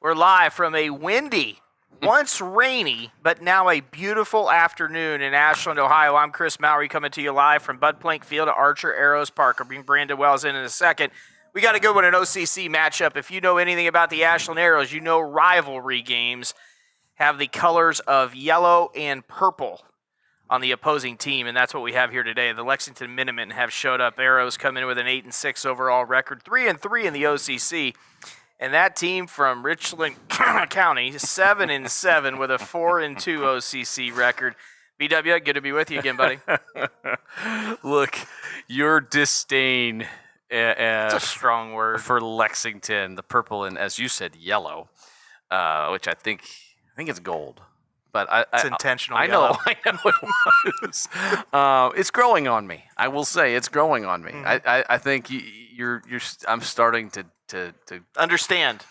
We're live from a windy, once rainy, but now a beautiful afternoon in Ashland, Ohio. I'm Chris Mowry coming to you live from Bud Plank Field at Archer Arrows Park. I'll bring Brandon Wells in a second. We got a good one, an OCC matchup. If you know anything about the Ashland Arrows, you know rivalry games have the colors of yellow and purple on the opposing team, and that's what we have here today. The Lexington Minutemen have showed up. Arrows come in with an 8-6 overall record, 3-3 in the OCC. And that team from Richland County, 7-7 with a 4-2 OCC record. BW, good to be with you again, buddy. Look, your disdain It's a strong word for Lexington, the purple and, as you said, yellow, which I think it's gold. But it's intentional. I know it was. It's growing on me. I will say it's growing on me. Mm-hmm. I think I'm starting to understand.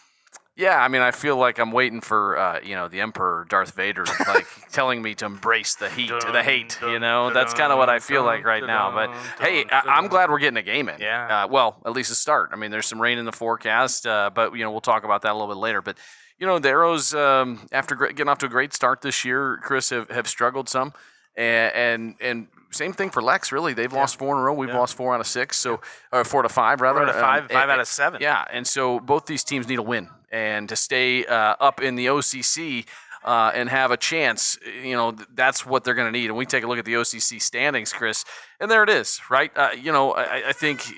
Yeah, I mean, I feel like I'm waiting for the Emperor Darth Vader, like telling me to embrace the heat, the hate. That's kind of what I feel like right now. But hey, I'm glad we're getting a game in. Yeah. Well, at least a start. I mean, there's some rain in the forecast, but we'll talk about that a little bit later. But the Arrows, after getting off to a great start this year, Chris, have struggled some, and same thing for Lex. Really, they've lost 4 in a row. We've lost 4 out of 6, so 4 out of 5 rather. 4 out of 5, 5 out of 7. Yeah, and so both these teams need a win, and to stay up in the OCC and have a chance, that's what they're going to need. And we take a look at the OCC standings, Chris, and there it is, right? I think.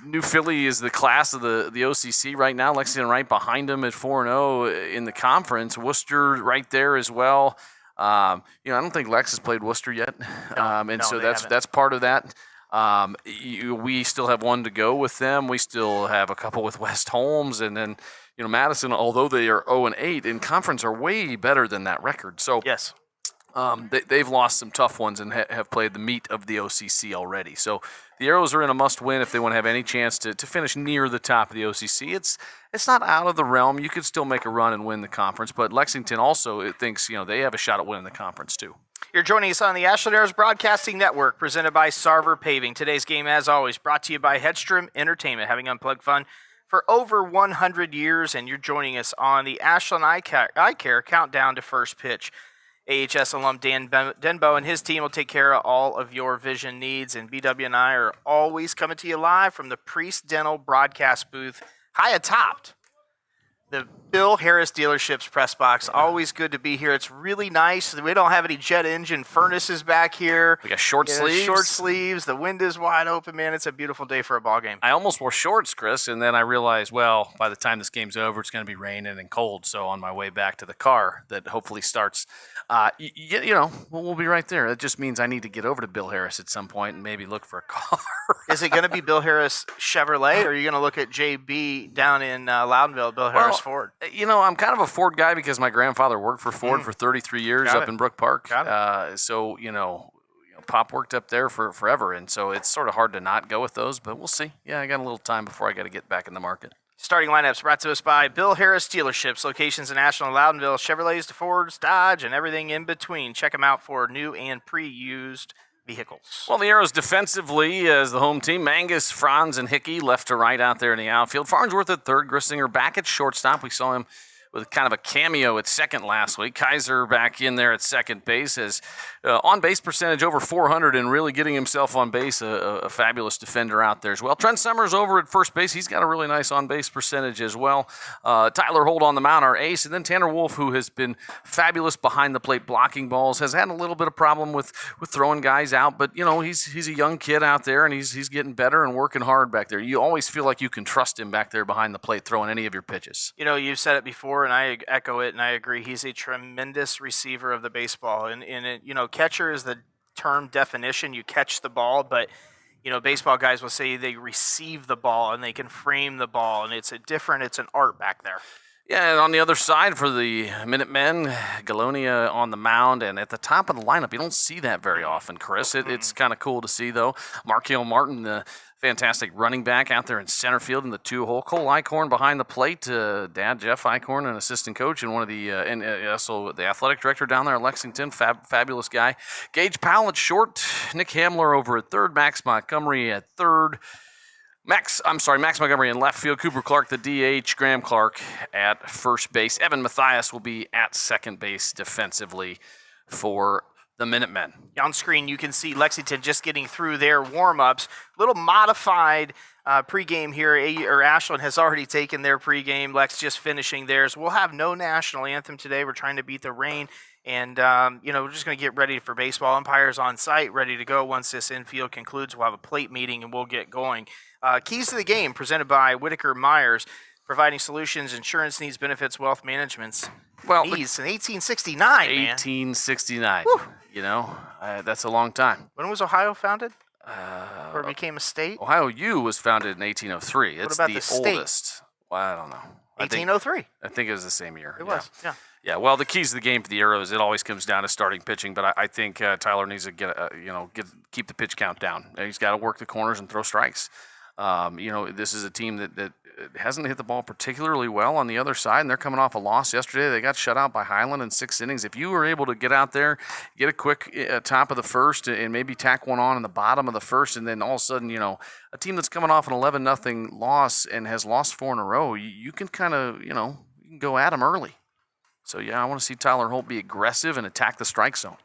New Philly is the class of the OCC right now. Lexington right behind them at 4-0 in the conference. Worcester right there as well. I don't think Lex has played Worcester yet, so that's part of that. We still have one to go with them. We still have a couple with West Holmes, and then Madison. Although they are 0-8 in conference, are way better than that record. So yes. They've lost some tough ones and have played the meat of the OCC already. So the Arrows are in a must-win if they want to have any chance to finish near the top of the OCC. It's not out of the realm. You could still make a run and win the conference, but Lexington also thinks they have a shot at winning the conference too. You're joining us on the Ashland Arrows Broadcasting Network, presented by Sarver Paving. Today's game, as always, brought to you by Hedstrom Entertainment, having unplugged fun for over 100 years, and you're joining us on the Ashland Eye Care Countdown to First Pitch. AHS alum Dan Denbo and his team will take care of all of your vision needs, and BW and I are always coming to you live from the Priest Dental broadcast booth high atop the Bill Harris Dealerships press box. Always good to be here. It's really nice. We don't have any jet engine furnaces back here. We got short sleeves. Short sleeves. The wind is wide open, man. It's a beautiful day for a ball game. I almost wore shorts, Chris, and then I realized, well, by the time this game's over, it's going to be raining and cold. So on my way back to the car that hopefully starts, we'll be right there. It just means I need to get over to Bill Harris at some point and maybe look for a car. Is it going to be Bill Harris Chevrolet, or are you going to look at JB down in Loudonville, Bill Harris Ford? I'm kind of a Ford guy because my grandfather worked for Ford for 33 years in Brook Park. So, Pop worked up there for forever, and so it's sort of hard to not go with those, but we'll see. Yeah, I got a little time before I got to get back in the market. Starting lineups brought to us by Bill Harris Dealerships, locations in Ashland, Loudonville, Chevrolets to Fords, Dodge, and everything in between. Check them out for new and pre-used vehicles. Well, the Arrows defensively as the home team, Mangus, Franz, and Hickey left to right out there in the outfield. Farnsworth at third, Grissinger back at shortstop. We saw him with kind of a cameo at second last week. Kaiser back in there at second base as on-base percentage over 400 and really getting himself on base, a fabulous defender out there as well. Trent Summers over at first base. He's got a really nice on-base percentage as well. Tyler Holt on the mound, our ace. And then Tanner Wolf, who has been fabulous behind the plate blocking balls, has had a little bit of problem with throwing guys out. But, he's a young kid out there, and he's getting better and working hard back there. You always feel like you can trust him back there behind the plate throwing any of your pitches. You've said it before, and I echo it, and I agree. He's a tremendous receiver of the baseball. And catcher is the term definition. You catch the ball, but, baseball guys will say they receive the ball and they can frame the ball, and it's an art back there. Yeah, and on the other side for the Minutemen, Galonia on the mound, and at the top of the lineup, you don't see that very often, Chris. It's kind of cool to see, though. Markel Martin, the fantastic running back out there in center field in the 2-hole. Cole Eichhorn behind the plate. Dad, Jeff Eichhorn, an assistant coach, and one of the and also the athletic director down there at Lexington. Fabulous guy. Gage Powell at short. Nick Hamler over at third. Max Montgomery at third. Max Montgomery in left field, Cooper Clark, the DH, Graham Clark at first base. Evan Mathias will be at second base defensively for the Minutemen. On screen, you can see Lexington just getting through their warm-ups. Little modified pregame here. Ashland has already taken their pregame. Lex just finishing theirs. We'll have no national anthem today. We're trying to beat the rain. And, we're just going to get ready for baseball. Umpires on site, ready to go. Once this infield concludes, we'll have a plate meeting and we'll get going. Keys to the Game, presented by Whitaker Myers, providing solutions, insurance needs, benefits, wealth managements. Well, needs in 1869, man. 1869. Whew. That's a long time. When was Ohio founded? Or it became a state? Ohio U was founded in 1803. It's about the the state? oldest. Well, I don't know. 1803. I think it was the same year. It was, yeah. Yeah, well, the keys to the game for the Arrows, it always comes down to starting pitching, but I think Tyler needs to keep the pitch count down. He's got to work the corners and throw strikes. This is a team that hasn't hit the ball particularly well on the other side, and they're coming off a loss yesterday. They got shut out by Highland in 6 innings. If you were able to get out there, get a quick top of the first, and maybe tack one on in the bottom of the first, and then all of a sudden, a team that's coming off an 11-0 loss and has lost 4 in a row, you can kind of, you can go at them early. So, yeah, I want to see Tyler Holt be aggressive and attack the strike zone.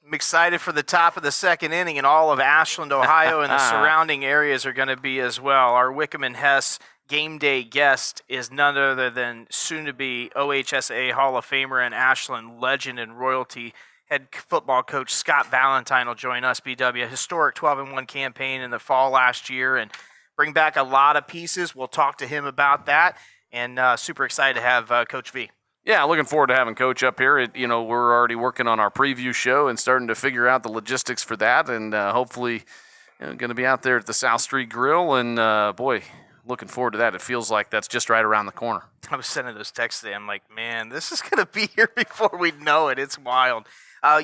I'm excited for the top of the second inning, and all of Ashland, Ohio, and the surrounding areas are going to be as well. Our Wickham and Hess game day guest is none other than soon-to-be OHSA Hall of Famer and Ashland legend and royalty head football coach Scott Valentine will join us, BW. A historic 12-1 campaign in the fall last year and bring back a lot of pieces. We'll talk to him about that, and super excited to have Coach V. Yeah, looking forward to having Coach up here. We're already working on our preview show and starting to figure out the logistics for that, and hopefully going to be out there at the South Street Grill, and looking forward to that. It feels like that's just right around the corner. I was sending those texts today. I'm like, man, this is going to be here before we know it. It's wild.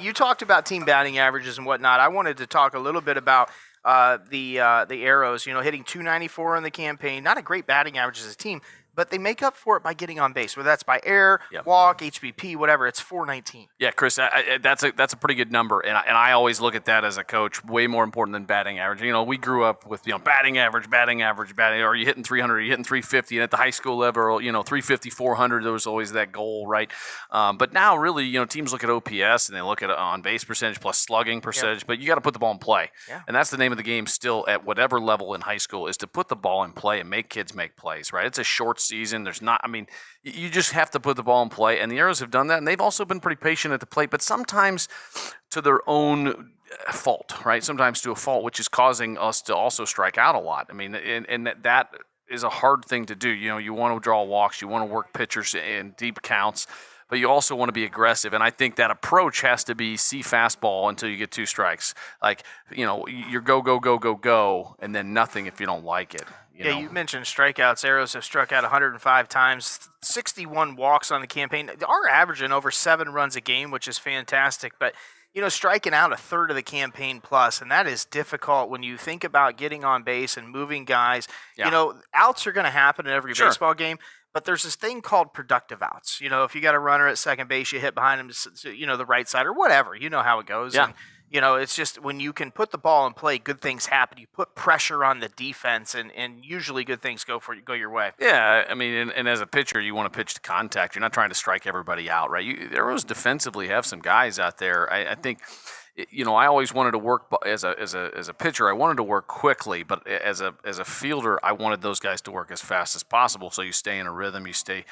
You talked about team batting averages and whatnot. I wanted to talk a little bit about the Arrows, hitting .294 in the campaign. Not a great batting average as a team, but they make up for it by getting on base, whether that's by error, walk, HBP, whatever. It's .419. Yeah, Chris, that's a pretty good number, and I always look at that as a coach way more important than batting average. We grew up with batting average. Are you hitting 300? Are you hitting 350? And at the high school level, 350, 400. There was always that goal, right? But now, really, teams look at OPS and they look at on base percentage plus slugging percentage. But you got to put the ball in play, and that's the name of the game. Still, at whatever level in high school, is to put the ball in play and make kids make plays, right? It's a short season. You just have to put the ball in play, and the Arrows have done that, and they've also been pretty patient at the plate, but sometimes to their own fault, right? Sometimes to a fault, which is causing us to also strike out a lot. And that is a hard thing to do. You want to draw walks, you want to work pitchers in deep counts, but you also want to be aggressive. And I think that approach has to be see fastball until you get 2 strikes. You're go, and then nothing if you don't like it. You mentioned strikeouts. Arrows have struck out 105 times, 61 walks on the campaign. Our averaging over 7 runs a game, which is fantastic. But, striking out a third of the campaign plus, and that is difficult when you think about getting on base and moving guys. Yeah. Outs are going to happen in every baseball game. But there's this thing called productive outs. If you got a runner at second base, you hit behind him to, the right side or whatever. You know how it goes. Yeah. And, it's just when you can put the ball in play, good things happen. You put pressure on the defense, and usually good things go your way. Yeah, and as a pitcher, you want to pitch to contact. You're not trying to strike everybody out, right? The Arrows defensively have some guys out there. I think – I always wanted to work as a pitcher. I wanted to work quickly, but as a fielder, I wanted those guys to work as fast as possible. So you stay in a rhythm, you stay,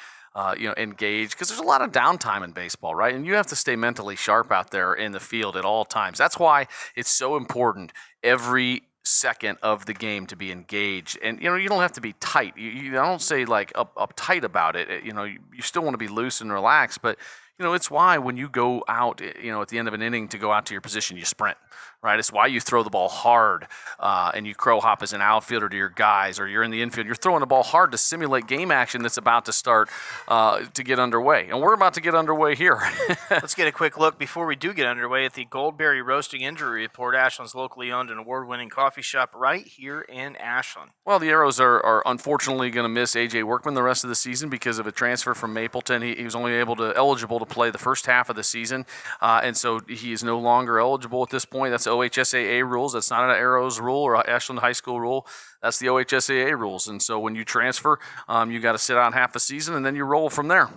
engaged, because there's a lot of downtime in baseball, right? And you have to stay mentally sharp out there in the field at all times. That's why it's so important every second of the game to be engaged. And you don't have to be tight. I don't say like uptight about it. You still want to be loose and relaxed, but. It's why when you go out, at the end of an inning to go out to your position, you sprint, right? It's why you throw the ball hard and you crow hop as an outfielder to your guys, or you're in the infield. You're throwing the ball hard to simulate game action that's about to start to get underway. And we're about to get underway here. Let's get a quick look before we do get underway at the Goldberry Roasting Injury Report, Ashland's locally owned and award-winning coffee shop right here in Ashland. Well, the Arrows are unfortunately going to miss A.J. Workman the rest of the season because of a transfer from Mapleton. He was only eligible to play the first half of the season, and so he is no longer eligible at this point. That's OHSAA rules. That's not an Arrows rule or Ashland High School rule. That's the OHSAA rules. And so when you transfer, you got to sit out half a season, and then you roll from there.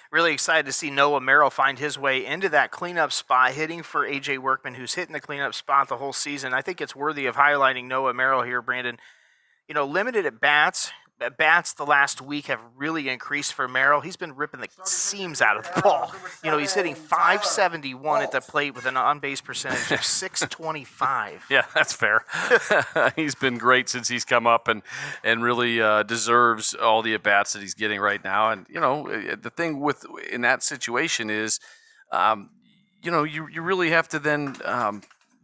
Really excited to see Noah Merrill find his way into that cleanup spot, hitting for A.J. Workman, who's hitting the cleanup spot the whole season. I think it's worthy of highlighting Noah Merrill here, Brandon. Limited at bats. Bats the last week have really increased for Merrill. He's been ripping the seams out of the ball. He's hitting .571 at the plate with an on-base percentage of .625. Yeah, that's fair. He's been great since he's come up and really deserves all the at-bats that he's getting right now. And, the thing in that situation is, you really have to then,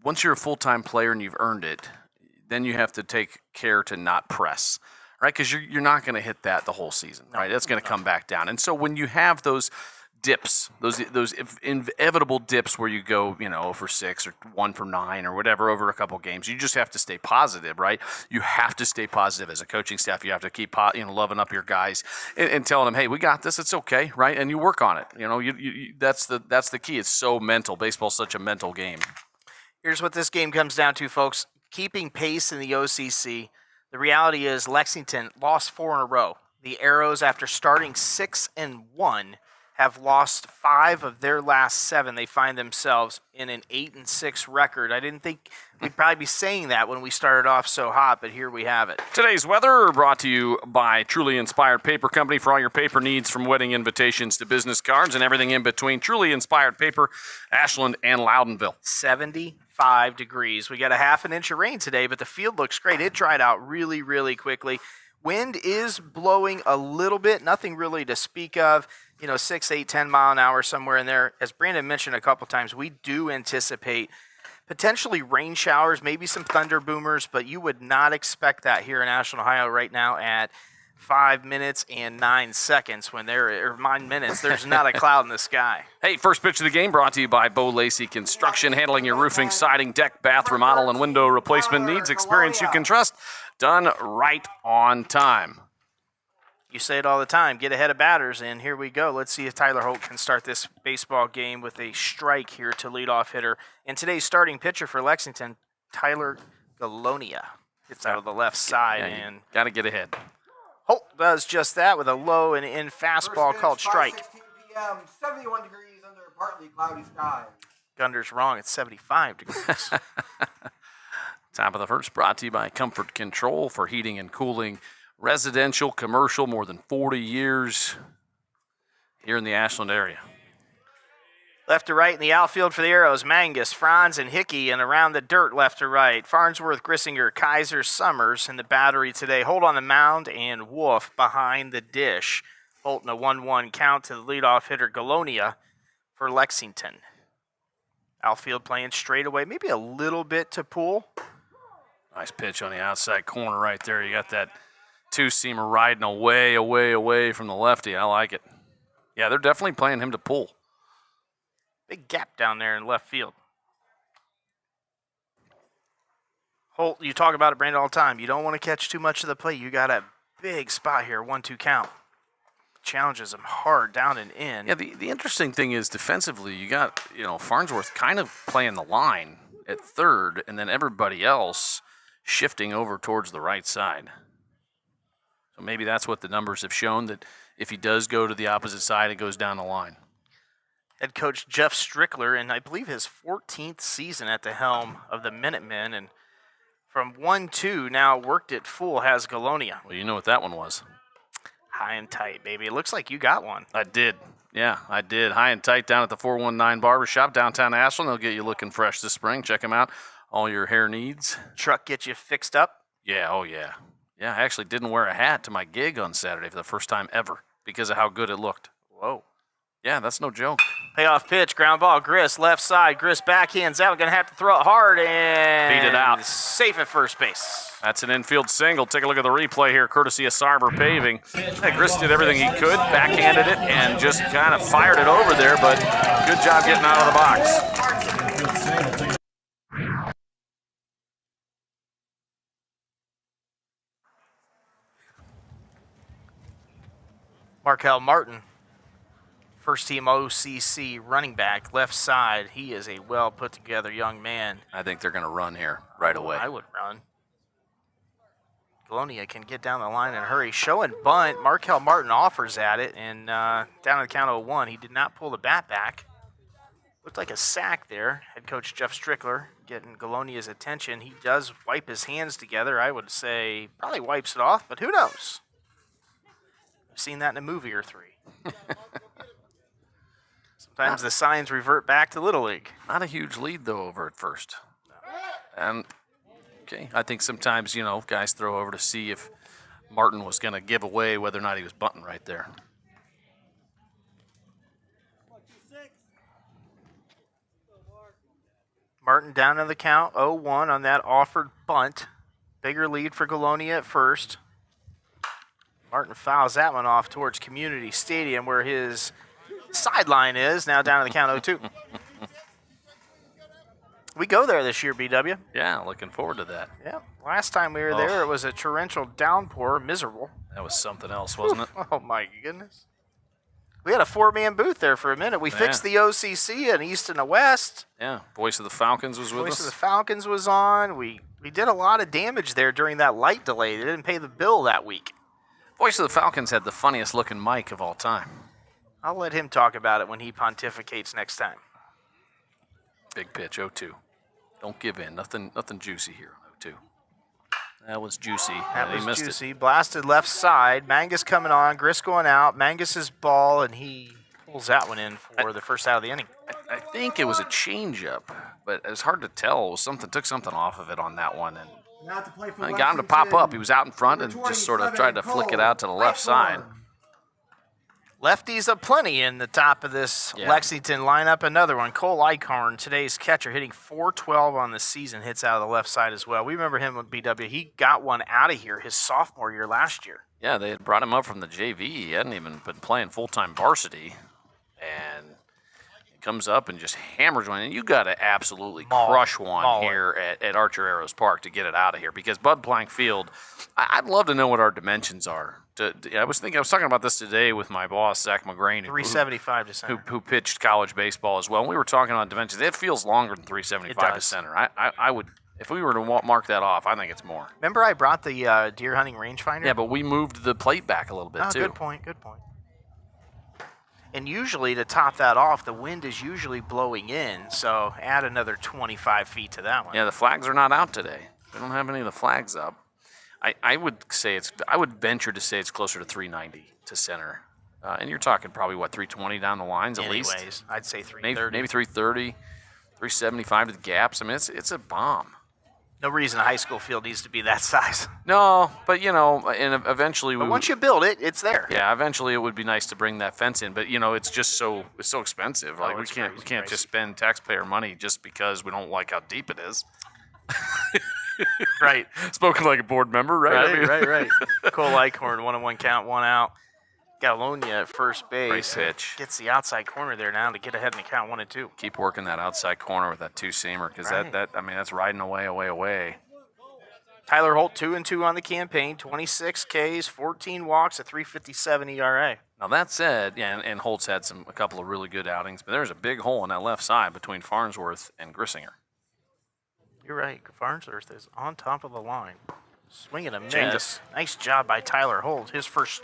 once you're a full-time player and you've earned it, then you have to take care to not press. Right, because you're not going to hit that the whole season, right? That's going to come back down. And so when you have those dips, those inevitable dips where you go, 0 for 6 or 1 for 9 or whatever over a couple games, you just have to stay positive, right? You have to stay positive as a coaching staff. You have to keep loving up your guys and telling them, hey, we got this. It's okay, right? And you work on it. That's the key. It's so mental. Baseball's such a mental game. Here's what this game comes down to, folks. Keeping pace in the OCC. The reality is Lexington lost 4 in a row. The Arrows, after starting 6-1, have lost 5 of their last 7. They find themselves in an 8-6 record. I didn't think we'd probably be saying that when we started off so hot, but here we have it. Today's weather brought to you by Truly Inspired Paper Company for all your paper needs, from wedding invitations to business cards and everything in between. Truly Inspired Paper, Ashland and Loudonville. 75 degrees. We got a half an inch of rain today, but the field looks great. It dried out really, really quickly. Wind is blowing a little bit, nothing really to speak of. 6, 8, 10 mile an hour somewhere in there. As Brandon mentioned a couple times, we do anticipate potentially rain showers, maybe some thunder boomers, but you would not expect that here in Ashland, Ohio right now at 5 minutes and 9 seconds when or 9 minutes. There's not a cloud in the sky. Hey, first pitch of the game brought to you by Bo Lacey Construction, handling your roofing, siding, deck, bath, remodel, and window replacement needs. Experience you can trust, done right on time. You say it all the time, get ahead of batters, and here we go. Let's see if Tyler Holt can start this baseball game with a strike here to leadoff hitter. And today's starting pitcher for Lexington, Tyler Galonia. Hits out of the left side. Yeah, and got to get ahead. Holt does just that with a low and in fastball called strike. 5:16 p.m., 71 degrees under a partly cloudy sky. Gunder's wrong, it's 75 degrees. Top of the first brought to you by Comfort Control for heating and cooling. Residential, commercial, more than 40 years here in the Ashland area. Left to right in the outfield for the Arrows, Mangus, Franz, and Hickey, and around the dirt left to right, Farnsworth, Grissinger, Kaiser, Summers in the battery today. Holt on the mound and Wolf behind the dish. Holt in a 1-1 count to the leadoff hitter, Galonia, for Lexington. Outfield playing straight away, maybe a little bit to Poole. Nice pitch on the outside corner right there. You got that two-seamer riding away from the lefty. I like it. Yeah, they're definitely playing him to pull. Big gap down there in left field. Holt, you talk about it, Brandon, all the time. You don't want to catch too much of the plate. You got a big spot here, 1-2 count. Challenges him hard down and in. Yeah, the interesting thing is defensively, you got, Farnsworth kind of playing the line at third, and then everybody else shifting over towards the right side. So maybe that's what the numbers have shown, that if he does go to the opposite side, it goes down the line. Head coach Jeff Strickler, and I believe his 14th season at the helm of the Minutemen, and from 1-2 now worked it full has Galonia. Well, you know what that one was. High and tight, baby. It looks like you got one. I did. Yeah, I did. High and tight down at the 419 Barbershop, downtown Ashland. They'll get you looking fresh this spring. Check them out. All your hair needs. Truck get you fixed up? Yeah, oh yeah. Yeah, I actually didn't wear a hat to my gig on Saturday for the first time ever because of how good it looked. Whoa. Yeah, that's no joke. Payoff pitch, ground ball, Griss, left side. Griss backhands out. Going to have to throw it hard and beat it out. Safe at first base. That's an infield single. Take a look at the replay here, courtesy of Sarber Paving. Griss did everything he could, backhanded it, and just kind of fired it over there, but good job getting out of the box. Markel Martin First team OCC running back, left side. He is a well put together young man. I think they're going to run here right away. I would run. Colonia can get down the line in a hurry. Show and bunt. Markel Martin offers at it, and down to the count of 1. He did not pull the bat back. Looked like a sack there. Head coach Jeff Strickler getting Galonia's attention. He does wipe his hands together. I would say probably wipes it off, but who knows? I've seen that in a movie or 3. Sometimes the signs revert back to Little League. Not a huge lead, though, over at first. And, okay, I think sometimes, guys throw over to see if Martin was going to give away whether or not he was bunting right there. Martin down to the count, 0-1 on that offered bunt. Bigger lead for Galonia at first. Martin fouls that one off towards Community Stadium where his sideline is, now down to the count 0-2. We go there this year, BW. Yeah, looking forward to that. Yeah, last time we were there, it was a torrential downpour, miserable. That was something else, wasn't it? Oh, my goodness. We had a 4-man booth there for a minute. We fixed the OCC, an East and a West. Yeah, Voice of the Falcons was with us. Voice of the Falcons was on. We did a lot of damage there during that light delay. They didn't pay the bill that week. Voice of the Falcons had the funniest looking mic of all time. I'll let him talk about it when he pontificates next time. Big pitch, 0-2. Don't give in. Nothing juicy here on 0-2. That was juicy. That He was missed juicy. Blasted left side. Mangus coming on. Gris going out. Mangus's ball, and he pulls that one in for the first out of the inning. I think it was a changeup, but it was hard to tell. Took something off of it on that one, and Not to play for I got him to pop up. He was out in front and Number just sort of 27, tried to flick it out to the left side. Lefties aplenty in the top of this Lexington lineup. Another one, Cole Eichhorn, today's catcher, hitting .412 on the season, hits out of the left side as well. We remember him with BW. He got one out of here his sophomore year last year. Yeah, they had brought him up from the JV. He hadn't even been playing full-time varsity, and he comes up and just hammers one. And you got to absolutely crush one here at Archer Arrows Park to get it out of here, because Bud Plank Field, I'd love to know what our dimensions are. I was talking about this today with my boss, Zach McGrain, 375 to center. who pitched college baseball as well. And we were talking about dimensions. It feels longer than 375 to center. I would, if we were to mark that off, I think it's more. Remember I brought the deer hunting rangefinder? Yeah, but we moved the plate back a little bit too. Good point. And usually to top that off, the wind is usually blowing in, so add another 25 feet to that one. Yeah, the flags are not out today. We don't have any of the flags up. I would venture to say it's closer to 390 to center. And you're talking probably, 320 down the lines at least? Anyways, I'd say 330. Maybe 330, 375 to the gaps. I mean, it's a bomb. No reason a high school field needs to be that size. No, but, and eventually But once you build it, it's there. Yeah, eventually it would be nice to bring that fence in, but it's just so expensive. Like we can't just spend taxpayer money just because we don't like how deep it is. Right. Spoken like a board member, right? Right. Cole Eichhorn, 1-1 count, 1 out. Galonia at first base. Great pitch. Gets the outside corner there now to get ahead in the count 1-2. Keep working that outside corner with that two-seamer, because that's riding away. Tyler Holt, 2-2 on the campaign, 26 Ks, 14 walks, a 3.57 ERA. Now that said, and Holt's had a couple of really good outings, but there's a big hole in that left side between Farnsworth and Grissinger. You're right. Farnsworth is on top of the line. Swing and a miss. Changes. Nice job by Tyler Holt. His first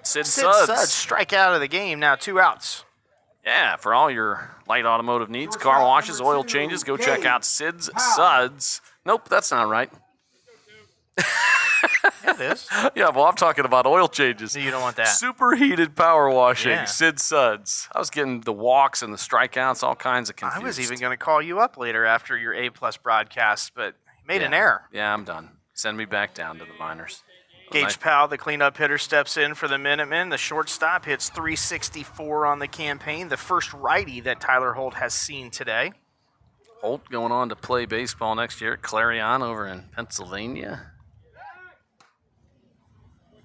Sid Suds Suds. strike out of the game. Now 2 outs. Yeah, for all your light automotive needs, car washes, oil changes, go check out Sid's Suds. Nope, that's not right. It is. Yeah, well, I'm talking about oil changes. You don't want that. Superheated power washing, Yeah. Sid Suds. I was getting the walks and the strikeouts, all kinds of confused. I was even going to call you up later after your A-plus broadcast, but made an error. Yeah, I'm done. Send me back down to the minors. Gage Powell, the cleanup hitter, steps in for the Minutemen. The shortstop hits .364 on the campaign, the first righty that Tyler Holt has seen today. Holt going on to play baseball next year at Clarion over in Pennsylvania.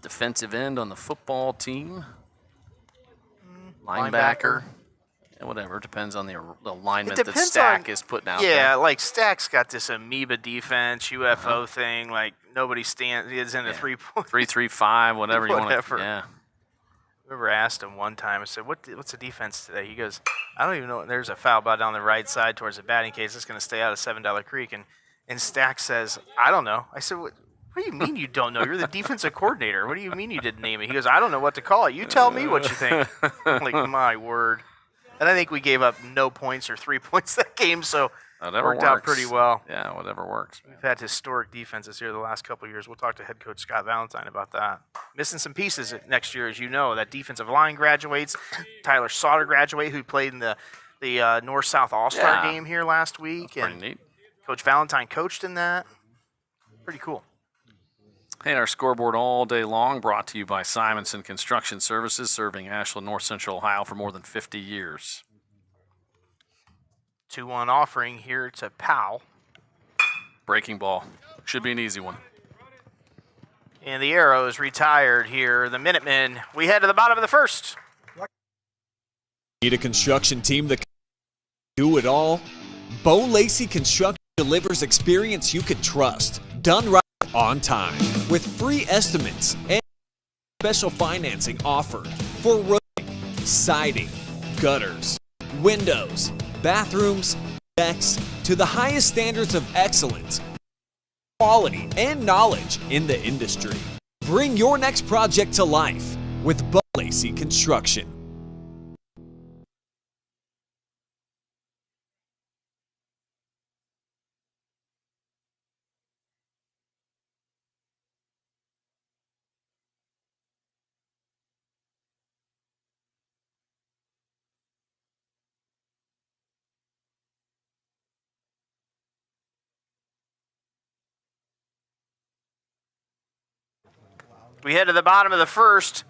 Defensive end on the football team. Linebacker. Yeah, whatever. Depends on the alignment that Stack is putting out there. Yeah, like Stack's got this amoeba defense, UFO thing. Like nobody is in a 3-point. 3-3-5, whatever you want to. Whatever. Yeah. remember I asked him one time, I said, what's the defense today? He goes, I don't even know. There's a foul ball down the right side towards the batting cage. It's going to stay out of $7 Creek. And Stack says, I don't know. I said, what do you mean you don't know? You're the defensive coordinator. What do you mean you didn't name it? He goes, I don't know what to call it. You tell me what you think. I'm like, my word. And I think we gave up no points or 3 points that game, so Whatever worked works. out pretty well. Yeah, whatever works. We've had historic defenses here the last couple of years. We'll talk to head coach Scott Valentine about that. Missing some pieces next year, as you know. That defensive line graduates. Tyler Sauter graduate, who played in the North-South All-Star game here last week. Pretty neat. Coach Valentine coached in that. Pretty cool. Hey, our scoreboard all day long, brought to you by Simonson Construction Services, serving Ashland, North Central Ohio for more than 50 years. 2-1 offering here to Powell. Breaking ball. Should be an easy one. And the Arrows retired here. The Minutemen, we head to the bottom of the first. Need a construction team that can do it all? Bo Lacey Construction delivers experience you can trust. Done right on time. With free estimates and special financing offered for roofing, siding, gutters, windows, bathrooms, decks, to the highest standards of excellence, quality, and knowledge in the industry. Bring your next project to life with Bo Lacey Construction. We head to the bottom of the first.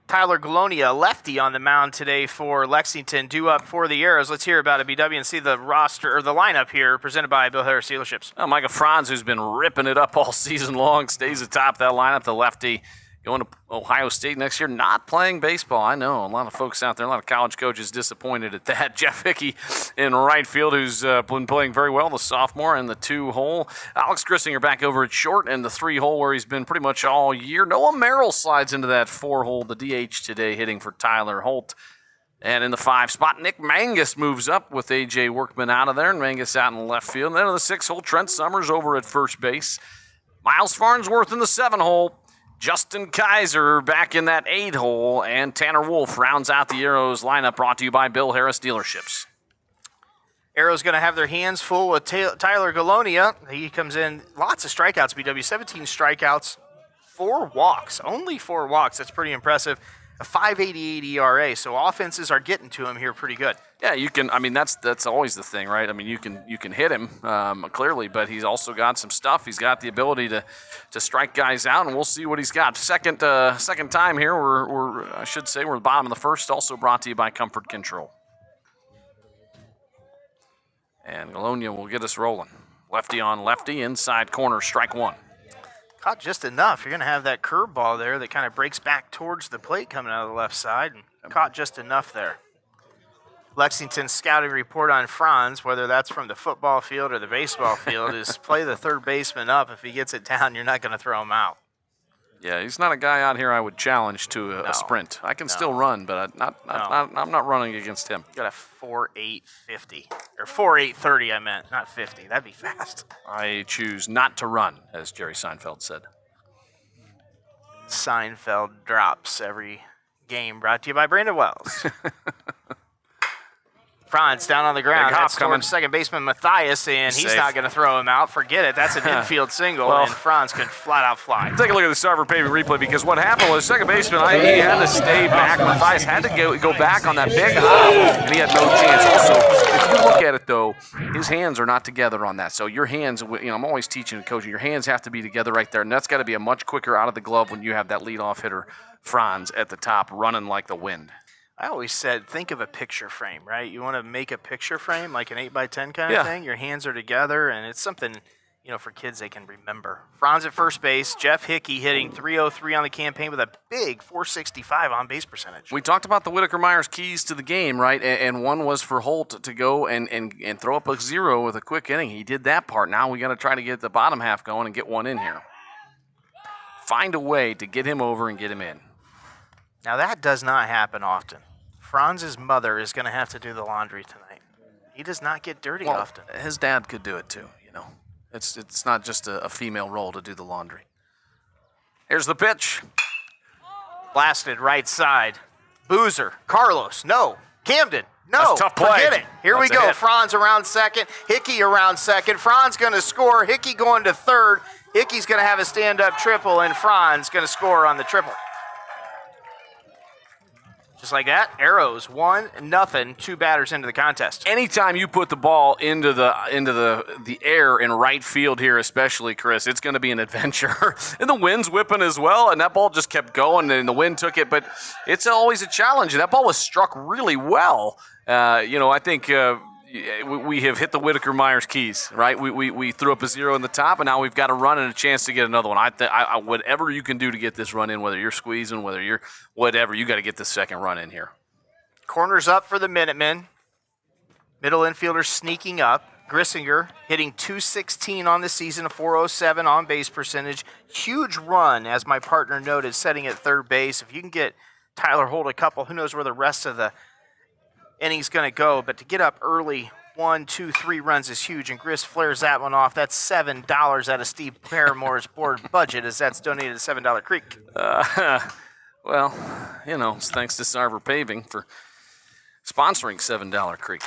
Tyler Galonia, lefty on the mound today for Lexington, due up for the Arrows. Let's hear about it, BW, and see the roster or the lineup here presented by Bill Harris Dealerships. Oh, Micah Franz, who's been ripping it up all season long, stays atop that lineup. The lefty going to Ohio State next year, not playing baseball. I know a lot of folks out there, a lot of college coaches disappointed at that. Jeff Hickey in right field, who's been playing very well, the sophomore in the 2-hole. Alex Grissinger back over at short in the 3-hole, where he's been pretty much all year. Noah Merrill slides into that 4-hole, the DH today, hitting for Tyler Holt. And in the 5 spot, Nick Mangus moves up with A.J. Workman out of there, and Mangus out in left field. And then in the 6-hole, Trent Summers over at first base. Miles Farnsworth in the 7-hole. Justin Kaiser back in that 8-hole, and Tanner Wolf rounds out the Arrows lineup, brought to you by Bill Harris Dealerships. Arrows going to have their hands full with Tyler Galonia. He comes in, lots of strikeouts, BW, 17 strikeouts, 4 walks, only 4 walks. That's pretty impressive. A 5.88 ERA, so offenses are getting to him here pretty good. Yeah, you can. I mean, that's always the thing, right? I mean, you can hit him clearly, but he's also got some stuff. He's got the ability to strike guys out, and we'll see what he's got. Second time here. We're at the bottom of the first. Also brought to you by Comfort Control. And Galonia will get us rolling. Lefty on lefty, inside corner, strike 1. Caught just enough. You're going to have that curveball there that kind of breaks back towards the plate coming out of the left side, and caught just enough there. Lexington's scouting report on Franz, whether that's from the football field or the baseball field, is play the third baseman up. If he gets it down, you're not going to throw him out. Yeah, he's not a guy out here I would challenge to a sprint. I can still run, but I'm not running against him. Got a 4.850 or 4.830. I meant, not 50. That'd be fast. I choose not to run, as Jerry Seinfeld said. Seinfeld drops every game. Brought to you by Brandon Wells. Franz down on the ground. Big hop That's coming. second baseman Matthias, and he's Safe. not going to throw him out. Forget it. That's an infield single, Well, and Franz could flat out fly. Take a look at the Sarver paving replay, because what happened was second baseman, he had to stay back. Matthias had to go back on that big hop, and he had no chance. Also, if you look at it, though, his hands are not together on that. So your hands, I'm always teaching and coaching, your hands have to be together right there, and that's got to be a much quicker out of the glove when you have that leadoff hitter, Franz, at the top, running like the wind. I always said, think of a picture frame, right? You want to make a picture frame, like an 8x10 kind of thing. Your hands are together, and it's something, for kids they can remember. Franz at first base. Jeff Hickey hitting .303 on the campaign with a big .465 on base percentage. We talked about the Whitaker-Myers keys to the game, right? And one was for Holt to go and throw up a 0 with a quick inning. He did that part. Now we got to try to get the bottom half going and get one in here. Find a way to get him over and get him in. Now, that does not happen often. Franz's mother is going to have to do the laundry tonight. He does not get dirty often. His dad could do it too, you know. It's not just a female role to do the laundry. Here's the pitch. Blasted right side. Boozer. Carlos. No. Camden. No. That's a tough play. Forget it. Here That's we a go. hit. Franz around second. Hickey around second. Franz going to score. Hickey going to third. Hickey's going to have a stand-up triple, and Franz going to score on the triple. Just like that, Arrows 1-0, 2 batters into the contest. Anytime you put the ball into the air in right field here, especially, Chris, it's going to be an adventure. And the wind's whipping as well, and that ball just kept going, and the wind took it. But it's always a challenge, and that ball was struck really well. I think we have hit the Whitaker-Myers keys, right? We threw up a 0 in the top, and now we've got a run and a chance to get another one. I whatever you can do to get this run in, whether you're squeezing, whether you're whatever, you got to get the second run in here. Corners up for the Minutemen. Middle infielder sneaking up. Grissinger hitting .216 on the season, a .407 on base percentage. Huge run, as my partner noted, setting at third base. If you can get Tyler Holt a couple, who knows where the rest of the inning's going to go. But to get up early, 1, 2, 3 runs is huge, and Gris flares that one off. That's $7 out of Steve Paramore's board budget, as that's donated to $7 Creek. Well, it's thanks to Sarver Paving for sponsoring $7 Creek.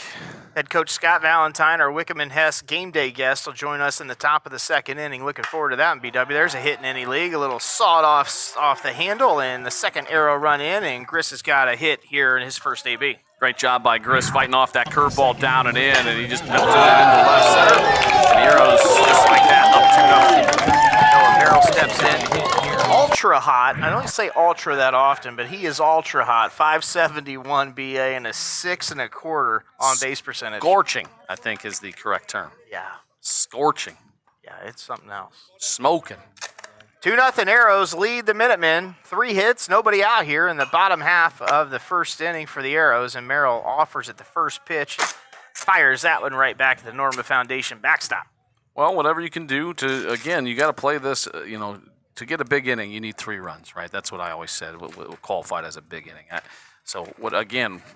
Head coach Scott Valentine, our Wickham and Hess game day guest, will join us in the top of the second inning. Looking forward to that in BW. There's a hit in any league, a little sawed off the handle, and the second arrow run in, and Gris has got a hit here in his first AB. Great job by Gris fighting off that curveball down and in, and he just belted it into left center. And the Arrows, just like that, up 2-0. Noah Merrill steps in. Ultra hot. I don't say ultra that often, but he is ultra hot. 571 BA and a 6 1/4 on base percentage. Scorching, I think, is the correct term. Yeah. Scorching. Yeah, it's something else. Smoking. 2-0 Arrows lead the Minutemen. 3 hits, nobody out here in the bottom half of the first inning for the Arrows, and Merrill offers at the first pitch and fires that one right back to the Norma Foundation backstop. Well, whatever you can do to, again, you got to play this, to get a big inning, you need 3 runs, right? That's what I always said. We'll qualify it as a big inning. So,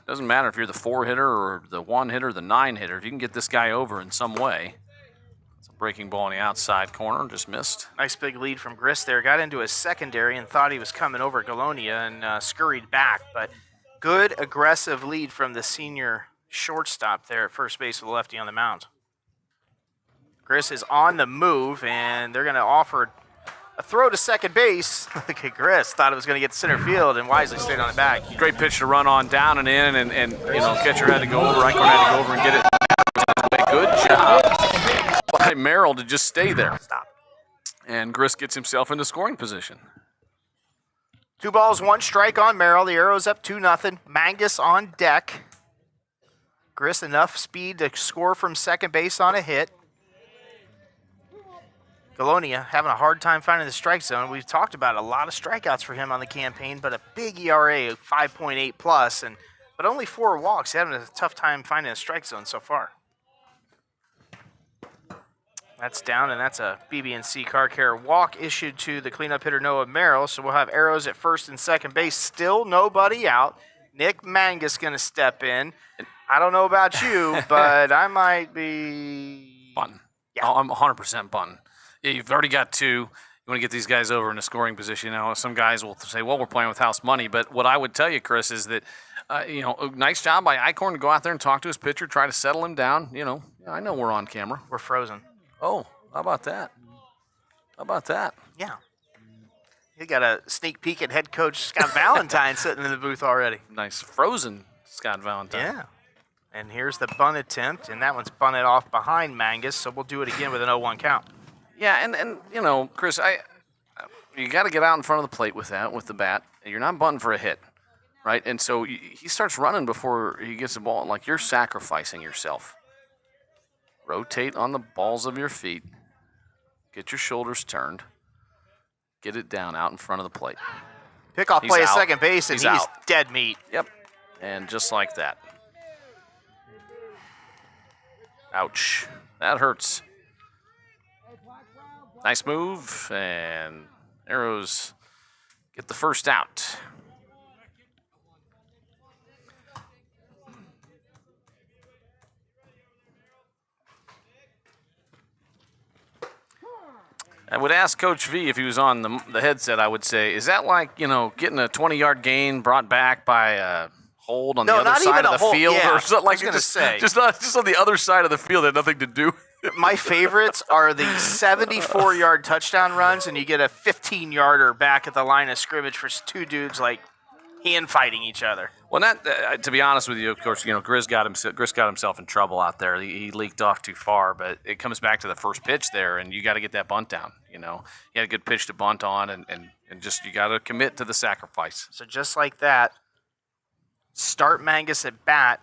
doesn't matter if you're the 4 hitter or the 1 hitter, the 9 hitter. If you can get this guy over in some way. It's a breaking ball in the outside corner, just missed. Nice big lead from Gris there. Got into his secondary and thought he was coming over Galonia and scurried back. But good aggressive lead from the senior shortstop there at first base with a lefty on the mound. Gris is on the move, and they're going to offer a throw to second base. Look at Gris. Thought it was going to get to center field and wisely stayed on it back. Great pitch to run on down and in, and catcher had to go over, Eichhorn had to go over and get it. Good job by Merrill to just stay there. Stop. And Gris gets himself into scoring position. 2 balls, 1 strike on Merrill. The Arrows up 2-0. Mangus on deck. Gris enough speed to score from second base on a hit. Galonia having a hard time finding the strike zone. We've talked about a lot of strikeouts for him on the campaign, but a big ERA of 5.8 plus, but only 4 walks. He's having a tough time finding a strike zone so far. That's down, and that's a BB&C Car Care walk issued to the cleanup hitter Noah Merrill. So we'll have Arrows at first and second base. Still nobody out. Nick Mangus going to step in. I don't know about you, but I might be bunting. Yeah. Oh, I'm 100% bunting. Yeah, you've already got 2. You want to get these guys over in a scoring position. Some guys will say, well, we're playing with house money. But what I would tell you, Chris, is that, nice job by Eichhorn to go out there and talk to his pitcher, try to settle him down. I know we're on camera. We're frozen. Oh, how about that? Yeah. You got a sneak peek at head coach Scott Valentine sitting in the booth already. Nice frozen Scott Valentine. Yeah. And here's the bunt attempt, and that one's bunted off behind Mangus, so we'll do it again with an 0-1 count. Yeah, and Chris, you got to get out in front of the plate with that, with the bat. You're not bunting for a hit, right? And so he starts running before he gets the ball. Like, you're sacrificing yourself. Rotate on the balls of your feet. Get your shoulders turned. Get it down out in front of the plate. Pickoff He's play at out. second base, and He's he's out. dead meat. Yep. And just like that. Ouch. That hurts. Nice move, and Arrows get the first out. I would ask Coach V if he was on the headset. I would say, is that like getting a 20-yard gain brought back by a hold on the other side of the field, yeah, or something like I was gonna say. just on the other side of the field, had nothing to do. My favorites are the 74-yard touchdown runs, and you get a 15-yarder back at the line of scrimmage for two dudes like hand fighting each other. Well, to be honest with you, of course, Grizz got himself in trouble out there. He leaked off too far, but it comes back to the first pitch there, and you got to get that bunt down. He had a good pitch to bunt on, and just you got to commit to the sacrifice. So just like that, start Mangus at bat.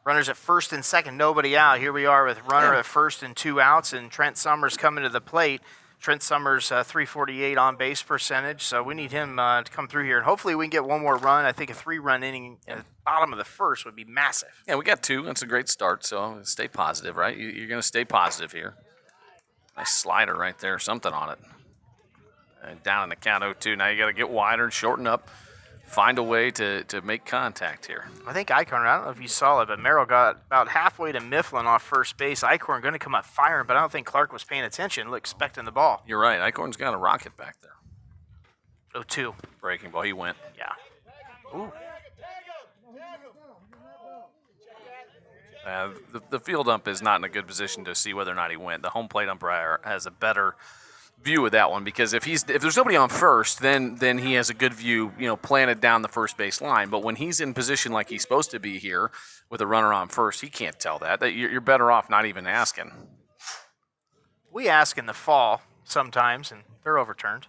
Runners at first and second, nobody out. Here we are with runner at first and 2 outs, and Trent Summers coming to the plate. Trent Summers, 348 on base percentage, so we need him to come through here. And hopefully we can get one more run. I think a 3-run inning at the bottom of the first would be massive. Yeah, we got 2. That's a great start, so stay positive, right? You're going to stay positive here. Nice slider right there, something on it. And down in the count 0-2. Now you got to get wider and shorten up. Find a way to make contact here. I think Eichhorn, I don't know if you saw it, but Merrill got about halfway to Mifflin off first base. Eichhorn going to come up firing, but I don't think Clark was paying attention, expecting the ball. You're right. Eichhorn's got a rocket back there. 0-2. Breaking ball. He went. Yeah. Ooh. The field ump is not in a good position to see whether or not he went. The home plate umpire has a better view of that one, because if there's nobody on first, then he has a good view, planted down the first base line. But when he's in position like he's supposed to be here with a runner on first, he can't tell that. You're better off not even asking. We ask in the fall sometimes, and they're overturned.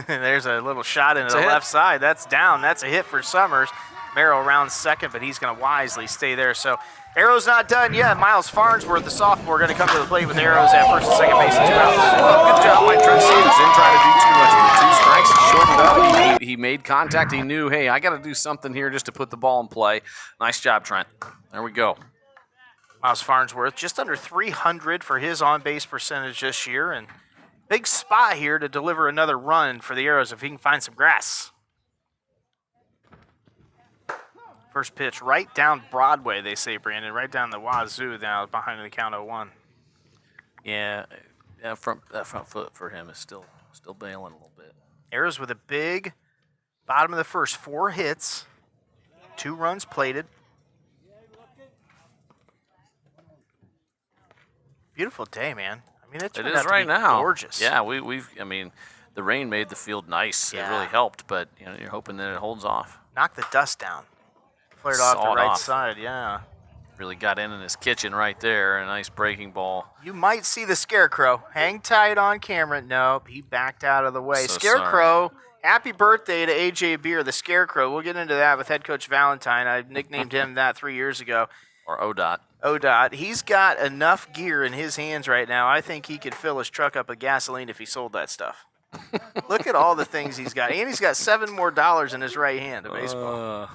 There's a little shot into the left side. That's down. That's a hit for Summers. Merrill rounds second, but he's going to wisely stay there. So Arrow's not done yet. Miles Farnsworth, the sophomore, going to come to the plate with Arrows at first and second base and 2 outs. Well, good job by Trent Stevens. Didn't try to do too much with 2 strikes. He shortened up. He made contact. He knew, hey, I got to do something here just to put the ball in play. Nice job, Trent. There we go. Miles Farnsworth, just under 300 for his on-base percentage this year, and big spot here to deliver another run for the Arrows if he can find some grass. First pitch right down Broadway, they say, Brandon, right down the wazoo now behind the count 0-1. Yeah, that front foot for him is still bailing a little bit. Arrows with a big bottom of the first, 4 hits, 2 runs plated. Beautiful day, man. I mean, it is right now. Gorgeous. Yeah, the rain made the field nice. Yeah. It really helped, but you're hoping that it holds off. Knock the dust down. Flared off the Sawed right off. side, yeah. Really got in his kitchen right there. A nice breaking ball. You might see the Scarecrow. Hang tight on camera. Nope, he backed out of the way. So Scarecrow, happy birthday to A.J. Beer, the Scarecrow. We'll get into that with head coach Valentine. I nicknamed him that 3 years ago. Or ODOT. ODOT. He's got enough gear in his hands right now. I think he could fill his truck up with gasoline if he sold that stuff. Look at all the things he's got. And he's got $7 more in his right hand of baseball.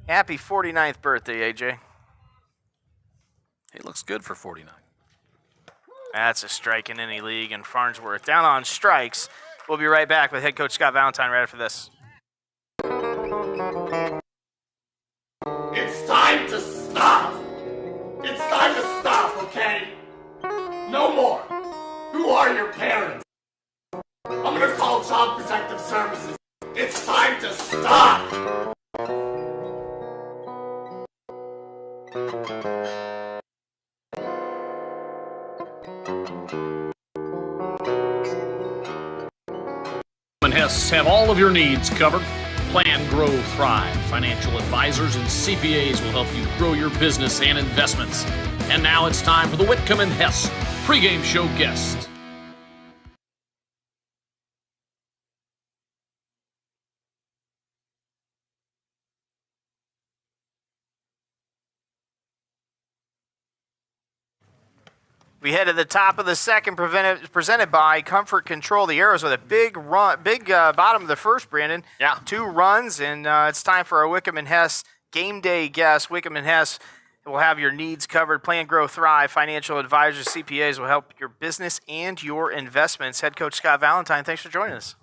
Happy 49th birthday, AJ. He looks good for 49. That's a strike in any league, and Farnsworth down on strikes. We'll be right back with head coach Scott Valentine right after this. It's time to stop! It's time to stop, okay? No more! Who are your parents? I'm gonna call Child Protective Services. It's time to stop! Hess have all of your needs covered. Plan, Grow, Thrive. Financial advisors and CPAs will help you grow your business and investments. And now it's time for the Whitcomb and Hess pregame show guest. We head to the top of the second, presented by Comfort Control. The Arrows with a big run, bottom of the first, Brandon. Yeah. 2 runs, and it's time for our Wickham and Hess game day guest. Wickham and Hess will have your needs covered. Plan, Grow, Thrive. Financial advisors, CPAs will help your business and your investments. Head coach Scott Valentine, thanks for joining us.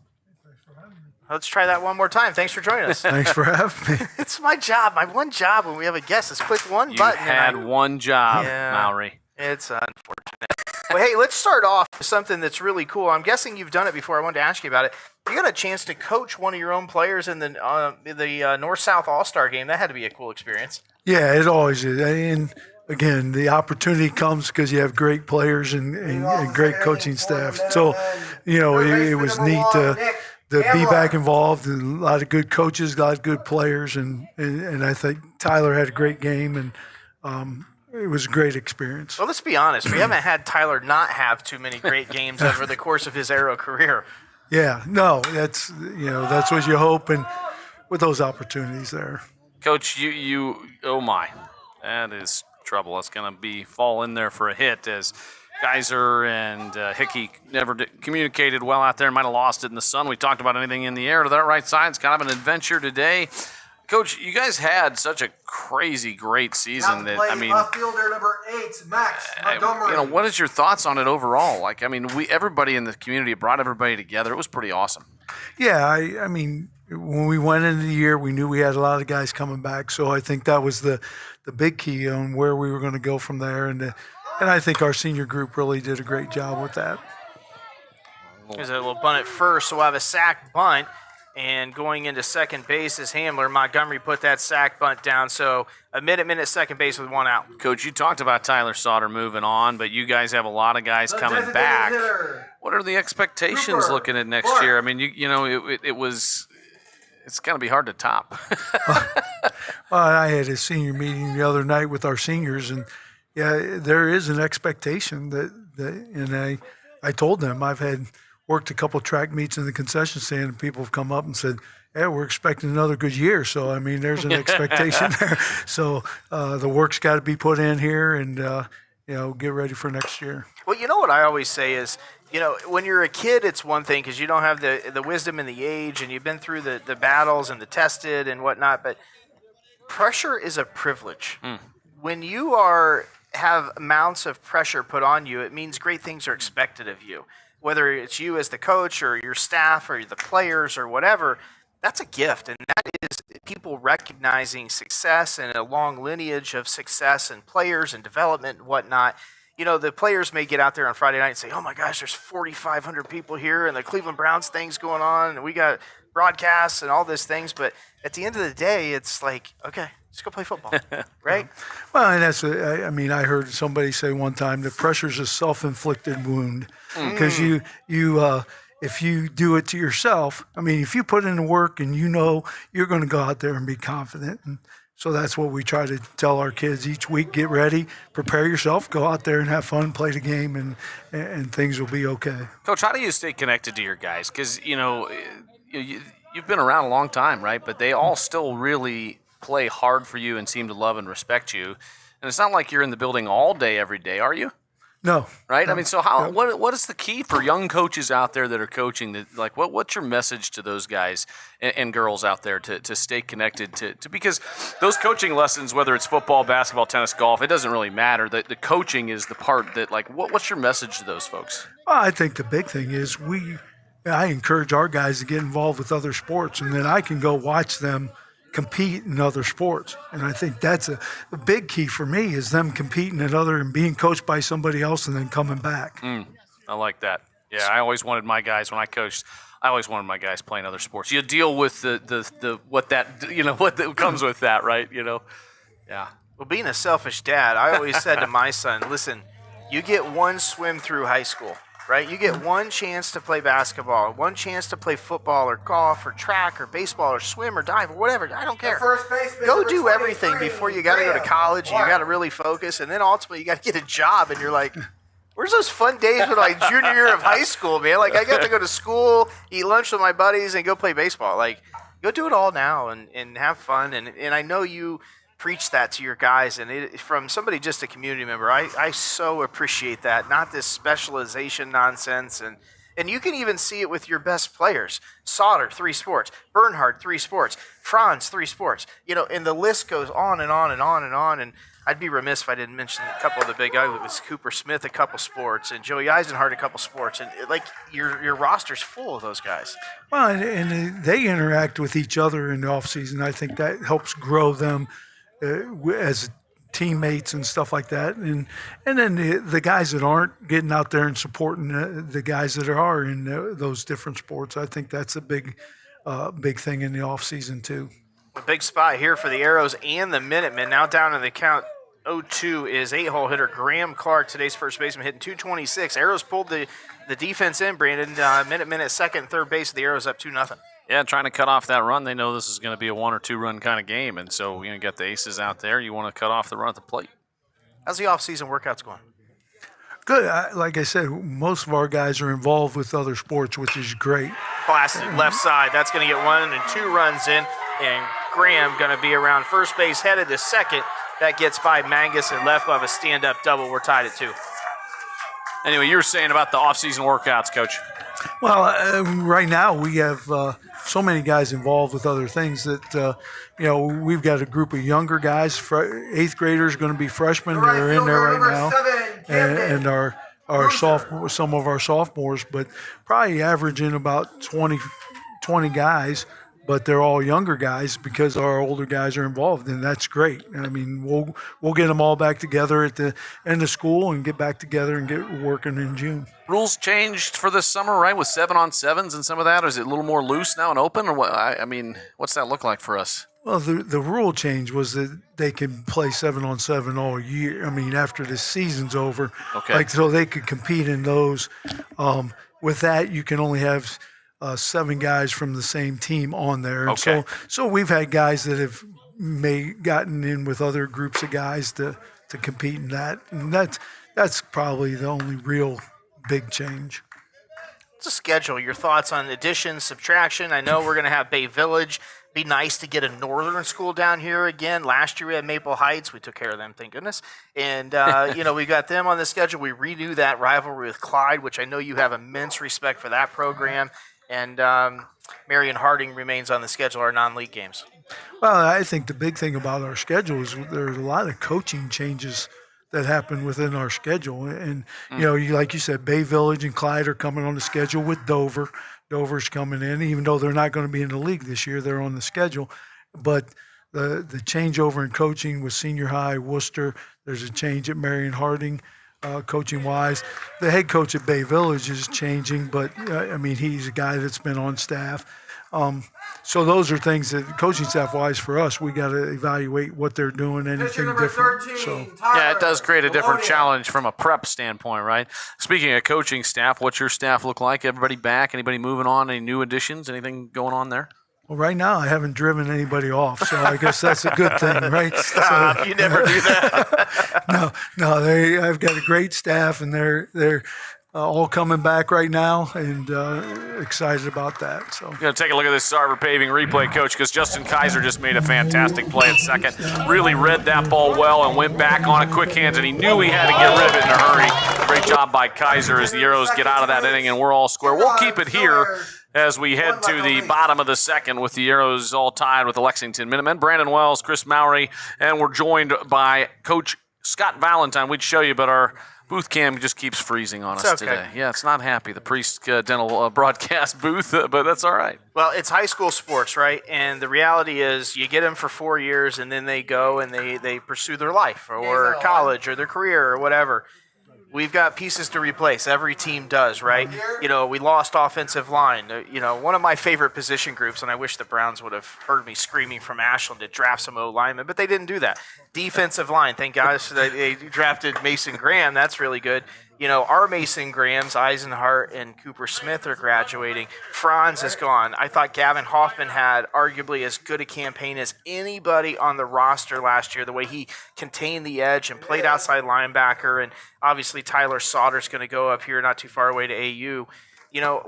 Let's try that one more time. Thanks for joining us. Thanks for having me. It's my job. My one job when we have a guest is click one You button. had one job, Yeah. Mowry. It's unfortunate. Well, hey, let's start off with something that's really cool. I'm guessing you've done it before. I wanted to ask you about it. You got a chance to coach one of your own players in the North-South All-Star game. That had to be a cool experience. Yeah, it always is. And again, the opportunity comes because you have great players and great coaching staff. So, it was neat to be back involved. A lot of good coaches, a lot of good players, and I think Tyler had a great game, and it was a great experience. Well, let's be honest. We haven't had Tyler not have too many great games over the course of his Arrow career. Yeah, no, that's what you hope, and with those opportunities there. Coach, you oh my, that is trouble. It's going to fall in there for a hit as Kaiser and Hickey never communicated well out there and might have lost it in the sun. We talked about anything in the air to that right side. It's kind of an adventure today. Coach, you guys had such a crazy, great season that, I mean, left fielder number 8, Max Montgomery. what is your thoughts on it overall? Like, I mean, everybody in the community brought everybody together. It was pretty awesome. Yeah, I mean, when we went into the year, we knew we had a lot of guys coming back. So I think that was the big key on where we were going to go from there. And I think our senior group really did a great job with that. There's a little bunt at first, so we'll have a sack bunt. And going into second base is Hamler. Montgomery put that sack bunt down. So a minute second base with one out. Coach, you talked about Tyler Sauter moving on, but you guys have a lot of guys coming back. What are the expectations looking at next year? I mean, it's going to be hard to top. Well, I had a senior meeting the other night with our seniors, and yeah, there is an expectation and I told them I've worked a couple track meets in the concession stand, and people have come up and said, yeah, we're expecting another good year. So, I mean, there's an expectation there. So the work's got to be put in here and, get ready for next year. Well, you know what I always say is, when you're a kid, it's one thing because you don't have the wisdom and the age, and you've been through the battles and the tested and whatnot, but pressure is a privilege. When you have amounts of pressure put on you, it means great things are expected of you. Whether it's you as the coach or your staff or the players or whatever, that's a gift. And that is people recognizing success and a long lineage of success and players and development and whatnot. The players may get out there on Friday night and say, oh my gosh, there's 4,500 people here and the Cleveland Browns thing's going on and we got broadcasts and all these things. But at the end of the day, it's like, okay, let's go play football, right? Well, and I heard somebody say one time that pressure's a self-inflicted wound because you if you do it to yourself, I mean, if you put in the work and you're going to go out there and be confident. And so that's what we try to tell our kids each week: get ready, prepare yourself, go out there and have fun, play the game, and things will be okay. Coach, how do you stay connected to your guys? Because, you've been around a long time, right? But they all still really play hard for you and seem to love and respect you. And it's not like you're in the building all day, every day, are you? No. Right? No. I mean, so what is the key for young coaches out there that are coaching? What's your message to those guys and girls out there to stay connected to because those coaching lessons, whether it's football, basketball, tennis, golf, it doesn't really matter. The coaching is the part that, what's your message to those folks? Well, I think the big thing is I encourage our guys to get involved with other sports, and then I can go watch them compete in other sports. And I think that's a big key for me is them competing at other and being coached by somebody else and then coming back. I like that. Yeah, I always wanted my guys when I coached. I always wanted my guys playing other sports. You deal with what comes with that, right? Yeah. Well, being a selfish dad, I always said to my son, listen, you get one swim through high school. Right? You get one chance to play basketball, one chance to play football or golf or track or baseball or swim or dive or whatever. I don't care. Go do everything before you got to go to college and you got to really focus. And then ultimately you got to get a job and you're like, where's those fun days with my junior year of high school, man? Like I got to go to school, eat lunch with my buddies and go play baseball. Like go do it all now and have fun. And I know you preach that to your guys, and from somebody just a community member, I so appreciate that. Not this specialization nonsense, and you can even see it with your best players. Sauter, 3 sports. Bernhard, 3 sports. Franz, 3 sports. And the list goes on and on and on and on. And I'd be remiss if I didn't mention a couple of the big guys. It was Cooper Smith, a couple sports, and Joey Eisenhart, a couple sports. And your roster's full of those guys. Well, and they interact with each other in the off season. I think that helps grow them as teammates and stuff like that, and then the guys that aren't getting out there and supporting the guys that are in those different sports. I think that's a big thing in the off season too. A big spot here for the Arrows and the Minutemen. Now down in the count 0-2 is 8-hole hitter Graham Clark, today's first baseman, hitting .226. Arrows pulled the defense in, Brandon. Minutemen at second and third base. The Arrows up 2-0. Yeah, trying to cut off that run. They know this is going to be a 1 or 2 run kind of game, and so you get the aces out there. You want to cut off the run at the plate. How's the off-season workouts going? Good. Like I said, most of our guys are involved with other sports, which is great. Blasted left side. That's going to get 1 and 2 runs in, and Graham going to be around first base, headed to second. That gets by Mangus, and left will have a stand-up double. We're tied at 2. Anyway, you were saying about the off-season workouts, Coach. Well, right now we have so many guys involved with other things that, we've got a group of younger guys, 8th graders going to be freshmen that are in there right now, and our sophomore, some of our sophomores, but probably averaging about 20 guys. But they're all younger guys because our older guys are involved, and that's great. I mean, we'll get them all back together at the end of school and get back together and get working in June. Rules changed for this summer, right, with 7-on-7s and some of that? Or is it a little more loose now and open? Or what? I mean, what's that look like for us? Well, the rule change was that they can play 7-on-7 all year. I mean, after the season's over, okay. So they could compete in those. With that, you can only have 7 guys from the same team on there. And okay. So we've had guys that have gotten in with other groups of guys to compete in that. And that's probably the only real big change. It's a schedule. Your thoughts on addition, subtraction? I know we're going to have Bay Village. Be nice to get a northern school down here again. Last year we had Maple Heights. We took care of them, thank goodness. And, we got them on the schedule. We redo that rivalry with Clyde, which I know you have immense respect for that program. And Marion Harding remains on the schedule, our non-league games. Well, I think the big thing about our schedule is there's a lot of coaching changes that happen within our schedule. And, like you said, Bay Village and Clyde are coming on the schedule with Dover. Dover's coming in. Even though they're not going to be in the league this year, they're on the schedule. But the changeover in coaching with senior high, Worcester, there's a change at Marion Harding. Coaching-wise, the head coach at Bay Village is changing, but he's a guy that's been on staff. So those are things that coaching staff-wise for us, we got to evaluate what they're doing, anything different. 13, so yeah, it does create a different challenge from a prep standpoint, right? Speaking of coaching staff, what's your staff look like? Everybody back? Anybody moving on? Any new additions? Anything going on there? Well, right now I haven't driven anybody off, so I guess that's a good thing, right? Stop, So, you never do that. no. I've got a great staff, and they're all coming back right now, and excited about that. So We're going to take a look at this Sarver paving replay, Coach, because Justin Kaiser just made a fantastic play at second. Really read that ball well and went back on it quick hands, and he knew he had to get rid of it in a hurry. Great job by Kaiser as the Arrows get out of that inning, and we're all square. We'll keep it here as we head to the bottom of the second with the Arrows all tied with the Lexington Minutemen. Brandon Wells, Chris Mowry, and we're joined by Coach Scott Valentine. We'd show you, but our booth cam just keeps freezing on us today. Yeah, it's not happy, the Priest Dental broadcast booth, but that's all right. Well, it's high school sports, right? And the reality is you get them for 4 years, and then they go and they pursue their life or college or their career or whatever. We've got pieces to replace. Every team does, right? We lost offensive line. One of my favorite position groups, and I wish the Browns would have heard me screaming from Ashland to draft some O-linemen, but they didn't do that. Defensive line, thank God they drafted Mason Graham. That's really good. Our Mason Grahams, Eisenhart and Cooper Smith are graduating. Franz is gone. I thought Gavin Hoffman had arguably as good a campaign as anybody on the roster last year, the way he contained the edge and played outside linebacker. And obviously Tyler Sauter's going to go up here not too far away to AU.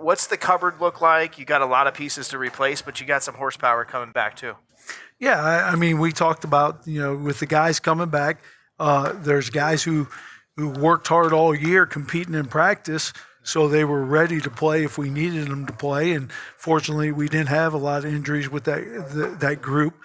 What's the cupboard look like? You got a lot of pieces to replace, but you got some horsepower coming back too. Yeah, we talked about, with the guys coming back, there's guys who worked hard all year competing in practice, so they were ready to play if we needed them to play. And fortunately, we didn't have a lot of injuries with that group.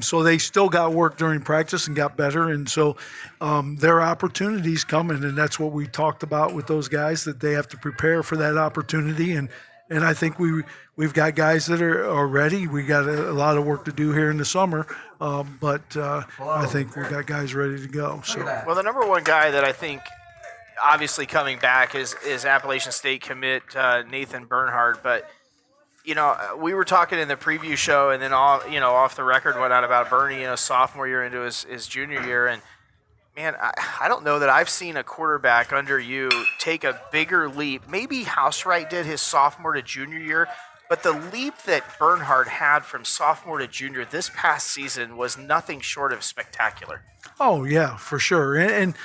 So they still got work during practice and got better. And so there are opportunities coming, and that's what we talked about with those guys, that they have to prepare for that opportunity and and I think we've got guys that are ready. We got a lot of work to do here in the summer, but I think we got guys ready to go. So, Well, the number one guy that I think obviously coming back is Appalachian State commit Nathan Bernhard, but we were talking in the preview show and then off the record whatnot about Bernie, sophomore year into his junior year, and man, I don't know that I've seen a quarterback under you take a bigger leap. Maybe Housewright did his sophomore to junior year, but the leap that Bernhard had from sophomore to junior this past season was nothing short of spectacular. Oh yeah, for sure, and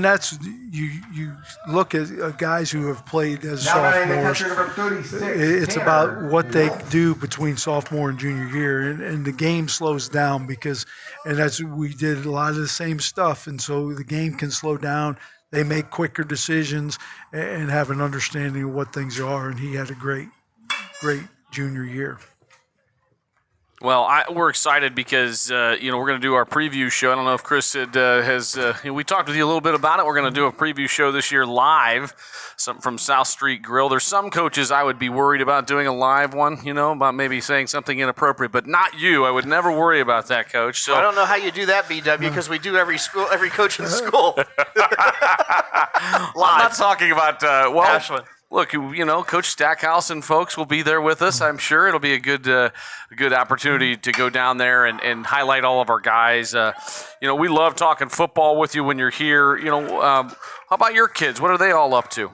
that's you look at guys who have played as sophomores. It's about what they do between sophomore and junior year, and the game slows down we did a lot of the same stuff, and so the game can slow down. They make quicker decisions and have an understanding of what things are, and he had a great junior year. Well, we're excited because, we're going to do our preview show. I don't know if Chris has we talked with you a little bit about it. We're going to do a preview show this year live from South Street Grill. There's some coaches I would be worried about doing a live one, about maybe saying something inappropriate, but not you. I would never worry about that, Coach. So I don't know how you do that, BW, because we do every coach in the school. I'm not talking about, Ashland. Look, Coach Stackhouse and folks will be there with us. I'm sure it'll be a good opportunity to go down there and highlight all of our guys. We love talking football with you when you're here. How about your kids? What are they all up to?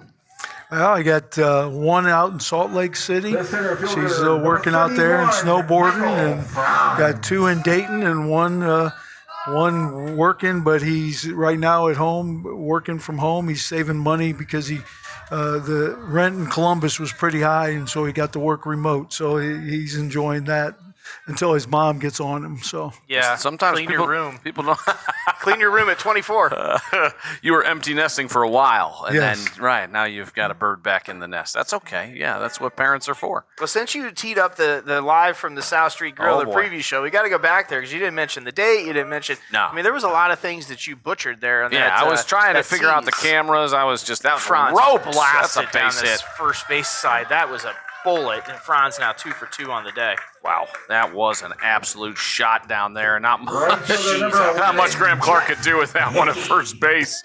Well, I got one out in Salt Lake City. She's working out there and snowboarding, and got two in Dayton and one working, but he's right now at home working from home. He's saving money because the rent in Columbus was pretty high, and so he got to work remote. So he's enjoying that until his mom gets on him. So yeah, sometimes clean your room. People don't clean your room at 24. You were empty nesting for a while, and Yes. then now you've got a bird back in the nest. That's okay. Yeah, that's what parents are for. Well, since you teed up the live from the South Street Grill, the boy. preview show, we got to go back there because you didn't mention the date. You didn't mention. No. I mean, there was a lot of things that you butchered there. On Yeah, that, I was trying to that figure out the tease. cameras. I was just that Franz rope blasted That's a down base this hit. first base side. That was a bullet, and Franz now 2 for 2 on the day. Wow, that was an absolute shot down there. Not much Graham Clark could do with that one at first base.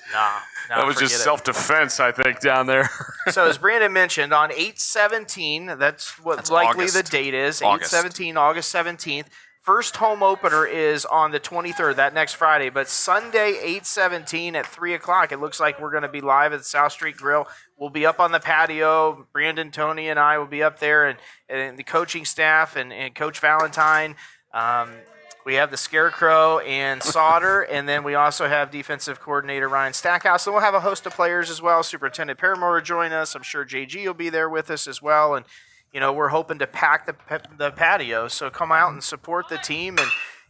That was just self-defense, I think, down there. So as Brandon mentioned, on 8/17, that's likely August. the date is. August. 8/17, August 17th. First home opener is on the 23rd, that next Friday. But Sunday, 8/17 at 3 o'clock, it looks like we're going to be live at the South Street Grill. We'll be up on the patio. Brandon, Tony, and I will be up there, and the coaching staff and Coach Valentine. We have the Scarecrow and Sauter, and then we also have defensive coordinator Ryan Stackhouse. And we'll have a host of players as well. Superintendent Paramore will join us. I'm sure JG will be there with us as well. And, we're hoping to pack the patio. So come out and support the team. And,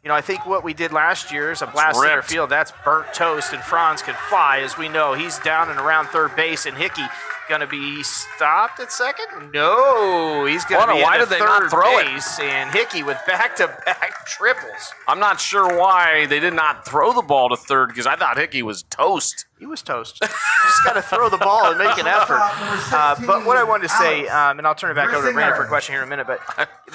I think what we did last year is a blast center field. That's burnt toast, and Franz can fly. As we know, he's down and around third base, and Hickey going to be stopped at second? No, he's going to be why at did they not third throw it? base, and Hickey with back-to-back triples. I'm not sure why they did not throw the ball to third because I thought Hickey was toast. He was toast. Just got to throw the ball and make an effort. But what I wanted to say, and I'll turn it back over to Brandon for a question here in a minute, but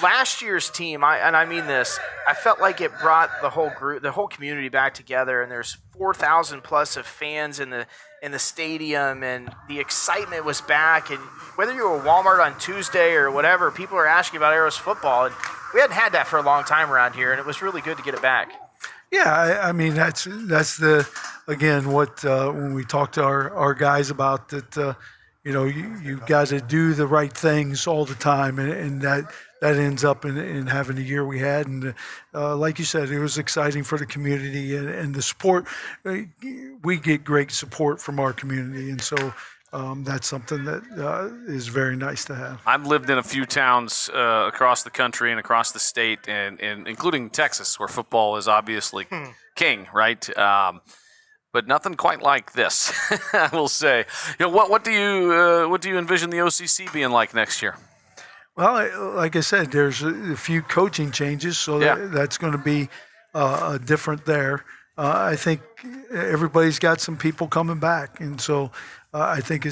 last year's team, and I mean this, I felt like it brought the whole group, the whole community back together, and there's 4,000 plus of fans in the stadium, and the excitement was back. And whether you were at Walmart on Tuesday or whatever, people are asking about Arrows football, and we hadn't had that for a long time around here, and it was really good to get it back. Yeah, I mean that's the again what when we talk to our guys about that you've got to do the right things all the time, and that ends up in having the year we had, and like you said, it was exciting for the community and the support. We get great support from our community, and so that's something that is very nice to have. I've lived in a few towns across the country and across the state, and including Texas, where football is obviously king, right? But nothing quite like this, I will say. What do you envision the OCC being like next year? Well, like I said, there's a few coaching changes, so that's going to be different there. I think everybody's got some people coming back, and so I think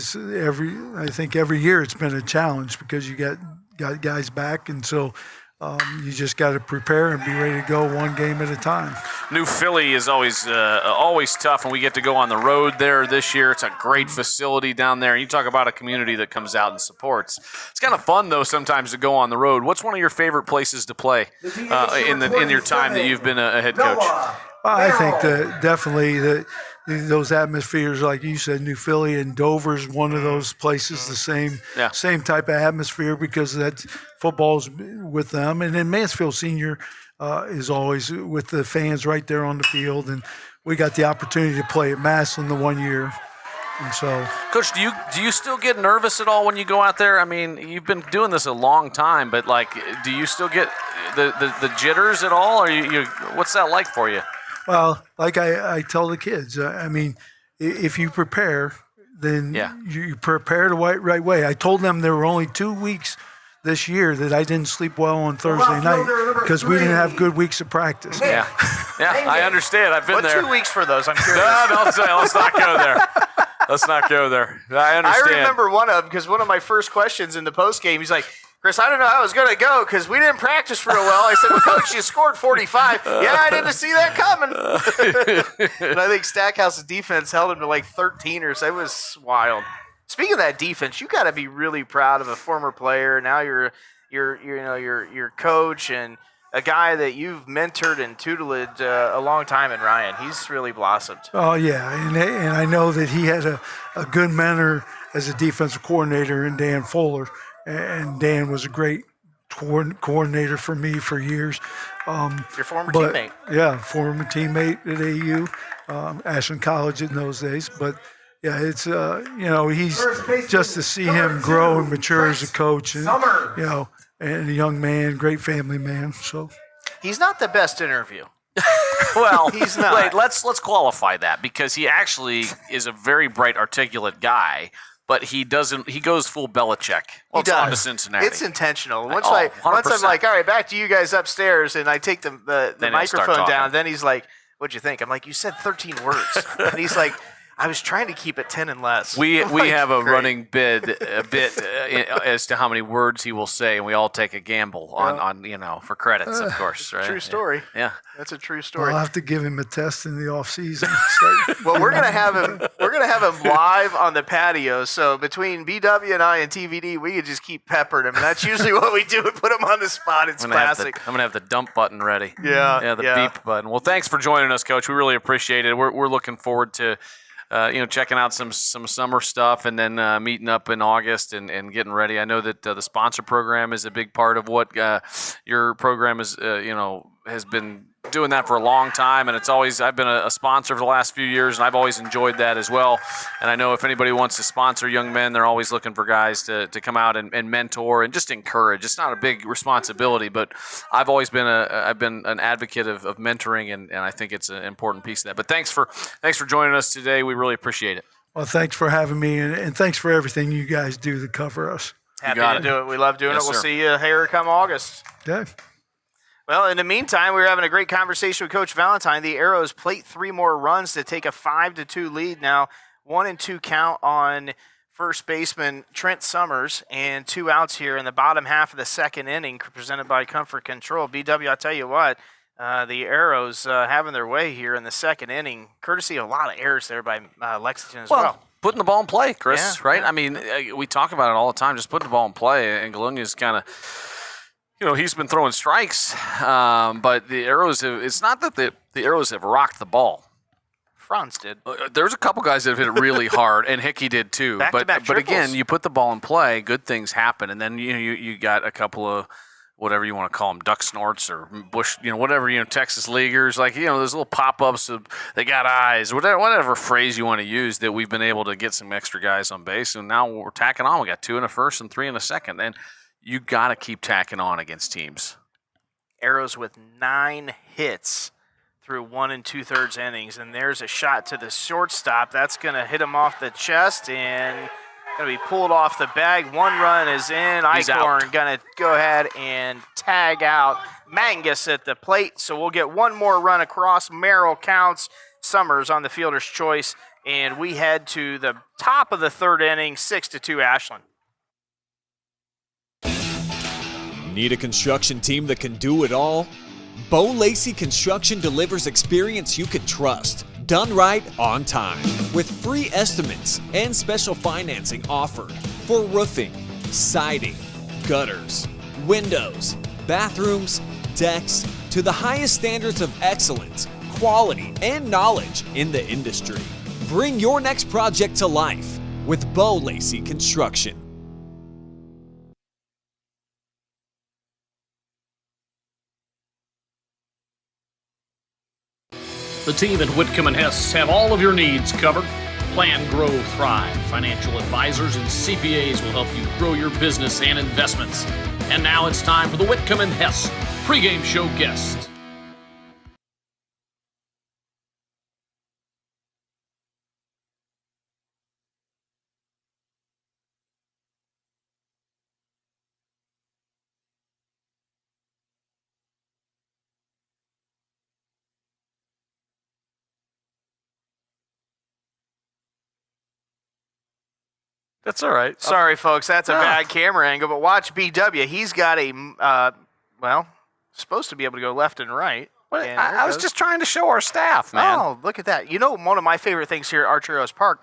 every year it's been a challenge because you got guys back, and so you just got to prepare and be ready to go one game at a time. New Philly is always tough, and we get to go on the road there this year. It's a great facility down there. You talk about a community that comes out and supports. It's kind of fun though sometimes to go on the road. What's one of your favorite places to play in your time that you've been a head coach? I think that definitely those atmospheres, like you said, New Philly and Dover's one of those places. The same type of atmosphere because that's football's with them, and then Mansfield Senior is always with the fans right there on the field, and we got the opportunity to play at Massillon the one year. And so, Coach, do you still get nervous at all when you go out there? I mean, you've been doing this a long time, but like, do you still get the jitters at all, or you what's that like for you? Well, like I tell the kids, I mean, if you prepare, then you prepare the right way. I told them there were only 2 weeks this year that I didn't sleep well on Thursday night because we didn't have good weeks of practice. Yeah, I understand. I've been there. 2 weeks for those? I'm curious. No, let's not go there. Let's not go there. I understand. I remember one of them because one of my first questions in the post game, he's like, Chris, I don't know how it was going to go because we didn't practice real well. I said, well, Coach, you scored 45. Yeah, I didn't see that coming. And I think Stackhouse's defense held him to like 13 or so. It was wild. Speaking of that defense, you got to be really proud of a former player. Now you're coach and a guy that you've mentored and tuteled a long time in Ryan. He's really blossomed. Oh, yeah, and I know that he had a good mentor as a defensive coordinator in Dan Fuller. And Dan was a great coordinator for me for years. Your former teammate. Yeah, former teammate at AU, Ashland College in those days. But, yeah, it's, he's just to see him grow and mature as a coach and, and a young man, great family man. So he's not the best interview. Well, he's not. Wait, let's qualify that because he actually is a very bright, articulate guy. But he doesn't. He goes full Belichick. Well, he does. On to Cincinnati. It's intentional. Once 100%. I'm like, all right, back to you guys upstairs, and I take the microphone down. Then he's like, "What'd you think?" I'm like, "You said 13 words," and he's like, "I was trying to keep it 10 and less." We have a running bit as to how many words he will say, and we all take a gamble on for credits, of course. Right? True story. Yeah, that's a true story. I'll have to give him a test in the off season. Well, we're gonna have him live on the patio. So between BW and I and TVD, we could just keep peppering him. And that's usually what we do. We put him on the spot. It's classic. I'm gonna have the dump button ready. Yeah, the beep button. Well, thanks for joining us, Coach. We really appreciate it. We're looking forward to. Checking out some summer stuff and then meeting up in August and getting ready. I know that the sponsor program is a big part of what your program is, has been doing that for a long time. And I've been a sponsor for the last few years, and I've always enjoyed that as well. And I know if anybody wants to sponsor young men, they're always looking for guys to come out and mentor and just encourage. It's not a big responsibility, but I've always been an advocate of mentoring, and I think it's an important piece of that. But thanks for joining us today. We really appreciate it. Well, thanks for having me, and thanks for everything you guys do to cover us. Happy to do it. We love doing it. We'll see you here come August. Yeah. Well, in the meantime, we're having a great conversation with Coach Valentine. The Arrows plate 3 more runs to take a 5-2 lead now. 1-2 count on first baseman Trent Summers and 2 outs here in the bottom half of the second inning presented by Comfort Control. BW, I'll tell you what, the Arrows having their way here in the second inning, courtesy of a lot of errors there by Lexington as well. Putting the ball in play, Chris, right? Yeah. I mean, we talk about it all the time, just putting the ball in play, and Galunia's kind of he's been throwing strikes, but the Arrows it's not that the Arrows have rocked the ball. Franz did. There's a couple guys that have hit it really hard, and Hickey did too. Back-to-back but again, triples. you put the ball in play, good things happen, and then you got a couple of whatever you want to call them, duck snorts or bush, whatever, Texas leaguers, like, those little pop-ups of they got eyes, whatever phrase you want to use, that we've been able to get some extra guys on base, and now we're tacking on. We got 2 in the first and 3 in the second, and you got to keep tacking on against teams. Arrows with 9 hits through 1 2/3 innings, and there's a shot to the shortstop. That's going to hit him off the chest and going to be pulled off the bag. 1 run is in. Eichhorn going to go ahead and tag out Mangus at the plate, so we'll get 1 more run across. Merrill counts. Summers on the fielder's choice And we head to the top of the third inning, 6-2 Ashland. Need a construction team that can do it all? Bo Lacey Construction delivers experience you can trust, done right on time, with free estimates and special financing offered for roofing, siding, gutters, windows, bathrooms, decks, to the highest standards of excellence, quality, and knowledge in the industry. Bring your next project to life with Bo Lacey Construction. The team at Whitcomb and Hess have all of your needs covered. Plan, grow, thrive. Financial advisors and CPAs will help you grow your business and investments. And now it's time for the Whitcomb and Hess pregame show guest. That's all right. Sorry, folks, that's a bad camera angle, but watch BW. He's got a, supposed to be able to go left and right. Well, And I was there it just trying to show our staff, man. Oh, look at that. You know, one of my favorite things here at Archer Rose Park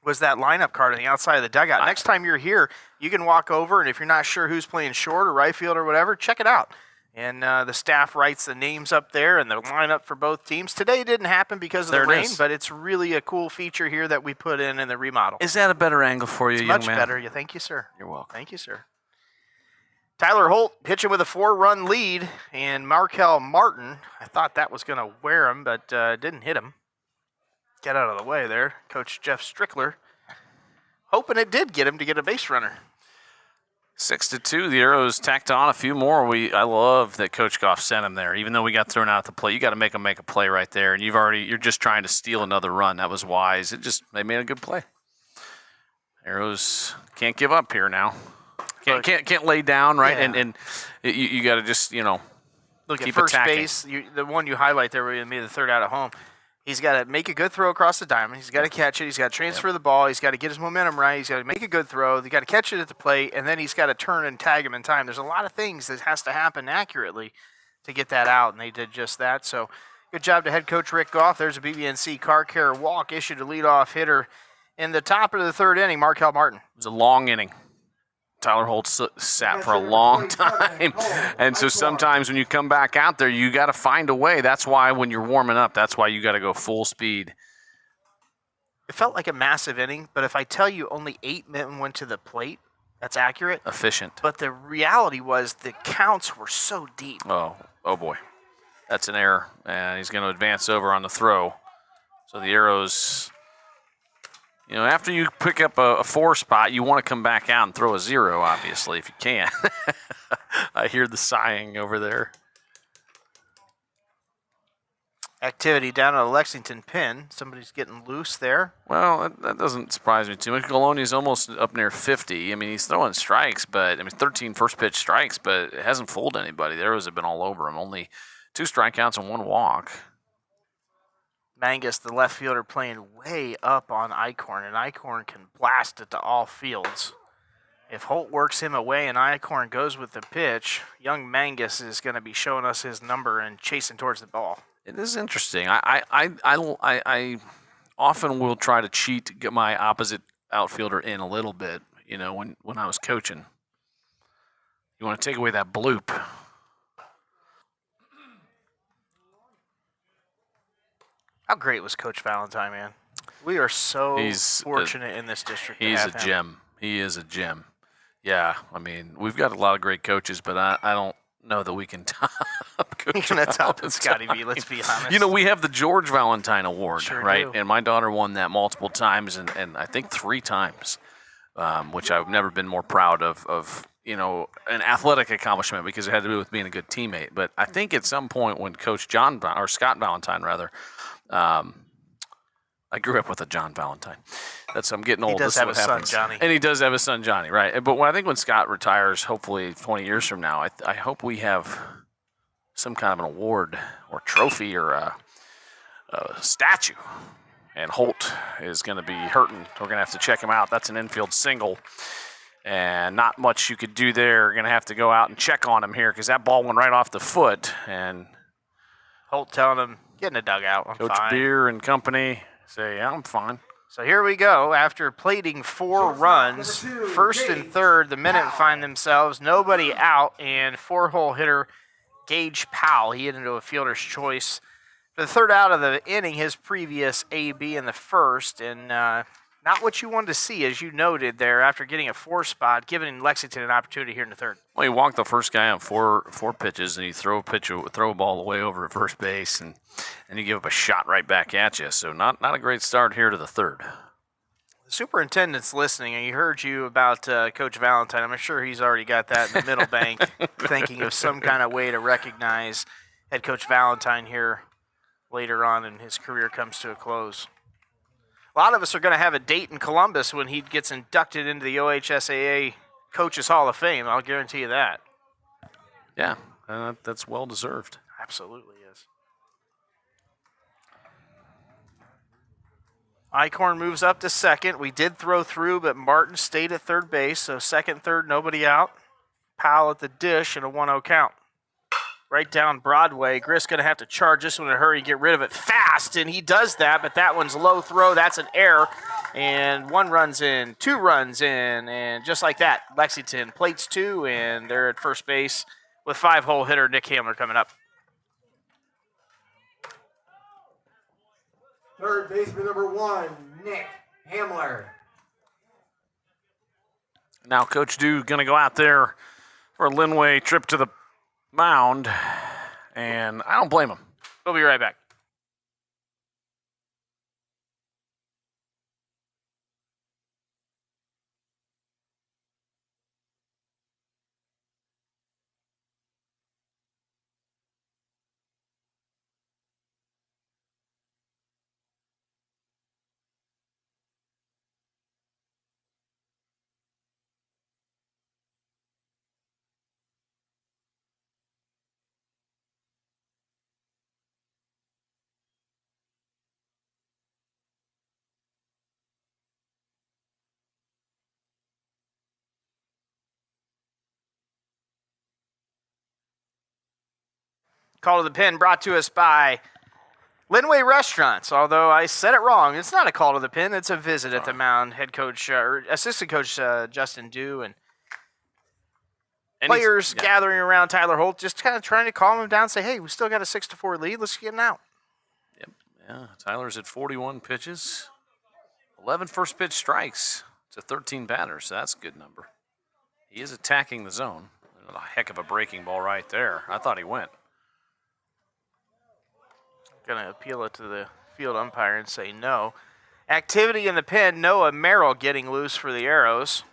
was that lineup card on the outside of the dugout. Next time you're here, you can walk over, and if you're not sure who's playing short or right field or whatever, check it out. And the staff writes the names up there and the lineup for both teams. Today didn't happen because of There the it rain, is. but it's really a cool feature here that we put in the remodel. Is that a better angle for you, It's young much man? better. Thank you, sir. You're welcome. Thank you, sir. Tyler Holt pitching with a 4-run lead, and Markel Martin, I thought that was going to wear him, but didn't hit him. Get out of the way there. Coach Jeff Strickler hoping it did get him to get a base runner. 6-2. The Arrows tacked on a few more. I love that Coach Goff sent him there. Even though we got thrown out at the plate, you got to make them make a play right there. And you're just trying to steal another run. That was wise. They made a good play. Arrows can't give up here now. Can't lay down, right? Yeah. And you got to just Look keep at first attacking. base. The one you highlight there, where made the third out at home. He's got to make a good throw across the diamond. He's got to catch it. He's got to transfer the ball. He's got to get his momentum right. He's got to make a good throw. He's got to catch it at the plate, and then he's got to turn and tag him in time. There's a lot of things that has to happen accurately to get that out, and they did just that. So good job to head coach Rick Goff. There's a BBNC car care walk issued to leadoff hitter in the top of the third inning, Markel Martin. It was a long inning. Tyler Holt sat for a long time. And so sometimes when you come back out there, you got to find a way. That's why when you're warming up, that's why you got to go full speed. It felt like a massive inning, but if I tell you only 8 men went to the plate, that's accurate. Efficient. But the reality was the counts were so deep. Oh boy. That's an error. And he's going to advance over on the throw. So the Arrows, after you pick up a 4 spot, you want to come back out and throw a 0, obviously, if you can. I hear the sighing over there. Activity down at a Lexington pin. Somebody's getting loose there. Well, that doesn't surprise me too much. Galoni's almost up near 50. I mean, he's throwing strikes, 13 first pitch strikes, but it hasn't fooled anybody. The Arrows have been all over him. Only 2 strikeouts and 1 walk. Mangus, the left fielder, playing way up on Eichhorn, and Eichhorn can blast it to all fields. If Holt works him away and Eichhorn goes with the pitch, young Mangus is going to be showing us his number and chasing towards the ball. It is interesting. I often will try to cheat to get my opposite outfielder in a little bit, when I was coaching. You want to take away that bloop. How great was Coach Valentine, man? We are so He's fortunate in this district. He's to a have him. gem. He is a gem. Yeah, I mean, we've got a lot of great coaches, but I don't know that we can top Coach That's top Valentine. Scotty B, let's be honest. We have the George Valentine Award, Sure right? do. And my daughter won that multiple times, and I think 3 times, which I've never been more proud of an athletic accomplishment because it had to do with being a good teammate. But I think at some point when Coach Scott Valentine, rather, I grew up with a John Valentine. I'm getting old. He does This is have what a son, happens. Johnny. And he does have a son, Johnny, right? But I think when Scott retires, hopefully 20 years from now, I hope we have some kind of an award or trophy or a statue And Holt is going to be hurting. We're going to have to check him out. That's an infield single. And not much you could do there. You're going to have to go out and check on him here because that ball went right off the foot. And Holt telling him, get in the dugout. I'm Coach fine. Beer and company say, yeah, I'm fine. So here we go. After plating 4 runs, first and third, the Minute find themselves nobody out, and 4-hole hitter Gage Powell. He hit into a fielder's choice for the third out of the inning, his previous AB in the first, and not what you wanted to see, as you noted there, after getting a 4 spot, giving Lexington an opportunity here in the third. Well, he walked the first guy on four pitches, and he throw a ball the way over at first base, and you give up a shot right back at you. So not a great start here to the third. The superintendent's listening, and he heard you about Coach Valentine. I'm sure he's already got that in the middle bank, thinking of some kind of way to recognize head coach Valentine here later on in his career comes to a close. A lot of us are going to have a date in Columbus when he gets inducted into the OHSAA Coaches Hall of Fame. I'll guarantee you that. Yeah, that's well deserved. Absolutely is. Eichhorn moves up to second. We did throw through, but Martin stayed at third base, so second, third, nobody out. Powell at the dish and a 1-0 count. Right down Broadway. Grist going to have to charge this one in a hurry and get rid of it fast, and he does that, but that one's low throw. That's an error, and 1 runs in, 2 runs in, and just like that, Lexington plates 2, and they're at first base with 5-hole hitter Nick Hamler coming up. Third baseman number 1, Nick Hamler. Now Coach Dew going to go out there for a Linway trip to the mound, and I don't blame him. We'll be right back. Call to the Pin brought to us by Linway Restaurants. Although I said it wrong, it's not a call to the Pin. It's a visit at the mound. Head coach, or assistant coach Justin Dew and players gathering around Tyler Holt, just kind of trying to calm him down, say, hey, we still got a 6-4 lead. Let's get him out. Yep. Yeah, Tyler's at 41 pitches, 11 first pitch strikes to 13 batters, so that's a good number. He is attacking the zone. A heck of a breaking ball right there. I thought he went. Going to appeal it to the field umpire and say no. Activity in the pen, Noah Merrill getting loose for the Arrows.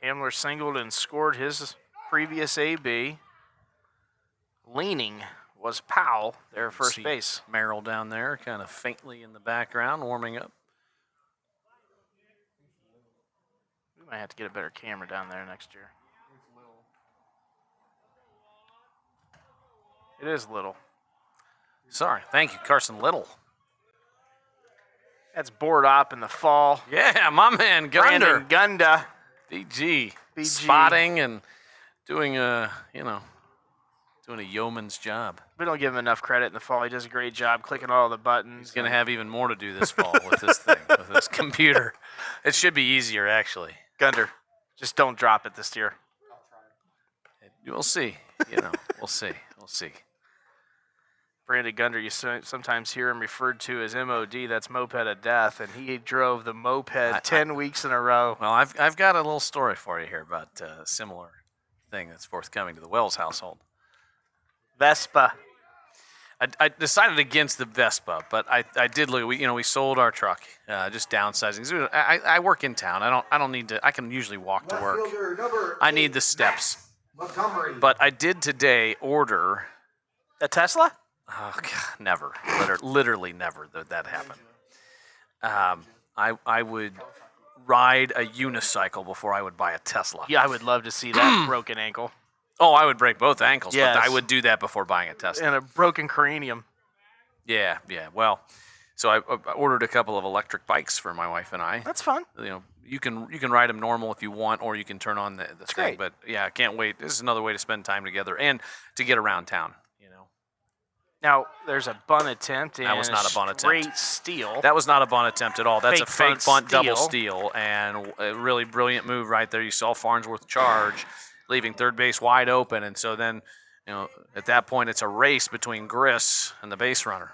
Hamler singled and scored his previous AB. Leaning was Powell, their first base. Merrill down there, kind of faintly in the background, warming up. We might have to get a better camera down there next year. It is little. Sorry. Thank you, Carson Little. That's board op in the fall. Yeah, my man, Gunder. Brandon Gunda. BG. Spotting and doing a yeoman's job. We don't give him enough credit in the fall. He does a great job clicking all the buttons. He's going to have even more to do this fall with this thing, with this computer. It should be easier, actually. Gunder, just don't drop it this year. We'll see. We'll see. We'll see. Brandon Gunder, you sometimes hear him referred to as MOD. That's Moped of Death, and he drove the moped 10 weeks in a row. Well, I've got a little story for you here about a similar thing that's forthcoming to the Wells household. Vespa. I decided against the Vespa, but I did look. We sold our truck, just downsizing. I work in town. I don't need to. I can usually walk to work. I need the steps. Montgomery. But I did today order A Tesla? Oh God, never. Literally never that happened. I would ride a unicycle before I would buy a Tesla. Yeah, I would love to see that broken ankle Oh, I would break both ankles, Yes. but I would do that before buying a Tesla. and a broken cranium. Yeah. Well, so I ordered a couple of electric bikes for my wife and I. That's fun. You know, you can ride them normal if you want, or you can turn on the thing. great. But yeah, I can't wait. This is another way to spend time together and to get around town. You know, Now, there's a bunt attempt and That was not a bunt attempt. straight steal. that was not a bunt attempt at all. That's a Fake fake bunt bunt double steal. steal, and a really brilliant move right there. You saw Farnsworth charge, leaving third base wide open, and so then, you know, at that point, it's a race between Griss and the base runner.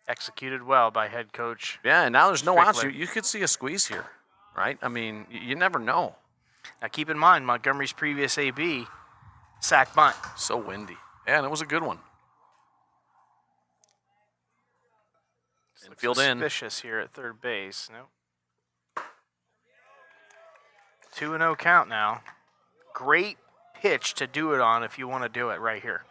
Executed well by head coach. Yeah, and now there's no outs. Strickler. You could see a squeeze here, right? I mean, you never know. Now, keep in mind, Montgomery's previous AB, sack bunt. So windy. Yeah, and it was a good one. Infield in. Suspicious here at third base. Nope. 2-0 count now. Great pitch to do it on if you want to do it right here.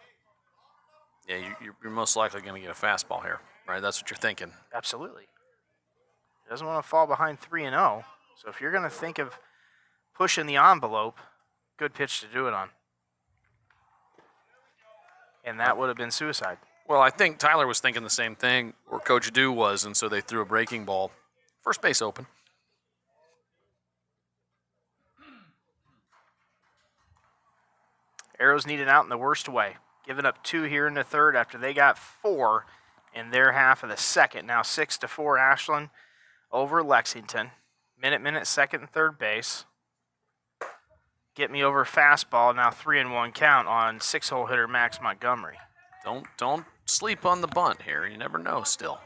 Yeah, you're most likely going to get a fastball here, right? That's what you're thinking. Absolutely. He doesn't want to fall behind 3-0. So if you're going to think of pushing the envelope, good pitch to do it on. And that would have been suicide. Well, I think Tyler was thinking the same thing, or Coach Dew was, and so they threw a breaking ball. First base open. Arrows needed out in the worst way. Giving up 2 here in the third after they got 4 in their half of the second. Now 6-4 Ashland over Lexington. Minute, second and third base. Get me over fastball. Now 3-1 count on 6-hole hitter Max Montgomery. Don't sleep on the bunt here. You never know still.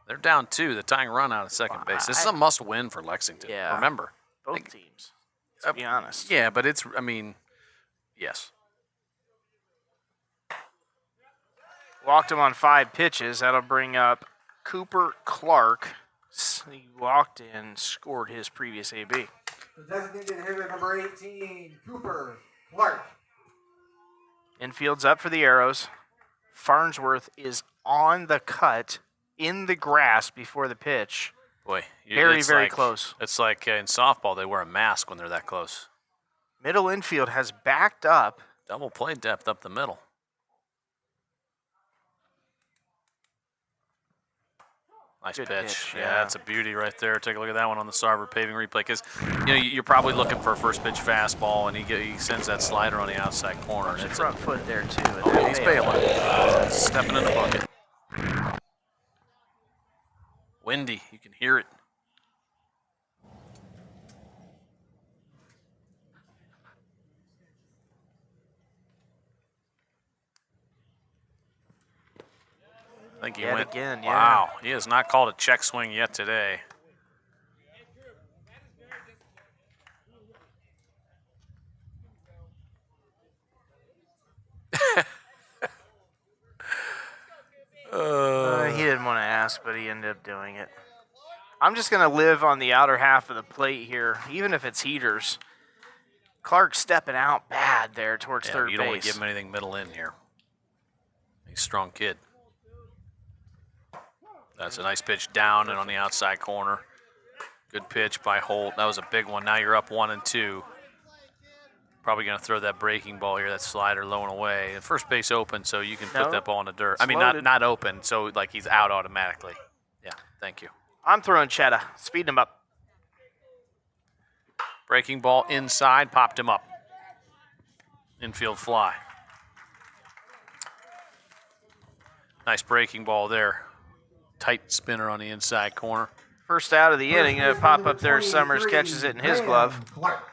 They're down 2, the tying run out of second base. This is a must-win for Lexington. Yeah. Remember. Both teams, to be honest. Yeah, but it's, I mean, yes. Walked him on 5 pitches. That'll bring up Cooper Clark. He walked in, scored his previous AB. The designated hitter number 18, Cooper Clark. Infield's up for the Arrows. Farnsworth is on the cut in the grass before the pitch. Boy, Very, it's very like- close. It's like in softball, they wear a mask when they're that close. Middle infield has backed up. Double play depth up the middle. Nice Good pitch. pitch, Yeah, yeah. that's a beauty right there. Take a look at that one on the Sarver paving replay, because you're probably looking for a first pitch fastball, and he sends that slider on the outside corner. And His it's front foot there, too. and oh, that he's bail. bailing. Stepping in the bucket. Windy. You can hear it. I think he Yet went. again, yeah. Wow, he has not called a check swing yet today. He didn't want to ask, but he ended up doing it. I'm just going to live on the outer half of the plate here, even if it's heaters. Clark stepping out bad there towards Yeah, third you don't want base. to give him anything middle in here. He's a strong kid. That's a nice pitch down and on the outside corner. Good pitch by Holt. That was a big one. Now you're up 1-2. Probably going to throw that breaking ball here, that slider low and away. And first base open, so you can No. put that ball in the dirt. It's I mean, loaded. not open, so like he's out automatically. Yeah, thank you. I'm throwing Chetta, speeding him up. Breaking ball inside, popped him up. Infield fly. Nice breaking ball there. Tight spinner on the inside corner. First out of the inning, a pop up there. Summers catches it in his glove. Clark.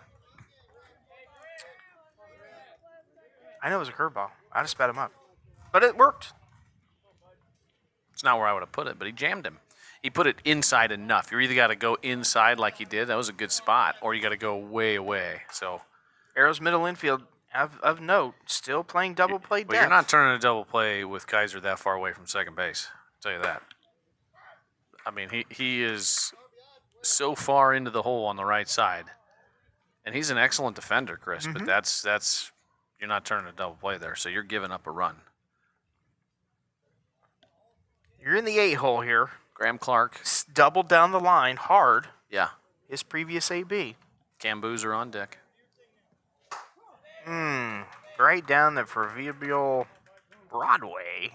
I know it was a curveball. I just sped him up. But it worked. It's not where I would have put it, but he jammed him. He put it inside enough. You either got to go inside like he did. That was a good spot. Or you got to go way away. So Arrows middle infield, of note, still playing double play depth. Well, you're not turning a double play with Kaiser that far away from second base. I'll tell you that. I mean, he is so far into the hole on the right side. And he's an excellent defender, Chris, but that's you're not turning a double play there, so you're giving up a run. You're in the 8 hole here. Graham Clark. Double down the line hard. Yeah. his previous AB. Cam Boozer on deck. Right down the proverbial Broadway.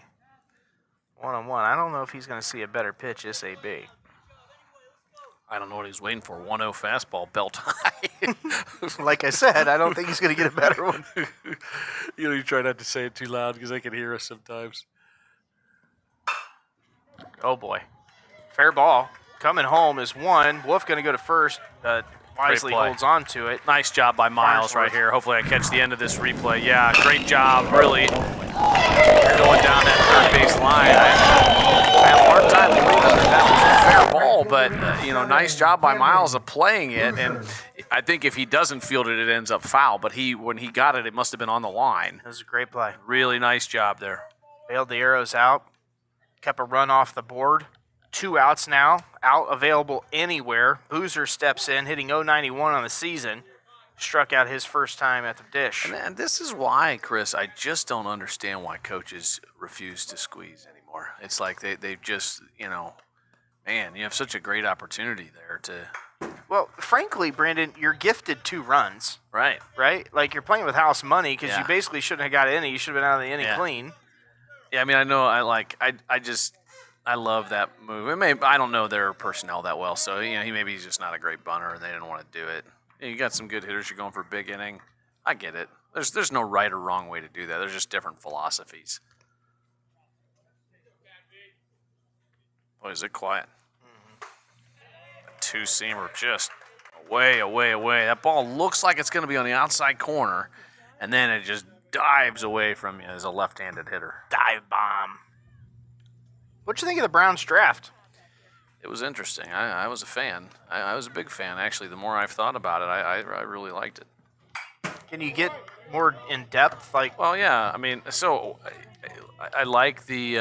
1-on-1. I don't know if he's going to see a better pitch this AB. I don't know what he's waiting for. 1-0 fastball, belt high. Like I said, I don't think he's going to get a better one. You try not to say it too loud because they can hear us sometimes. Oh, boy. Fair ball. Coming home is one. Wolf going to go to first. Wisely play. holds on to it. Nice job by Miles right here. Hopefully I catch the end of this replay. Yeah, great job. Really going down that third base line. I have a hard time believing that was a fair ball, but, nice job by Miles of playing it. And I think if he doesn't field it, it ends up foul. But when he got it, it must have been on the line. That was a great play. Really nice job there. Bailed the arrows out. Kept a run off the board. 2 outs now. Out available anywhere. Boozer steps in, hitting .091 on the season. Struck out his first time at the dish. And this is why, Chris, I just don't understand why coaches refuse to squeeze anymore. It's like they just, man, you have such a great opportunity there to. Well, frankly, Brandon, you're gifted 2 runs. Right. Right? Like, you're playing with house money because Yeah. you basically shouldn't have got any. You should have been out of the inning Yeah. clean. Yeah, I mean, I know I love that move. I don't know their personnel that well, so he's just not a great bunter, and they didn't want to do it. You got some good hitters. You're going for a big inning. I get it. There's no right or wrong way to do that. There's just different philosophies. Boy, is it quiet. A 2-seamer just away. That ball looks like it's going to be on the outside corner, and then it just dives away from you as a left-handed hitter. Dive bomb. What'd you think of the Browns draft? It was interesting. I was a fan. I was a big fan, actually. The more I've thought about it, I really liked it. Can you get more in depth? Well, yeah. I mean, so I like the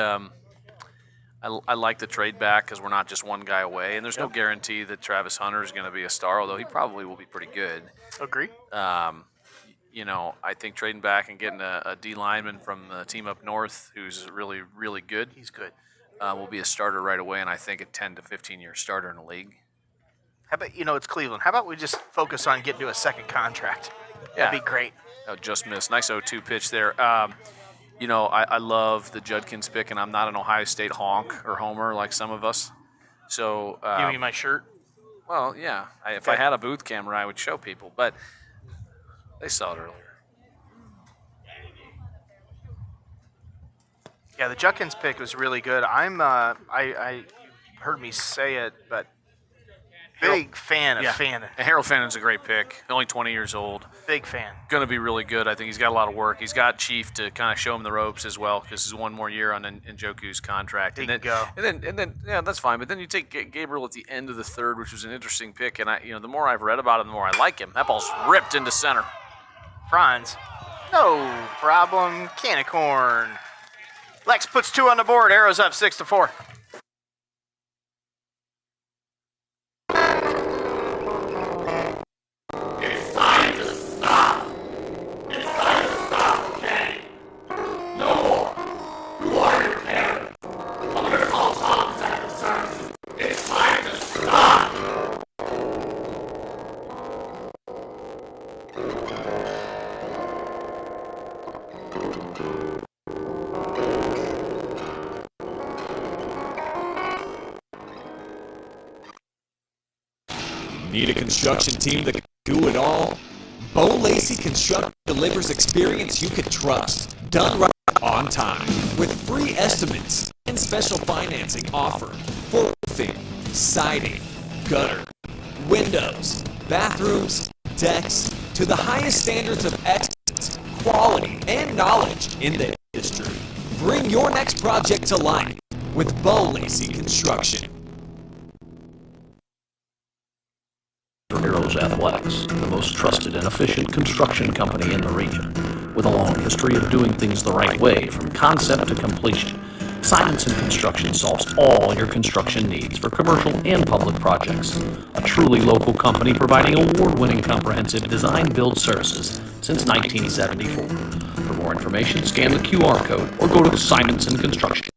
I like the trade back because we're not just one guy away, and there's no guarantee that Travis Hunter is going to be a star, although he probably will be pretty good. Agree. I think trading back and getting a D lineman from the team up north who's really, really good. He's good. Will be a starter right away, and I think a 10 to 15-year starter in the league. How about, it's Cleveland. How about we just focus on getting to a second contract? That'd be great. Oh, just missed. Nice 0-2 pitch there. I love the Judkins pick, and I'm not an Ohio State honk or homer like some of us. So You mean my shirt? Well, yeah. If I had a booth camera, I would show people, but they saw it earlier. Yeah, the Judkins pick was really good. I heard me say it, but big fan of Fannin. And Harold Fannon's a great pick. Only 20 years old. Big fan. Going to be really good. I think he's got a lot of work. He's got Chief to kind of show him the ropes as well because he's one more year on Njoku's contract. He can go. And then, yeah, that's fine. But then you take Gabriel at the end of the third, which was an interesting pick. And the more I've read about him, the more I like him. That ball's ripped into center. Franz. No problem. Can of corn. Lex puts 2 on the board. Arrows up 6-4. It's time to stop. It's time to stop, okay? No more. Who are your parents? I'm gonna call Child Protective Services. It's time to stop. Need a construction team that can do it all? Bo Lacey Construction delivers experience you can trust. Done right on time. With free estimates and special financing offered for roofing, siding, gutter, windows, bathrooms, decks, to the highest standards of excellence, quality, and knowledge in the industry. Bring your next project to life with Bo Lacey Construction. Heroes Athletics, the most trusted and efficient construction company in the region, with a long history of doing things the right way from concept to completion. Simonson Construction solves all your construction needs for commercial and public projects. A truly local company providing award-winning comprehensive design-build services since 1974. For more information, scan the QR code or go to Simonson Construction.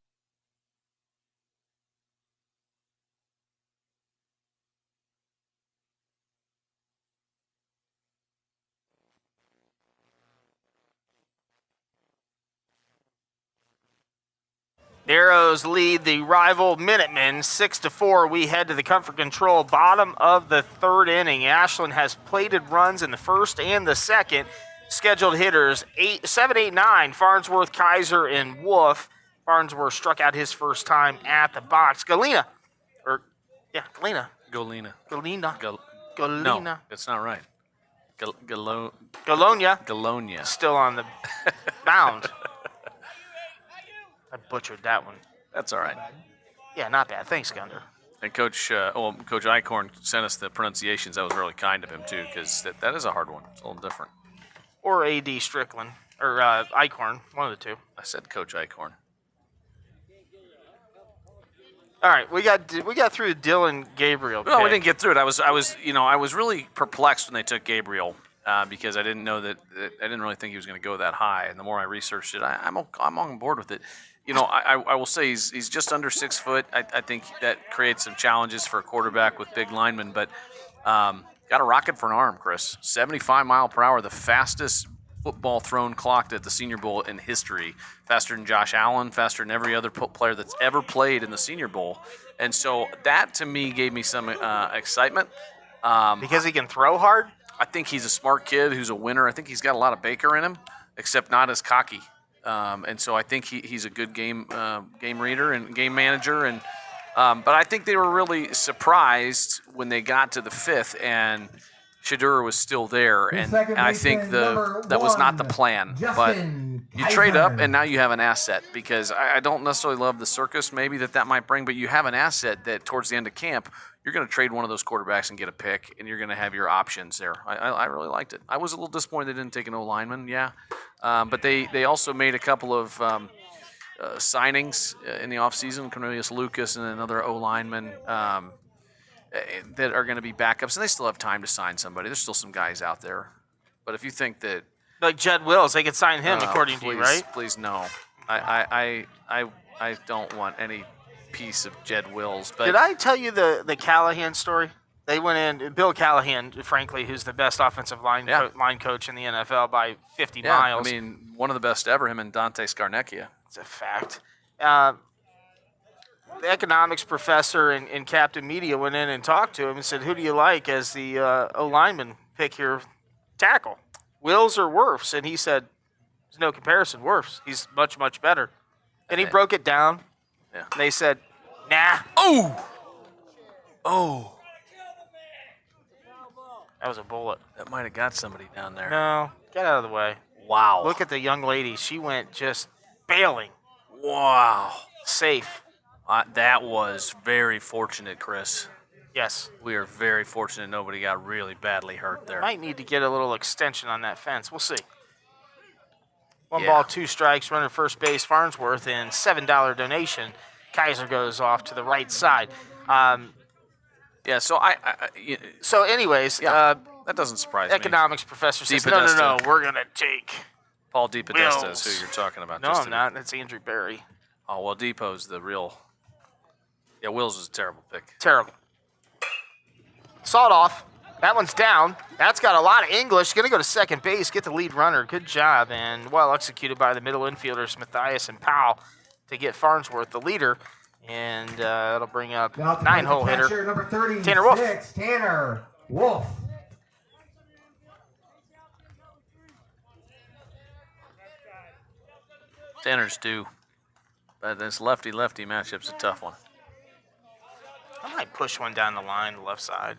The Arrows lead the rival Minutemen 6-4. We head to the comfort control bottom of the third inning. Ashland has plated runs in the first and the second. Scheduled hitters 7, 8, 9. Farnsworth, Kaiser, and Wolf. Farnsworth struck out his first time at the box. Galena. Golina. No, that's not right. Galonia. Still on the mound. I butchered that one. That's all right. Yeah, not bad. Thanks, Gunder. And Coach Eichhorn sent us the pronunciations. That was really kind of him, too, because that is a hard one. It's a little different. Or A.D. Strickland. Or Eichhorn. One of the two. I said Coach Eichhorn. All right, we got through Dylan Gabriel. No, we didn't get through it. I was really perplexed when they took Gabriel because I didn't know that I didn't really think he was going to go that high. And the more I researched it, I'm on board with it. I will say he's just under 6 foot. I think that creates some challenges for a quarterback with big linemen, but got a rocket for an arm, Chris. 75 mile per hour, the fastest football thrown clocked at the Senior Bowl in history. Faster than Josh Allen, faster than every other player that's ever played in the Senior Bowl. And so that, to me, gave me some excitement. Because he can throw hard? I think he's a smart kid who's a winner. I think he's got a lot of Baker in him, except not as cocky. And so I think he's a good game reader and game manager. And but I think they were really surprised when they got to the fifth and Shadur was still there, and I think that was not the plan. But you trade up, and now you have an asset, because I don't necessarily love the circus maybe that might bring, but you have an asset that towards the end of camp, you're going to trade one of those quarterbacks and get a pick, and you're going to have your options there. I really liked it. I was a little disappointed they didn't take an O-lineman, but they also made a couple of signings in the offseason, Cornelius Lucas and another O-lineman, that are going to be backups, and they still have time to sign somebody. There's still some guys out there. But if you think that... Like Jed Wills, they could sign him, according to you, right? Please, no. I don't want any piece of Jed Wills. But did I tell you the Callahan story? They went in, Bill Callahan, frankly, who's the best offensive line coach in the NFL by 50 miles. I mean, one of the best ever, him and Dante Scarnecchia. It's a fact. The economics professor and Captain Media went in and talked to him and said, who do you like as the O-lineman pick your tackle, Wills or Wirfs? And he said, there's no comparison, Wirfs. He's much, much better. And he broke it down. Yeah. And they said, nah. Oh. That was a bullet. That might have got somebody down there. No, get out of the way. Wow. Look at the young lady. She went just bailing. Wow. Safe. That was very fortunate, Chris. Yes. We are very fortunate nobody got really badly hurt there. Might need to get a little extension on that fence. We'll see. One ball, 2 strikes, runner first base, Farnsworth, and $7 donation. Kaiser goes off to the right side. So anyways, that doesn't surprise me. Economics professor says, no, we're going to take Paul DePodesta Wills. is who you're talking about. No, I'm not. That's Andrew Berry. Oh, well, Depot's the real... Yeah, Wills was a terrible pick. Terrible. Sawed off. That one's down. That's got a lot of English. Going to go to second base, get the lead runner. Good job, and well executed by the middle infielders, Mathias and Powell, to get Farnsworth the leader. And that'll bring up 9-hole hitter, number 36, Tanner Wolf. Tanner Wolf. Tanner's due. But this lefty-lefty matchup's a tough one. I might push one down the line, the left side.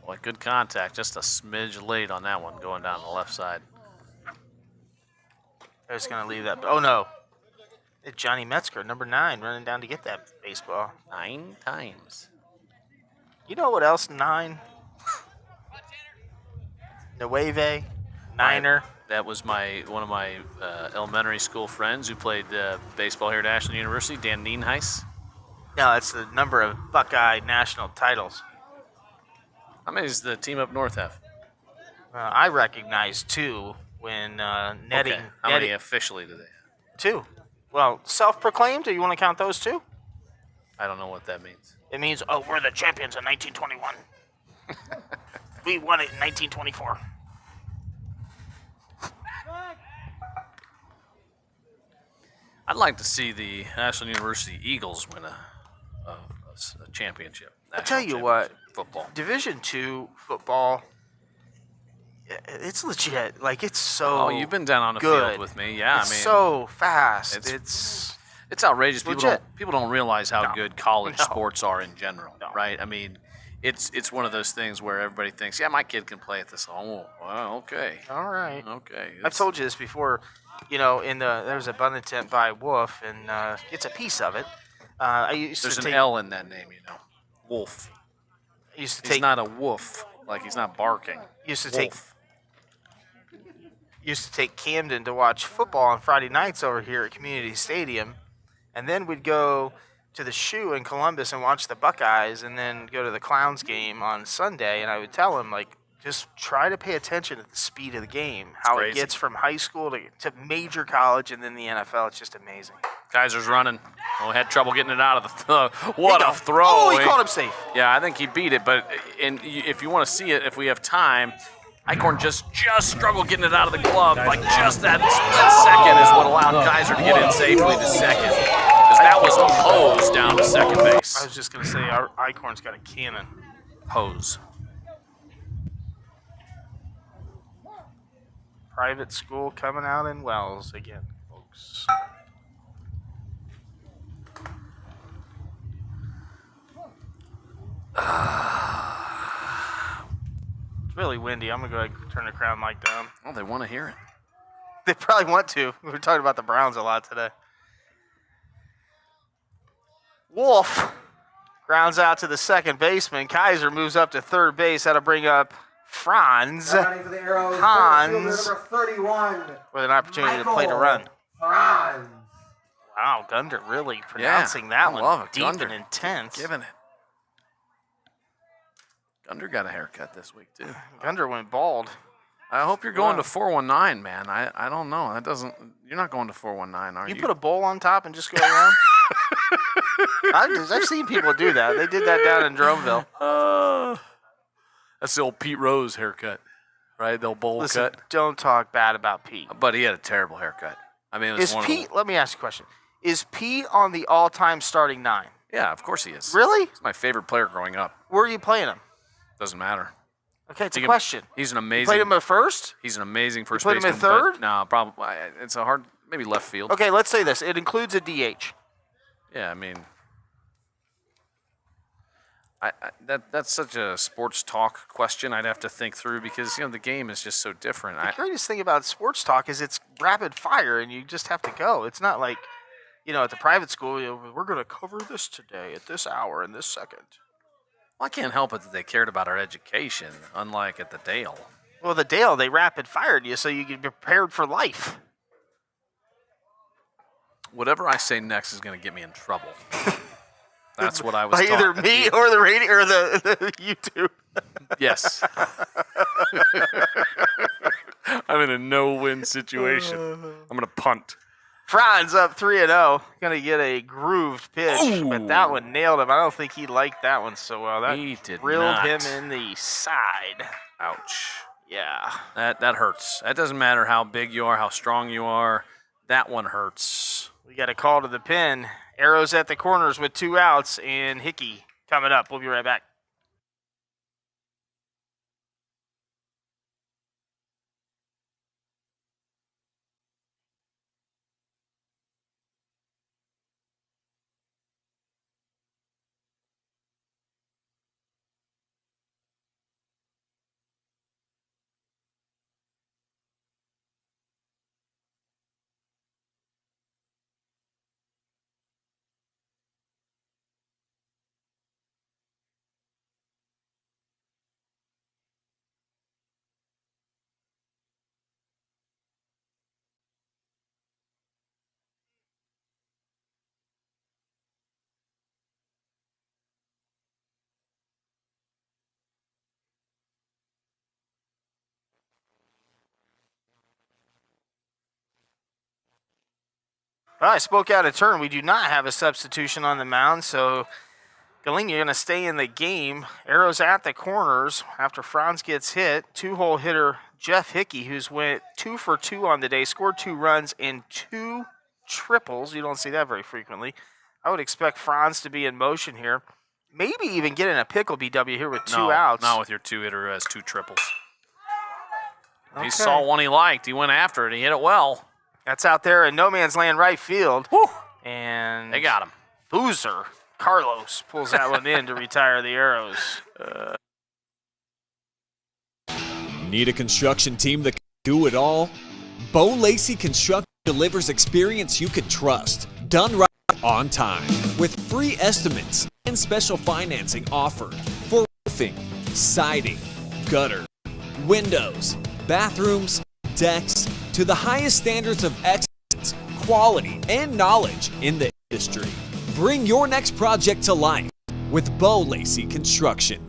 Boy, good contact. Just a smidge late on that one going down the left side. They're just going to leave that. Oh, no. It's Johnny Metzger, number 9, running down to get that baseball. 9 times. You know what else? 9. Nueve. Niner. That was one of my elementary school friends who played baseball here at Ashland University, Dan Nienhuis. No, that's the number of Buckeye national titles. How many does the team up north have? I recognize 2 when netting. Okay. How many officially do they have? 2. Well, self-proclaimed, do you want to count those 2? I don't know what that means. It means, we're the champions in 1921. We won it in 1924. I'd like to see the Ashland University Eagles win a championship. I'll tell you what, Football. Division II football, it's legit. Like, it's so Oh, you've been down on the good. field with me. Yeah, It's I mean, so fast. it's outrageous. legit. People don't realize how good college No. sports are in general, No. right? I mean, it's one of those things where everybody thinks, yeah, my kid can play at this. Oh, well, okay, All right. okay. I've told you this before. There's a bun attempt by Wolf, and it's a piece of it. I used There's to an take. L in that name, Wolf. I used to He's take. not a wolf. Like he's not barking. Used to Wolf. take Camden to watch football on Friday nights over here at Community Stadium, and then we'd go to the Shoe in Columbus and watch the Buckeyes, and then go to the Clowns game on Sunday. And I would tell him, like, just try to pay attention to the speed of the game, how crazy. it gets from high school to major college and then the NFL. It's just amazing. Kaiser's running. Oh, had trouble getting it out of the what a throw. Oh, he eh? caught him safe. Yeah, I think he beat it, but if you want to see it, if we have time, Eichhorn just struggled getting it out of the glove. Like just that split second is what allowed Kaiser to get in safely to second. Because that was a hose down to second base. I was just going to say, our Eichhorn's got a cannon. Hose. Private school coming out in Wells again, folks. It's really windy. I'm going to go ahead and turn the crown mic down. Oh, they want to hear it. They probably want to. We were talking about the Browns a lot today. Wolf grounds out to the second baseman. Kaiser moves up to third base. That'll bring up Franz Running for the Arrows. Hans. Number 31. with an opportunity to play to run. Franz. Wow, Gunder really pronouncing that I one love it. deep Gunder. and intense. Giving it. Gunder got a haircut this week, too. Gunder went bald. I hope you're going to 419, man. I don't know. That doesn't. You're not going to 419, are you? You put a bowl on top and just go around? I've seen people do that. They did that down in Droneville. That's the old Pete Rose haircut, right? The old bowl Listen, cut. don't talk bad about Pete. But he had a terrible haircut. I mean, it was Is one Pete, of let me ask you a question. Is Pete on the all-time starting nine? yeah, of course he is. Really? He's my favorite player growing up. Where are you playing him? Doesn't matter. Okay, it's He a can- question. He's an You amazing. played him at first? He's an amazing first played him baseman. at third? but no, probably. It's a hard, maybe left field. Okay, let's say this. It includes a DH. Yeah, I mean, that's such a sports talk question. I'd have to think through because the game is just so different. The greatest thing about sports talk is it's rapid fire and you just have to go. It's not like, at the private school, we're going to cover this today at this hour and this second. Well, I can't help it that they cared about our education, unlike at the Dale. Well, the Dale, they rapid fired you so you could be prepared for life. Whatever I say next is going to get me in trouble. That's what I was By taught. either me or the radio or the YouTube. Yes. I'm in a no-win situation. I'm going to punt. Franz up 3-0. Going to get a grooved pitch, Ooh. but that one nailed him. I don't think he liked that one so well. That He did drilled not. him in the side. Ouch. Yeah. That hurts. That doesn't matter how big you are, how strong you are. That one hurts. We got a call to the pen. Arrows at the corners with 2 outs, and Hickey coming up. We'll be right back. Well, I spoke out of turn. We do not have a substitution on the mound, so Galina going to stay in the game. Arrows at the corners after Franz gets hit. 2-hole hitter Jeff Hickey, who's went 2 for 2 on the day, scored 2 runs and 2 triples. You don't see that very frequently. I would expect Franz to be in motion here. Maybe even get in a pickle, BW, here with two outs. Not with your two-hitter who has two triples. Okay. He saw one he liked. He went after it. He hit it well. That's out there in no man's land right field. Whew. And They got him. Boozer, Carlos, pulls that one in to retire the Arrows. Need a construction team that can do it all? Bo Lacey Construction delivers experience you can trust. Done right on time. With free estimates and special financing offered for roofing, siding, gutter, windows, bathrooms, decks, to the highest standards of excellence, quality, and knowledge in the industry. Bring your next project to life with Bo Lacey Construction.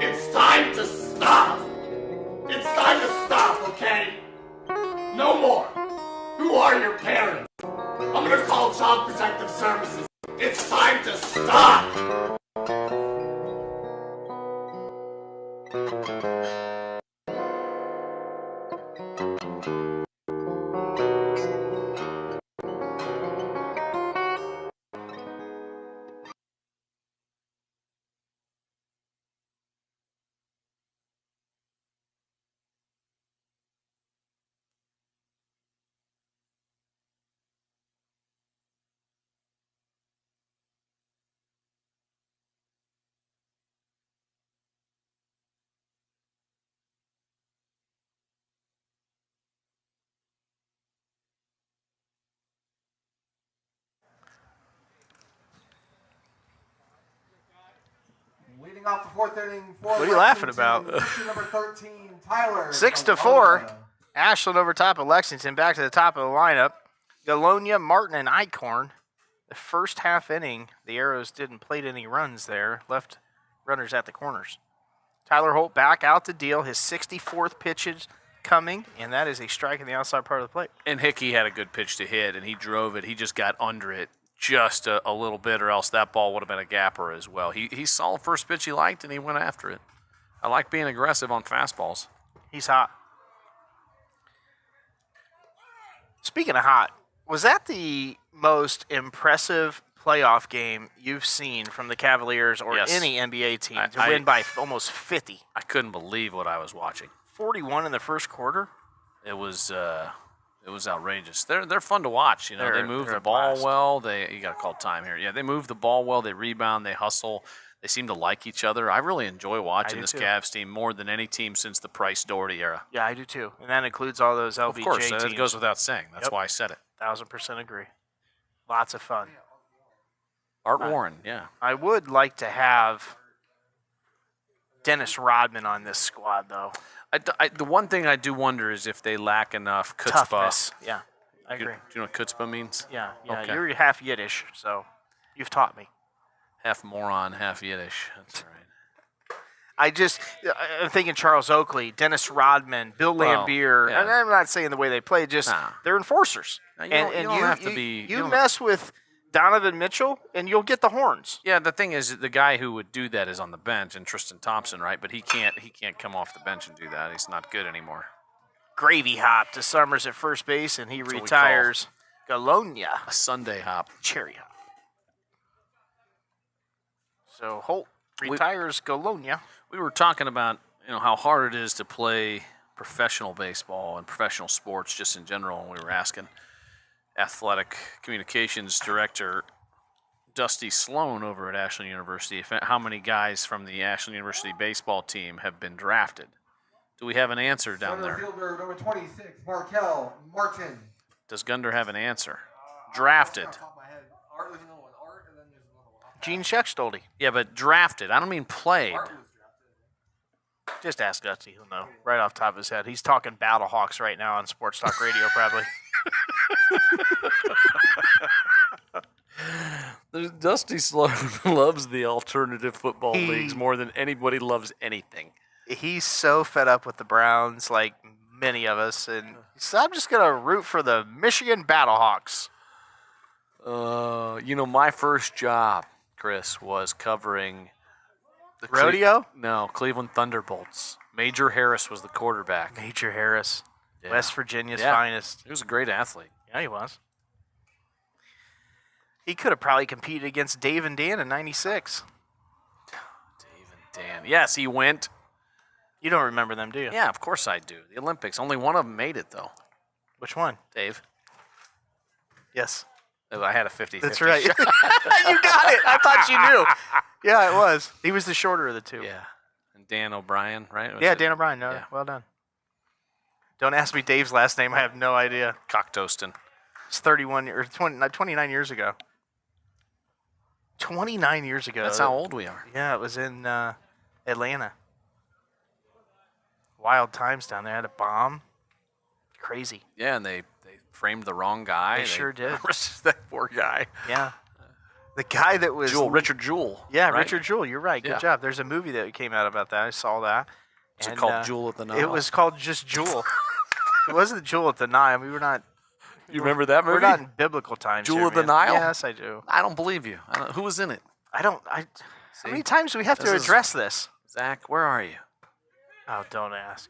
It's time to stop! It's time to stop, okay? No more! Who are your parents? I'm gonna call Child Protective Services. It's time to stop! Leading off the fourth inning for What are you laughing about? Number 13, Tyler. 6-4. Ashland over top of Lexington. Back to the top of the lineup. Galonia, Martin, and Eichhorn. The first half inning, the Arrows didn't plate any runs there. Left runners at the corners. Tyler Holt back out to deal. His 64th pitch is coming, and that is a strike in the outside part of the plate. And Hickey had a good pitch to hit, and he drove it. He just got under it just a little bit, or else that ball would have been a gapper as well. He saw the first pitch he liked, and he went after it. I like being aggressive on fastballs. He's hot. Speaking of hot, was that the most impressive playoff game you've seen from the Cavaliers or Yes. any NBA team to win by almost 50? I couldn't believe what I was watching. 41 in the first quarter? It was outrageous. They're fun to watch. You know, they move they're the a ball blast. well. You got to call time here. Yeah, they move the ball well. They rebound. They hustle. They seem to like each other. I really enjoy watching do this too. Cavs team more than any team since the Price Doherty era. Yeah, I do too. And that includes all those LBJ Of course, teams. that goes without saying. That's Yep. why I said it. 1,000% agree. Lots of fun. Art Warren, yeah. I would like to have Dennis Rodman on this squad, though. The one thing I do wonder is if they lack enough chutzpah. Toughness. Yeah, I Do agree. you know what chutzpah means? Yeah. Okay. You're half Yiddish, so you've taught me. Half moron, half Yiddish. That's right. I'm thinking Charles Oakley, Dennis Rodman, Bill Well, Lambier, yeah. and I'm not saying the way they play, just Nah. they're enforcers. No, you don't have to be- you You don't- mess with Donovan Mitchell, and you'll get the horns. Yeah, the thing is, the guy who would do that is on the bench, and Tristan Thompson, right? But he can't come off the bench and do that. He's not good anymore. Gravy hop to Summers at first base, and he That's what we retires Galonia. A Sunday hop. Cherry hop. So Holt retires Galonia. We were talking about how hard it is to play professional baseball and professional sports just in general, and we were asking athletic communications director Dusty Sloan over at Ashland University how many guys from the Ashland University baseball team have been drafted. Do we have an answer down Center there? fielder number 26, Markel Martin. Does Gunder have an answer? Drafted. Off the top of my head. Art, there's another one. Art, and then there's another one. Gene Scheckstolde. Yeah, but drafted. I don't mean played. Art was drafted. Just ask Dusty. He'll know right off the top of his head. He's talking Battlehawks right now on Sports Talk Radio, probably. Dusty Sloan loves the alternative football He- leagues more than anybody loves anything. He's so fed up with the Browns, like many of us, and he said, I'm just going to root for the Michigan Battlehawks. My first job, Chris, was covering Rodeo? No, Cleveland Thunderbolts. Major Harris was the quarterback. Major Harris. Yeah. West Virginia's Yeah. finest. He was a great athlete. Yeah, he was. He could have probably competed against Dave and Dan in 96. Dave and Dan. Yes, he went. You don't remember them, do you? Yeah, of course I do. The Olympics. Only one of them made it, though. Which one? Dave. Yes. Oh, I had a 50-50 That's right. shot. You got it. I thought you knew. Yeah, it was. He was the shorter of the two. Yeah. And Dan O'Brien, right? Was Yeah, it? Dan O'Brien. No, Yeah. well done. Don't ask me Dave's last name. I have no idea. Cocktoastin. It's 31 or 29 years ago. 29 years ago. That's how old we are. Yeah, it was in Atlanta. Wild times down there. Had a bomb. Crazy. Yeah, and they framed the wrong guy. They sure did. That poor guy. Yeah. The guy that was Richard Jewell. Yeah, right? Richard Jewell. You're right. Good Yeah. job. There's a movie that came out about that. I saw that. Was it And, called Jewel at the Nile? It was called just Jewel. It wasn't Jewel at the Nile. We were not. You remember that movie? We're not in biblical times. Jewel here, of the man. Nile? Yes, I do. I don't believe you. Who was in it? How many times do we have to This is- address this? Zach, where are you? Oh, don't ask.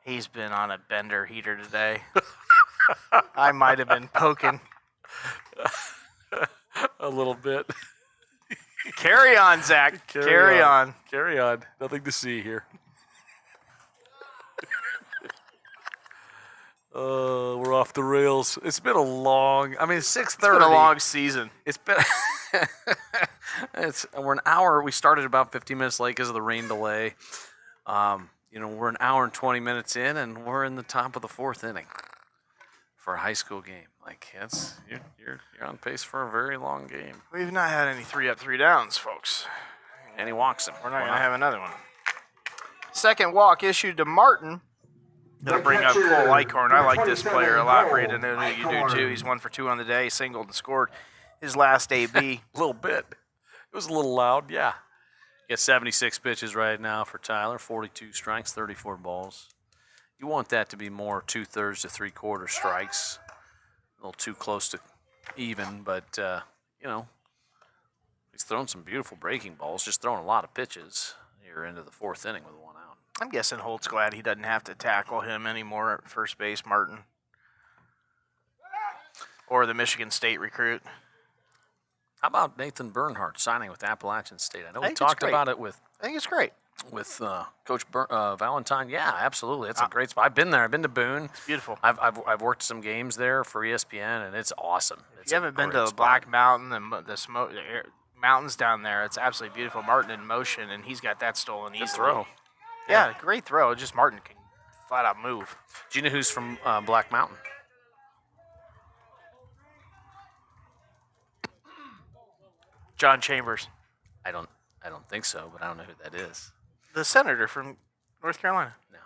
He's been on a bender heater today. I might have been poking. A little bit. Carry on, Zach. Carry on. Carry on. Nothing to see here. We're off the rails. It's been a long. I mean, 6:30. It's been a long season. It's been. We're an hour. We started about 15 minutes late because of the rain delay. We're an hour and 20 minutes in, and we're in the top of the fourth inning for a high school game. Like, you're on pace for a very long game. We've not had any 3 up, 3 downs, folks. And he walks him. We're not going to have another one. Second walk issued to Martin. Gonna bring up Cole Eichhorn. I like this player a lot, Brandon. I know you do too. He's 1 for 2 on the day, singled and scored his last AB. A little bit. It was a little loud, yeah. He got 76 pitches right now for Tyler, 42 strikes, 34 balls. You want that to be more 2/3 to 3/4 strikes. A little too close to even, but, he's thrown some beautiful breaking balls, just throwing a lot of pitches here into the fourth inning with 1 out. I'm guessing Holt's glad he doesn't have to tackle him anymore at first base, Martin. Or the Michigan State recruit. How about Nathan Bernhardt signing with Appalachian State? I know we think it's talked great. about it with I think it's great. Coach Valentine. Yeah, absolutely. It's a great spot. I've been there. I've been to Boone. It's beautiful. I've worked some games there for ESPN, and it's awesome. If you haven't been to the Black Mountain and the mountains down there, it's absolutely beautiful. Martin in motion, and he's got that stolen easily. Good throw. Yeah, great throw. Just Martin can flat out move. Do you know who's from Black Mountain? John Chambers, I don't think so, but I don't know who that is. the senator from North Carolina. No.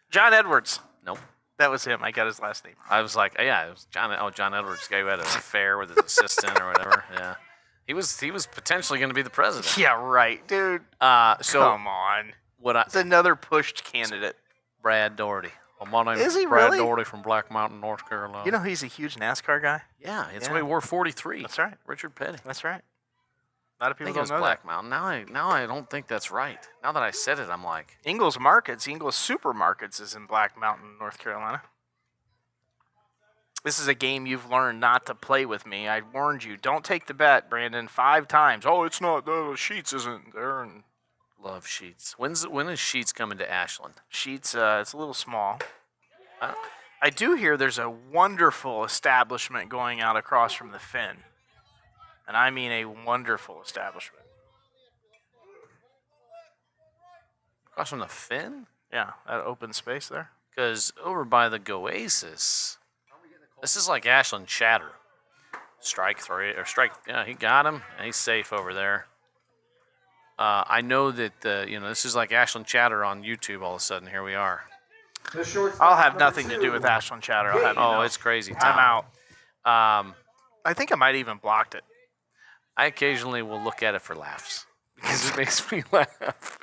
John Edwards. Nope. That was him. I got his last name. I was like, yeah, it was John Edwards, the guy who had an affair with his assistant or whatever. Yeah. He was potentially going to be the president. Yeah, right, dude. So Come on. It's another pushed candidate. Brad Doherty. Well, my name Is he Brad really? Doherty from Black Mountain, North Carolina. You know he's a huge NASCAR guy? Yeah, it's Yeah. why he wore 43. That's right. Richard Petty. That's right. A lot of I people think it was don't know Black that. Mountain. Now I don't think that's right. Now that I said it, I'm like, Ingalls Markets, Ingalls Supermarkets is in Black Mountain, North Carolina. This is a game you've learned not to play with me. I warned you. Don't take the bet, Brandon, 5 times. Oh, it's not. The Sheets isn't there. And love Sheets. When is Sheets coming to Ashland? Sheets, it's a little small. I do hear there's a wonderful establishment going out across from the Finn. And I mean a wonderful establishment. Across from the Finn? Yeah, that open space there. Because over by the Goasis, this is like Ashland Chatter. Strike 3 or strike. Yeah, he got him. And he's safe over there. I know that this is like Ashland Chatter on YouTube. All of a sudden, here we are. I'll have nothing to do with Ashland Chatter. I'll have you know. It's crazy. I'm out. out. I think I might even blocked it. I occasionally will look at it for laughs because it makes me laugh.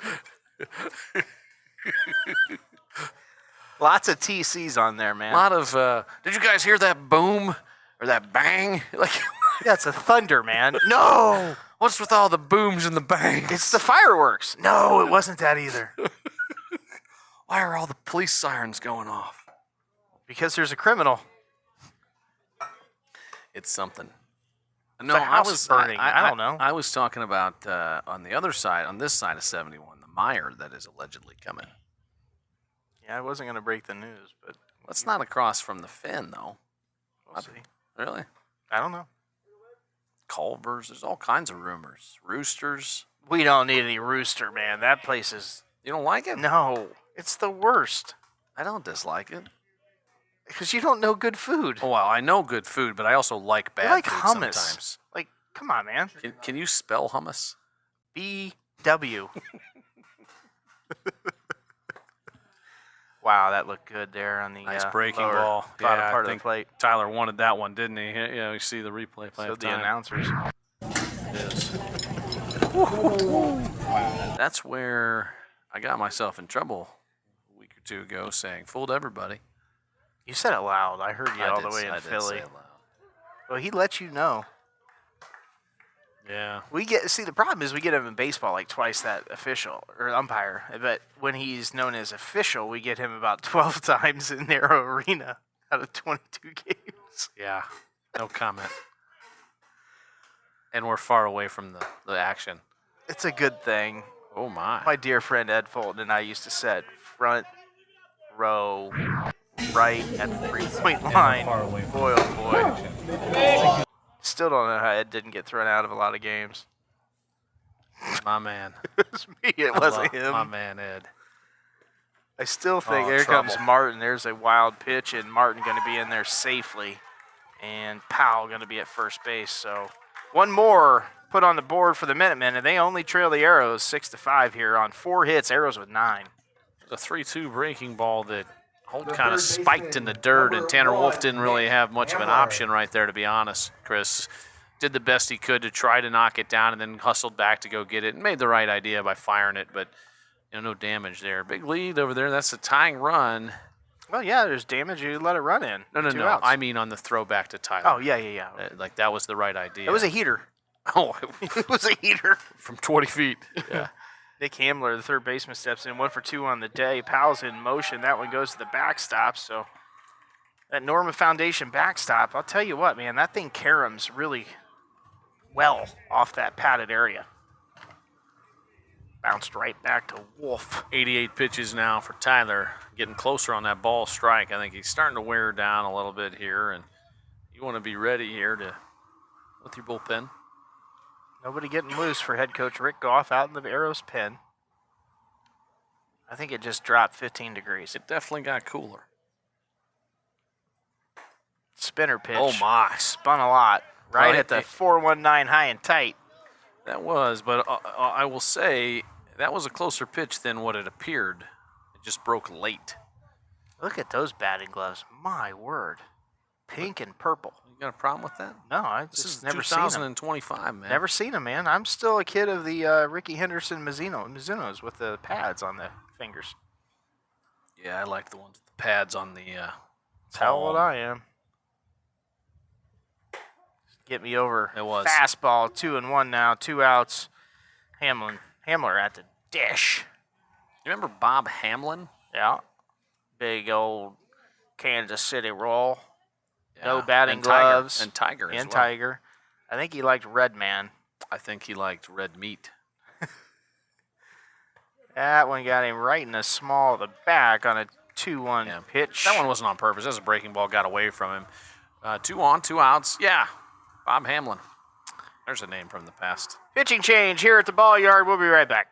Lots of TCs on there, man. A lot of. Did you guys hear that boom or that bang? Like Yeah, it's a thunder, man. No! What's with all the booms and the bangs? It's the fireworks. No, it wasn't that either. Why are all the police sirens going off? Because there's a criminal. It's something. No, house is burning. I don't know. I was talking about on the other side, on this side of 71, the mire that is allegedly coming. Yeah, I wasn't going to break the news, but That's not across from the Finn, though. we'll see. Really? I don't know. Culvers. There's all kinds of rumors. Roosters. We don't need any rooster, man. That place is... You don't like it? No, it's the worst. I don't dislike it. Because you don't know good food. Oh, well, I know good food, but I also like bad You like food hummus. sometimes. Like, come on, man. Can you spell hummus? BW. Wow, that looked good there on the Nice breaking lower ball. bottom Yeah, part I of the plate. Tyler wanted that one, didn't he? Yeah, you see the replay. So the announcers. That's where I got myself in trouble a week or two ago saying, fooled everybody. You said it loud. I heard you I all did the way say- in I did Philly. say it loud. Well, he let you know. Yeah. The problem is we get him in baseball like twice that official or umpire, but when he's known as official, we get him about 12 times in Narrow Arena out of 22 games. Yeah. No comment. And we're far away from the action. It's a good thing. Oh, my. My dear friend Ed Fulton and I used to sit front row, right at the 3-point line. Boy, oh boy. Still don't know how Ed didn't get thrown out of a lot of games. My man. It was me. It wasn't him. My man, Ed. I still think Oh, there trouble. comes Martin. There's a wild pitch, and Martin going to be in there safely, and Powell going to be at first base. So one more put on the board for the Minutemen, and they only trail the Arrows 6-5 here on 4 hits. Arrows with 9. The 3-2 breaking ball that Holt kind of spiked in the dirt, and Tanner Wolf didn't really have much of an option right there, to be honest. Chris did the best he could to try to knock it down and then hustled back to go get it and made the right idea by firing it, but no damage there. Big lead over there. That's a tying run. Well, yeah, there's damage. You let it run in. No. 2 outs. I mean on the throwback to Tyler. Oh, yeah. Like that was the right idea. It was a heater. Oh, It was a heater. from 20 feet. Yeah. Nick Hamler, the third baseman, steps in 1 for 2 on the day. Powell's in motion. That one goes to the backstop. So that Norman Foundation backstop, I'll tell you what, man, that thing caroms really well off that padded area. Bounced right back to Wolf. 88 pitches now for Tyler, getting closer on that ball strike. I think he's starting to wear down a little bit here, and you want to be ready here with your bullpen. Nobody getting loose for head coach Rick Goff out in the Arrows pen. I think it just dropped 15 degrees. It definitely got cooler. Spinner pitch. Oh, my. Spun a lot. Right Well, at the 419 high and tight. That was, but I will say that was a closer pitch than what it appeared. It just broke late. Look at those batting gloves. My word. Pink and purple. You got a problem with that? No, I This just is never seen them. 2025, man. Never seen them, man. I'm still a kid of the Ricky Henderson Mizunos with the pads on the fingers. Yeah, I like the ones with the pads on the That's how old I am. Get me over. It was. Fastball, 2-1 now, 2 outs. Hamler at the dish. You remember Bob Hamlin? Yeah. Big old Kansas City roll. No Yeah. batting And Tiger. gloves. And Tiger as And well. Tiger. I think he liked Red Man. I think he liked red meat. That one got him right in the small of the back on a 2-1 Yeah. pitch. That one wasn't on purpose. That was a breaking ball, got away from him. 2 on, 2 outs. Yeah, Bob Hamlin. There's a name from the past. Pitching change here at the ball yard. We'll be right back.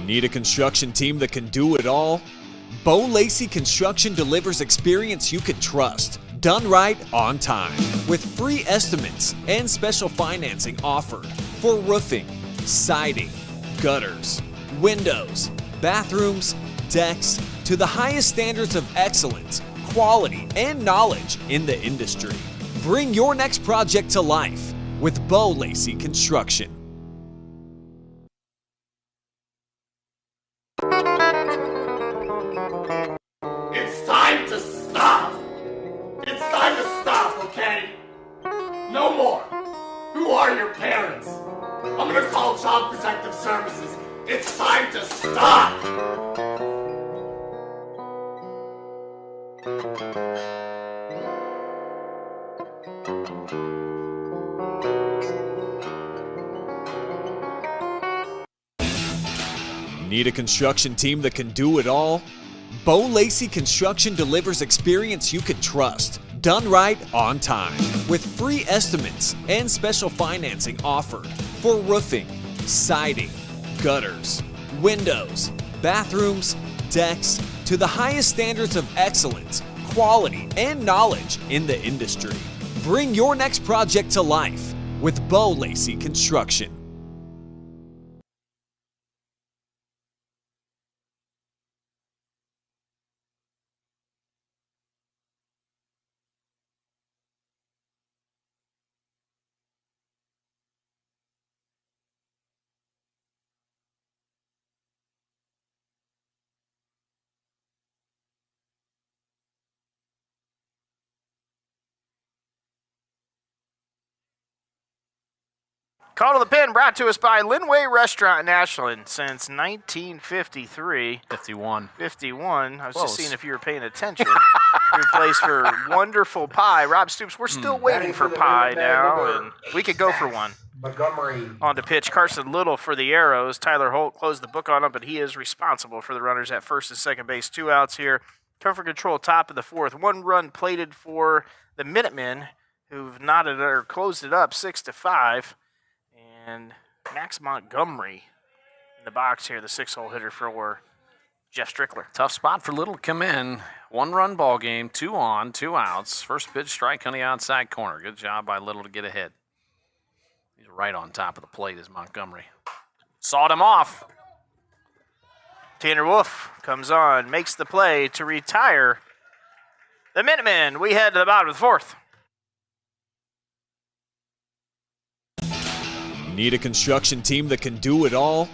Need a construction team that can do it all? Bo Lacey Construction delivers experience you can trust, done right on time, with free estimates and special financing offered for roofing, siding, gutters, windows, bathrooms, decks, to the highest standards of excellence, quality, and knowledge in the industry. Bring your next project to life with Bo Lacey Construction. are your parents? I'm gonna call Child Protective Services. It's time to stop! Need a construction team that can do it all? Bo Lacey Construction delivers experience you can trust, done right on time, with free estimates and special financing offered for roofing, siding, gutters, windows, bathrooms, decks, to the highest standards of excellence, quality, and knowledge in the industry. Bring your next project to life with Bo Lacey Construction. Call to the Pin brought to us by Linway Restaurant in Ashland since 1953. 51. 51. I was Close. just seeing if you were paying attention. Your place for wonderful pie. Rob Stoops, we're still waiting for pie now, and we could go for one. Montgomery. On to pitch, Carson Little for the Arrows. Tyler Holt closed the book on him, but he is responsible for the runners at first and second base. 2 outs here. Comfort control top of the fourth. 1 run plated for the Minutemen, who've knotted or closed it up 6-5. And Max Montgomery in the box here, the 6-hole hitter for Jeff Strickler. Tough spot for Little to come in. 1-run ball game, 2 on, 2 outs. First pitch strike on the outside corner. Good job by Little to get ahead. He's right on top of the plate is Montgomery. Sawed him off. Tanner Wolf comes on, makes the play to retire the Minutemen. We head to the bottom of the fourth. Need a construction team that can do it all?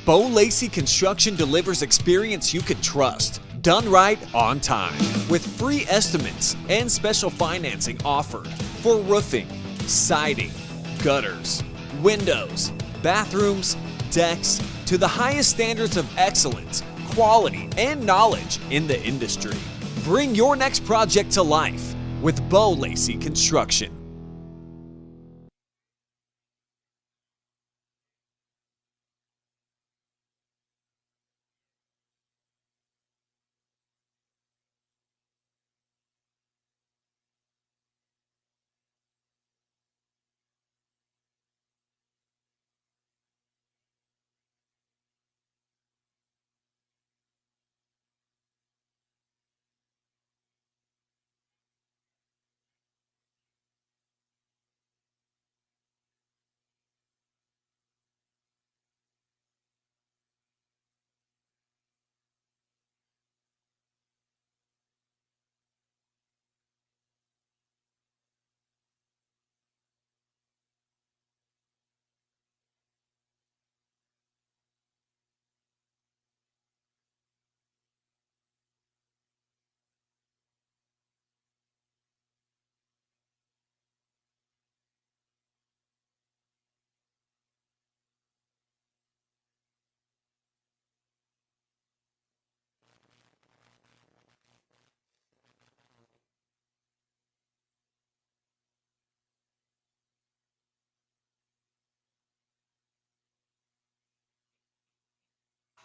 Bo Lacey Construction delivers experience you can trust, done right on time, with free estimates and special financing offered for roofing, siding, gutters, windows, bathrooms, decks, to the highest standards of excellence, quality, and knowledge in the industry. Bring your next project to life with Bo Lacey Construction.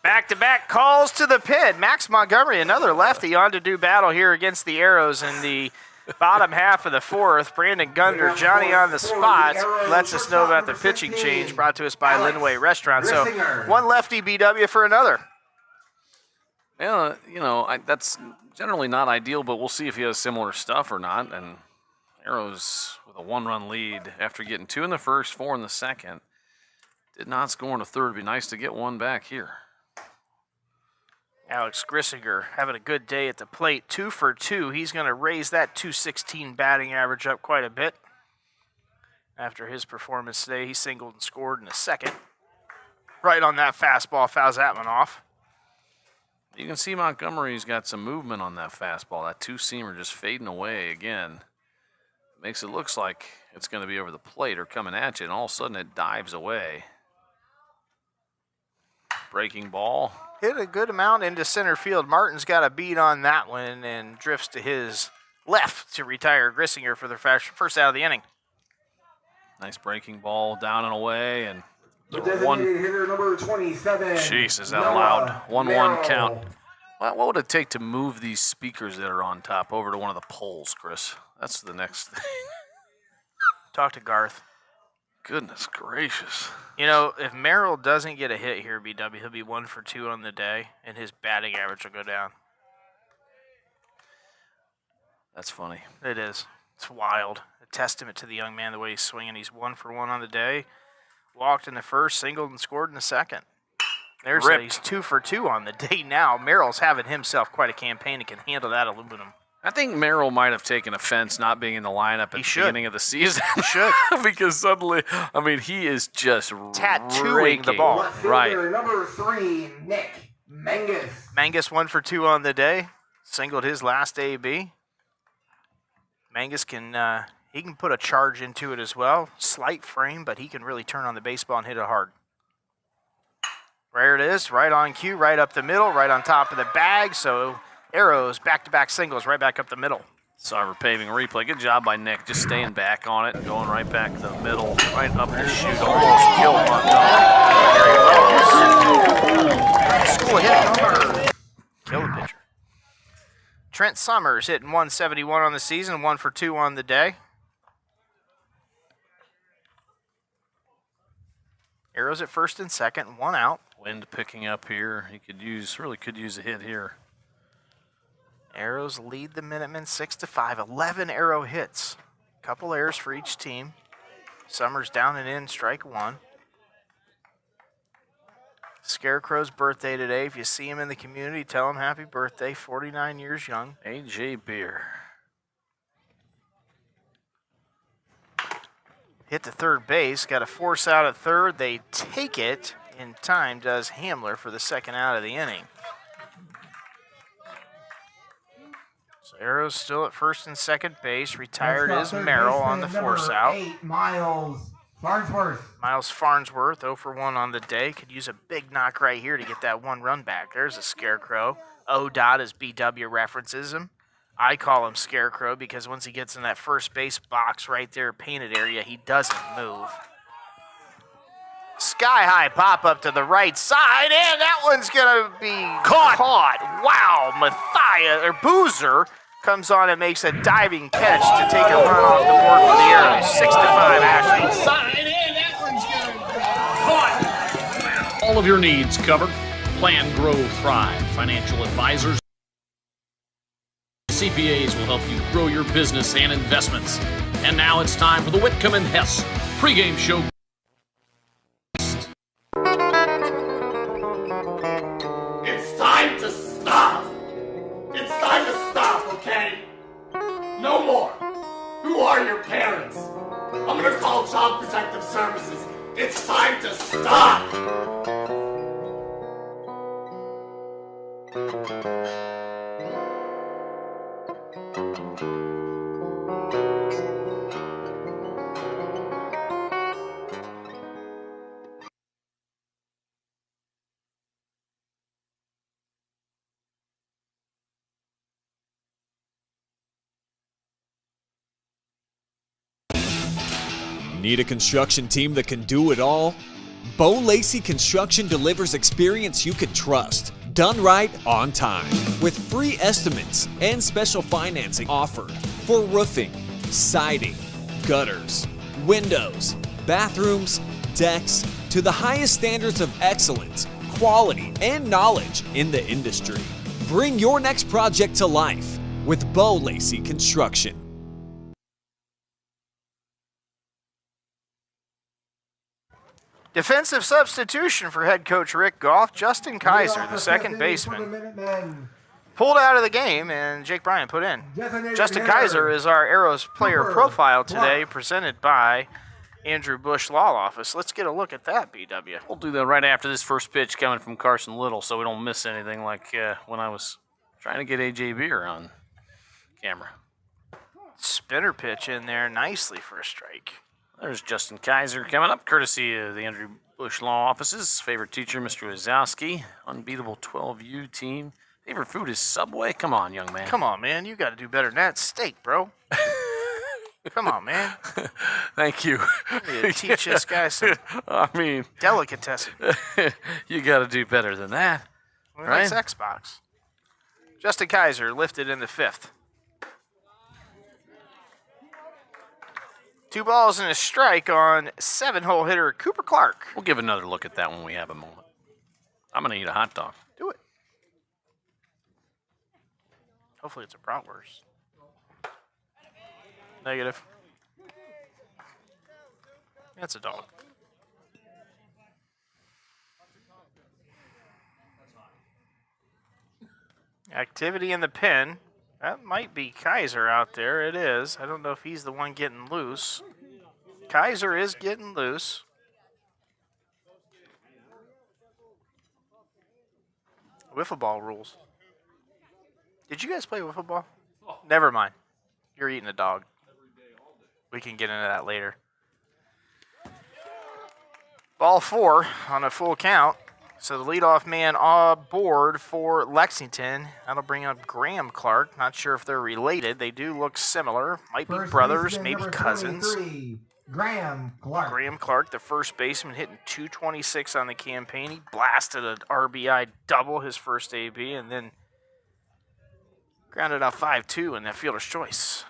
Back-to-back calls to the pit. Max Montgomery, another lefty, on to do battle here against the Arrows in the bottom half of the fourth. Brandon Gunder, Johnny on the spot, lets us know about the pitching change brought to us by Linway Restaurant. So one lefty BW for another. Yeah, that's generally not ideal, but we'll see if he has similar stuff or not. And Arrows with a 1-run lead after getting 2 in the first, 4 in the second. Did not score in the third. It'd be nice to get one back here. Alex Grissinger having a good day at the plate, 2 for 2. He's going to raise that .216 batting average up quite a bit. After his performance today, he singled and scored in the second. Right on that fastball, fouls that one off. You can see Montgomery's got some movement on that fastball. That 2-seamer just fading away again. Makes it looks like it's going to be over the plate or coming at you, and all of a sudden it dives away. Breaking ball. Hit a good amount into center field. Martin's got a beat on that one and drifts to his left to retire Grissinger for the first out of the inning. Nice breaking ball down and away, and The designated hitter number 27. Jeez, is that Noah loud? 1-1 Merrill. count. What would it take to move these speakers that are on top over to one of the poles, Chris? That's the next thing. Talk to Garth. Goodness gracious. You know, if Merrill doesn't get a hit here, BW, he'll be 1 for 2 on the day, and his batting average will go down. That's funny. It is. It's wild. A testament to the young man, the way he's swinging. He's 1 for 1 on the day. Walked in the first, singled, and scored in the second. He's 2 for 2 on the day now. Merrill's having himself quite a campaign and can handle that aluminum. I think Merrill might have taken offense not being in the lineup at the beginning of the season. He should. Because suddenly, I mean, he is just tattooing the ball. Left fielder number 3, Nick Mangus. Mangus 1 for 2 on the day. Singled his last AB. Mangus can he can put a charge into it as well. Slight frame, but he can really turn on the baseball and hit it hard. There it is, right on cue, right up the middle, right on top of the bag. So Arrows, back-to-back singles, right back up the middle. Sarver paving replay. Good job by Nick, just staying back on it and going right back to the middle, right up the chute. Almost killed Montgomery. School hitting. Kill the pitcher. Trent Summers hitting 171 on the season, 1 for 2 on the day. Arrows at first and second, 1 out. Wind picking up here. He really could use a hit here. Arrows lead the Minutemen 6-5. 11 Arrow hits. Couple errors for each team. Summers down and in, strike 1. Scarecrow's birthday today. If you see him in the community, tell him happy birthday. 49 years young. A.J. Beer. Hit to third base. Got a force out at third. They take it in time, does Hamler, for the second out of the inning. So Arrows still at first and second base. Retired is Merrill on the force out. 8, Miles Farnsworth. Miles Farnsworth, 0 for 1 on the day. Could use a big knock right here to get that 1 run back. There's a Scarecrow. O-Dot as BW references him. I call him Scarecrow because once he gets in that first base box right there, painted area, he doesn't move. Sky high pop up to the right side, and that one's going to be caught. Wow, Boozer comes on and makes a diving catch to take a run off the board for the Arrows. 6-5, Ashley. All of your needs covered. Plan, grow, thrive. Financial advisors. CPAs will help you grow your business and investments. And now it's time for the Whitcomb and Hess pregame show. It's time to stop. It's time to stop, okay? No more. Who are your parents? I'm gonna call Child Protective Services. It's time to stop. Need a construction team that can do it all? Bo Lacey Construction delivers experience you can trust, done right on time, with free estimates and special financing offered for roofing, siding, gutters, windows, bathrooms, decks, to the highest standards of excellence, quality, and knowledge in the industry. Bring your next project to life with Bo Lacey Construction. Defensive substitution for head coach Rick Goff. Justin Kaiser, the second baseman, pulled out of the game, and Jake Bryan put in. Justin Kaiser is our Arrows player profile today, presented by Andrew Bush Law Office. Let's get a look at that, BW. We'll do that right after this first pitch coming from Carson Little so we don't miss anything like when I was trying to get A.J. Beer on camera. Spinner pitch in there nicely for a strike. There's Justin Kaiser coming up, courtesy of the Andrew Bush Law Office's favorite teacher, Mr. Wazowski. Unbeatable 12U team. Favorite food is Subway? Come on, young man. Come on, man. You got to do better than that. Steak, bro. Come on, man. Thank you. You need to teach this guy some I mean, delicatessen. you got to do better than that. He Right? likes Xbox. Justin Kaiser lifted in the 5th. 2 balls and a strike on 7-hole hitter Cooper Clark. We'll give another look at that when we have a moment. I'm going to eat a hot dog. Do it. Hopefully it's a bratwurst. Negative. That's a dog. Activity in the pen. That might be Kaiser out there. It is. I don't know if he's the one getting loose. Kaiser is getting loose. Wiffle ball rules. Did you guys play wiffle ball? Never mind. You're eating a dog. We can get into that later. Ball 4 on a full count. So the leadoff man on board for Lexington. That'll bring up Graham Clark. Not sure if they're related. They do look similar. Might be brothers, maybe cousins. Graham Clark. Graham Clark, the first baseman, hitting .226 on the campaign. He blasted an RBI double his first AB and then grounded out 5-2 in that fielder's choice.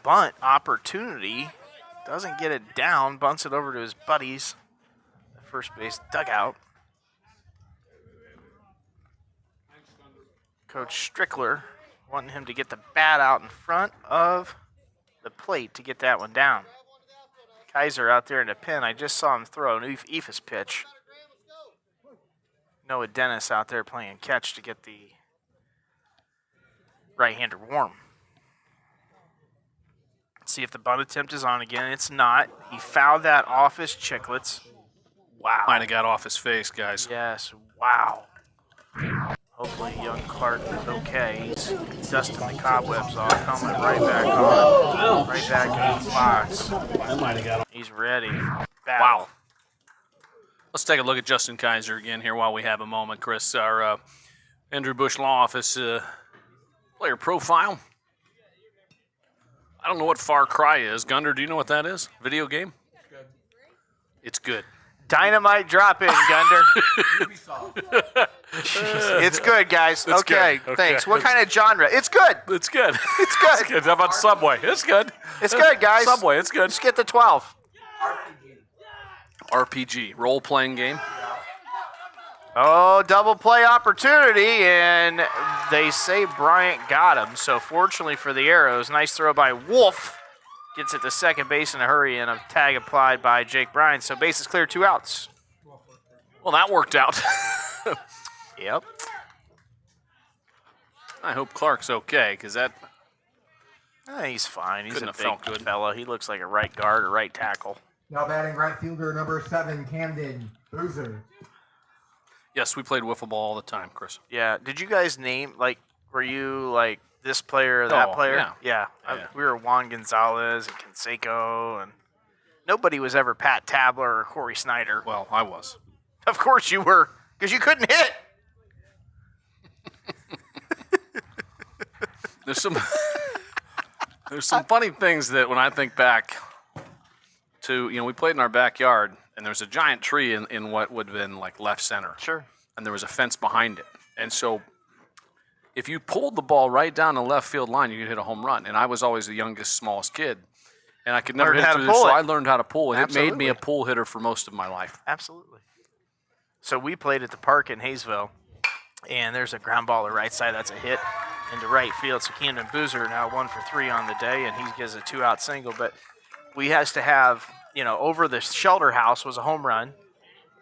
Bunt opportunity. Doesn't get it down. Bunts it over to his buddies. The first base dugout. Coach Strickler wanting him to get the bat out in front of the plate to get that one down. Kaiser out there in the pen. I just saw him throw an Ephus pitch. Noah Dennis out there playing catch to get the right-hander warm. See if the bunt attempt is on again. It's not. He fouled that off his chiclets. Wow. Might have got off his face, guys. Yes, wow. Hopefully young Clark is okay. He's dusting the cobwebs off, coming right back on. Right back in the box. He's ready. Wow. Let's take a look at Justin Kaiser again here while we have a moment, Chris. Our Andrew Bush Law Office player profile. I don't know what Far Cry is. Gunder, do you know what that is? Video game? It's good. Dynamite drop in, Gunder. It's good, guys. It's okay, good. Thanks. Okay. What kind of genre? It's good. It's good. It's good. It's good. How about Subway? It's good. It's good, guys. Subway, it's good. Just get the 12. RPG, role-playing game. Oh, double play opportunity, and they say Bryant got him. So fortunately for the Arrows, nice throw by Wolf. Gets it to second base in a hurry, and a tag applied by Jake Bryant. So base is clear, 2 outs. Well, that worked out. Yep. I hope Clark's okay, because that He's fine. He's Couldn't a have felt big good. fella. He looks like a right guard or right tackle. Now batting right fielder number 7, Camden Boozer. Yes, we played wiffle ball all the time, Chris. Yeah. Did you guys name, were you like this player or that Oh, player? yeah. Yeah. We were Juan Gonzalez and Canseco, and nobody was ever Pat Tabler or Corey Snyder. Well, I was. Of course you were, because you couldn't hit. There's some funny things that when I think back to, we played in our backyard, and there's a giant tree in what would have been like left center. Sure. And there was a fence behind it. And so if you pulled the ball right down the left field line, you could hit a home run. And I was always the youngest, smallest kid. And I could never Learned hit how through to this, pull so it. I learned how to pull. And it made me Absolutely. a pull hitter for most of my life. Absolutely. So we played at the park in Hayesville, and there's a ground ball to right side. That's a hit into right field. So Camden Boozer now 1 for 3 on the day, and he gets a 2-out single. But we has to have, over the shelter house was a home run.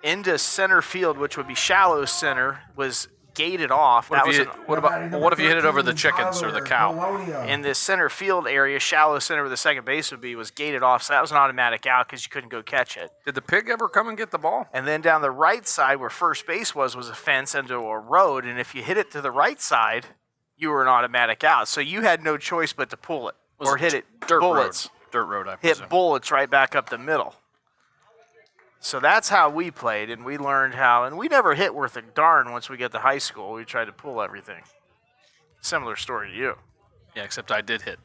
Into center field, which would be shallow center, was gated off. What if you hit it over the chickens or the cow? In the center field area, shallow center where the second base would be, was gated off. So that was an automatic out because you couldn't go catch it. Did the pig ever come and get the ball? And then down the right side where first base was a fence into a road. And if you hit it to the right side, you were an automatic out. So you had no choice but to pull it Was or hit it dirt bullets. road. Dirt road, I presume. Hit bullets right back up the middle. So that's how we played, and we learned how. And we never hit worth a darn once we get to high school. We tried to pull everything. Similar story to you. Yeah, except I did hit.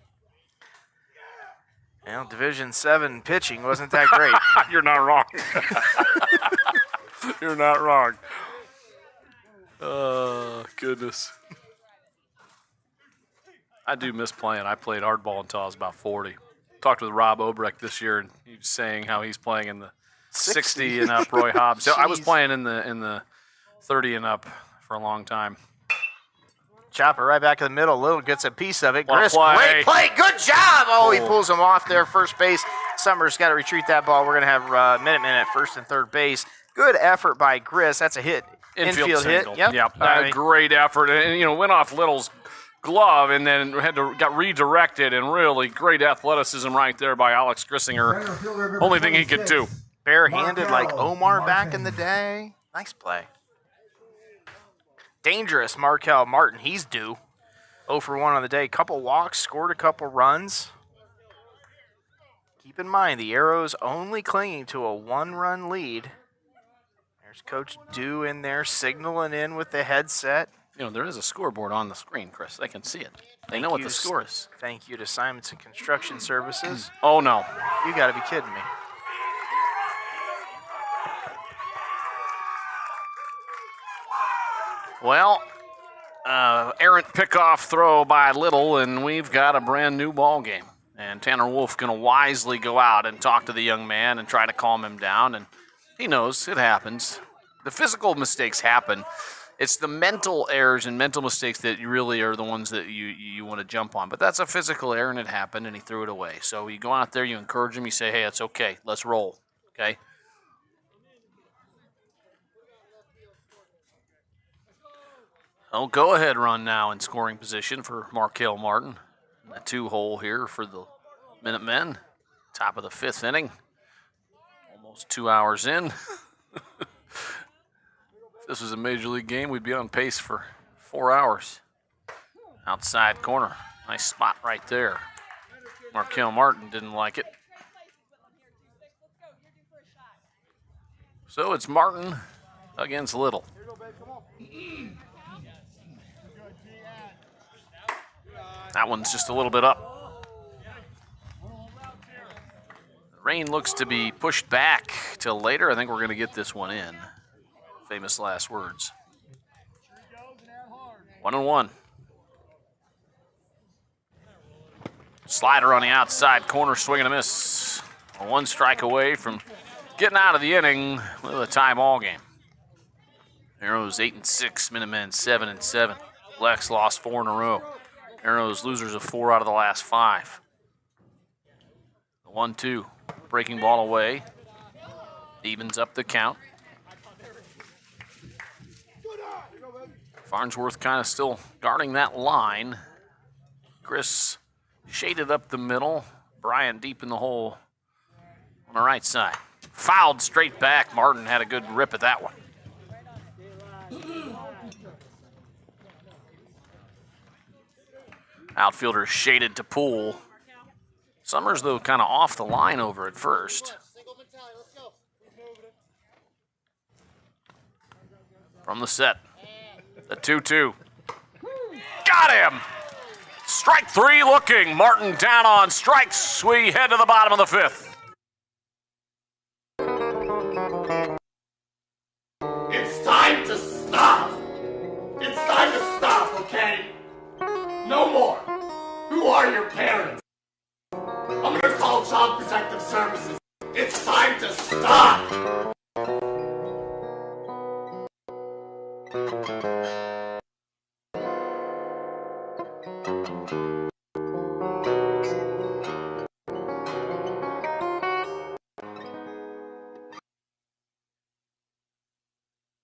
Well, Division 7 pitching wasn't that great. You're not wrong. You're not wrong. Oh, goodness. I do miss playing. I played hardball until I was about 40. Talked with Rob Obrecht this year, and he was saying how he's playing in the 60 and up Roy Hobbs. So I was playing in the 30 and up for a long time. Chopper right back in the middle. Little gets a piece of it. What a Gris, play. great play. Good job. Oh, he pulls him off there. First base. Summers got to retrieve that ball. We're going to have Minutemen at first and third base. Good effort by Gris. That's a hit. Infield hit. single. Yep. Great effort. And, went off Little's glove and then got redirected, and really great athleticism right there by Alex Grissinger. Only thing he could do. Barehanded like Omar back in the day. Nice play. Dangerous Markel Martin. He's due. 0 for 1 on the day. Couple walks, scored a couple runs. Keep in mind, the Arrows only clinging to a 1-run lead. There's Coach Dew in there signaling in with the headset. There is a scoreboard on the screen, Chris. They can see it. They know what the score is. Thank you to Simonson Construction Services. Oh, no. You got to be kidding me. Well, errant pickoff throw by Little, and we've got a brand new ball game. And Tanner Wolf going to wisely go out and talk to the young man and try to calm him down. And he knows it happens. The physical mistakes happen. It's the mental errors and mental mistakes that really are the ones that you want to jump on. But that's a physical error, and it happened, and he threw it away. So you go out there, you encourage him, you say, hey, it's okay. Let's roll, okay? Oh, go ahead run now in scoring position for Markel Martin. A 2-hole here for the Minutemen. Top of the 5th inning. Almost 2 hours in. If this was a Major League game, we'd be on pace for 4 hours. Outside corner. Nice spot right there. Markel Martin didn't like it. So it's Martin against Little. That one's just a little bit up. The rain looks to be pushed back till later. I think we're going to get this one in. Famous last words. 1-1. Slider on the outside corner, swing and a miss. 1 strike away from getting out of the inning with a tie ball game. Arrows 8-6, Minutemen 7-7. Lex lost 4 in a row. Arrows losers of 4 out of the last 5. The 1-2, breaking ball away. Evens up the count. Farnsworth kind of still guarding that line. Chris shaded up the middle. Brian deep in the hole on the right side. Fouled straight back. Martin had a good rip at that one. Outfielder shaded to Poole. Summers, though, kind of off the line over at first. From the set. The 2-2. Got him! Strike 3 looking. Martin down on strikes. We head to the bottom of the 5th. It's time to stop. It's time to stop, okay? No more. Who are your parents? I'm gonna call Child Protective Services. It's time to stop.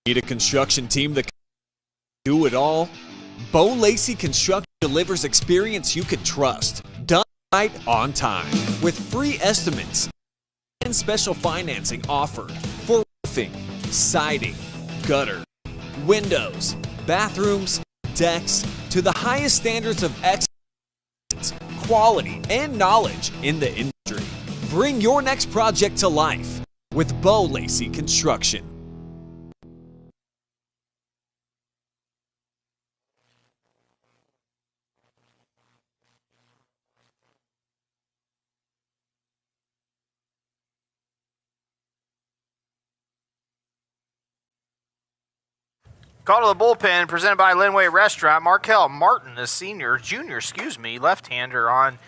Need a construction team that can do it all? Bo Lacey Construction delivers experience you can trust. Done right on time. With free estimates and special financing offered for roofing, siding, gutter, windows, bathrooms, decks, to the highest standards of excellence, quality, and knowledge in the industry. Bring your next project to life with Bo Lacey Construction. Call to the bullpen presented by Linway Restaurant. Markel Martin, the junior, left-hander on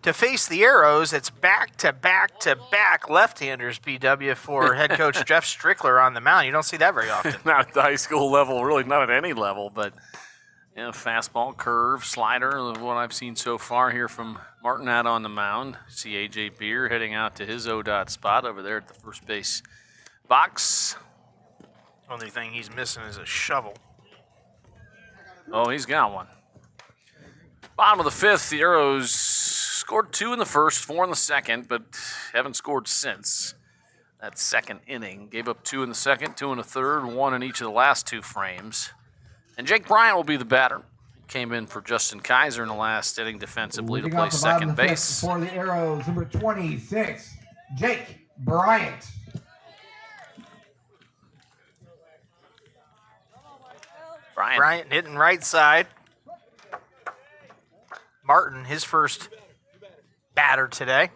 to face the Arrows. It's back-to-back left-handers, BW, for head coach Jeff Strickler on the mound. You don't see that very often. Not at the high school level, really not at any level, but fastball, curve, slider, what I've seen so far here from Martin out on the mound. See A.J. Beer heading out to his ODOT spot over there at the first base box. Only thing he's missing is a shovel. Oh, he's got one. Bottom of the fifth, the Arrows scored 2 in the first, 4 in the second, but haven't scored since that second inning. Gave up 2 in the second, 2 in the third, 1 in each of the last 2 frames. And Jake Bryant will be the batter. Came in for Justin Kaiser in the last inning defensively to play second base. For the Arrows, number 26, Jake Bryant. Bryant hitting right side. Martin, his first batter today.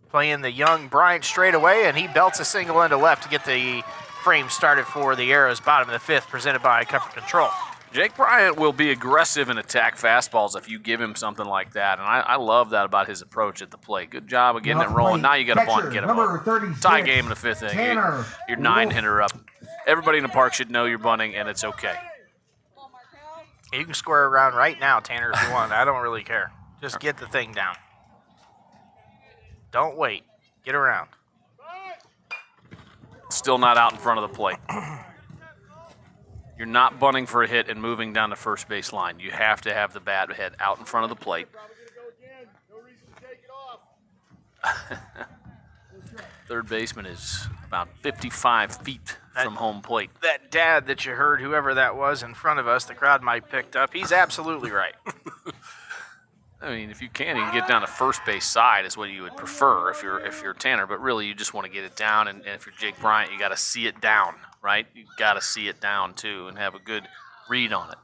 Playing the young Bryant straight away, and he belts a single into left to get the frame started for the Arrows. Bottom of the fifth, presented by Comfort Control. Jake Bryant will be aggressive and attack fastballs if you give him something like that, and I love that about his approach at the plate. Good job of getting it rolling. Now you got to bunt, get him up. Tie game in the fifth inning. You're 9-hitter up. Everybody in the park should know you're bunting, and it's okay. You can square around right now, Tanner, if you want. I don't really care. Just get the thing down. Don't wait. Get around. Still not out in front of the plate. You're not bunting for a hit and moving down the first base line. You have to have the bat head out in front of the plate. Third baseman is about 55 feet from home plate. That dad that you heard, whoever that was in front of us, the crowd might picked up. He's absolutely right. I mean, if you can get down to first base side is what you would prefer if you're Tanner, but really you just want to get it down, and if you're Jake Bryant, you got to see it down, right? You got to see it down too and have a good read on it.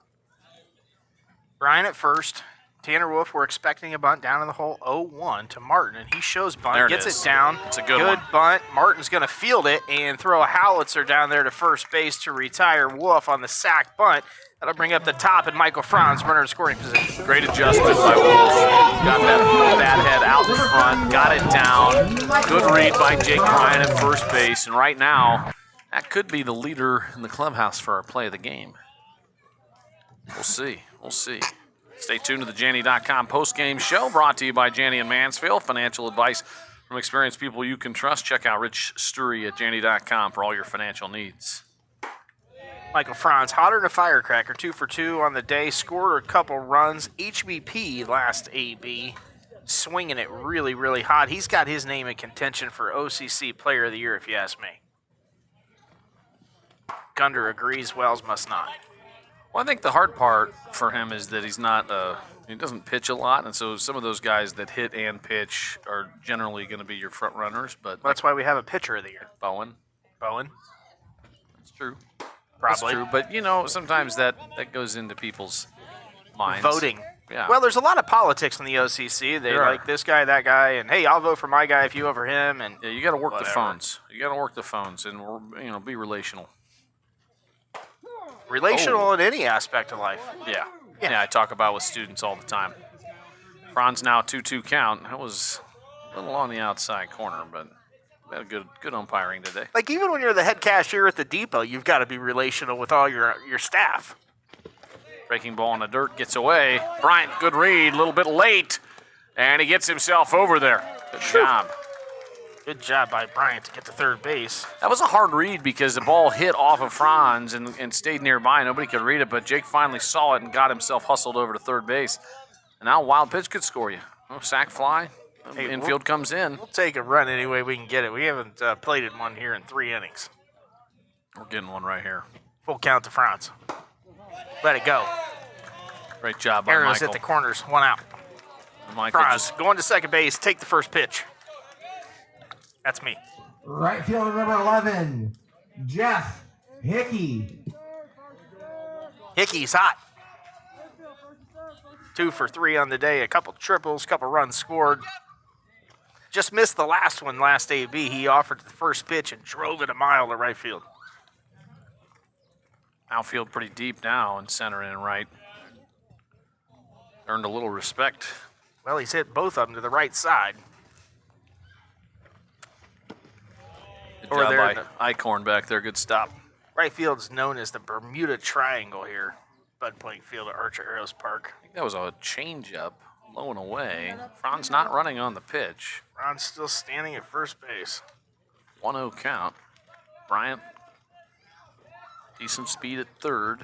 Bryant at first. Tanner Wolf, we're expecting a bunt down in the hole 0-1 to Martin, and he shows bunt, there gets it down. It's a good one. Bunt. Martin's going to field it and throw a howitzer down there to first base to retire Wolf on the sack bunt. That'll bring up the top, and Michael Franz, runner in scoring position. Great adjustment by Wolf. Got that head out in front, got it down. Good read by Jake Bryant at first base, and right now, that could be the leader in the clubhouse for our play of the game. We'll see. Stay tuned to the Janney.com postgame show, brought to you by Janney and Mansfield. Financial advice from experienced people you can trust. Check out Rich Sturry at Janney.com for all your financial needs. Michael Franz, hotter than a firecracker, 2 for 2 on the day, scored a couple runs. HBP last AB, swinging it really, really hot. He's got his name in contention for OCC Player of the Year, if you ask me. Gunder agrees, Wells must not. Well, I think the hard part for him is that he doesn't pitch a lot, and so some of those guys that hit and pitch are generally going to be your front runners. But that's why we have a pitcher of the year. Bowen. That's true. Probably. That's true, but sometimes that goes into people's minds. Voting. Yeah. Well, there's a lot of politics in the OCC. They like this guy, that guy, and hey, I'll vote for my guy if you over him. And yeah, you got to work the phones. And be relational. Relational in any aspect of life. Yeah, I talk about with students all the time. Franz now 2-2 count. That was a little on the outside corner, but we had a good umpiring today. Like even when you're the head cashier at the depot, you've got to be relational with all your staff. Breaking ball in the dirt gets away. Bryant, good read, a little bit late, and he gets himself over there. Good job. Good job by Bryant to get to third base. That was a hard read because the ball hit off of Franz and stayed nearby. Nobody could read it, but Jake finally saw it and got himself hustled over to third base. And now a wild pitch could score you. Sack fly. Infield comes in. We'll take a run any way we can get it. We haven't plated one here in 3 innings. We're getting one right here. Full count to Franz. Let it go. Great job by Arrows Michael. at the corners. 1 out. Michael Franz just going to second base. Take the first pitch. That's me. Right fielder number 11, Jeff Hickey. Hickey's hot. 2 for 3 on the day. A couple triples, couple runs scored. Just missed the last one last AB. He offered the first pitch and drove it a mile to right field. outfield pretty deep now and center and right. Earned a little respect. Well, he's hit both of them to the right side. Good Over job there by Eichhorn back there. Good stop. Right field's known as the Bermuda Triangle here. Bud Plank Field at Archer Arrows Park. I think that was a changeup, low and away. Franz not running on the pitch. Ron's still standing at first base. 1-0 count. Bryant, decent speed at third.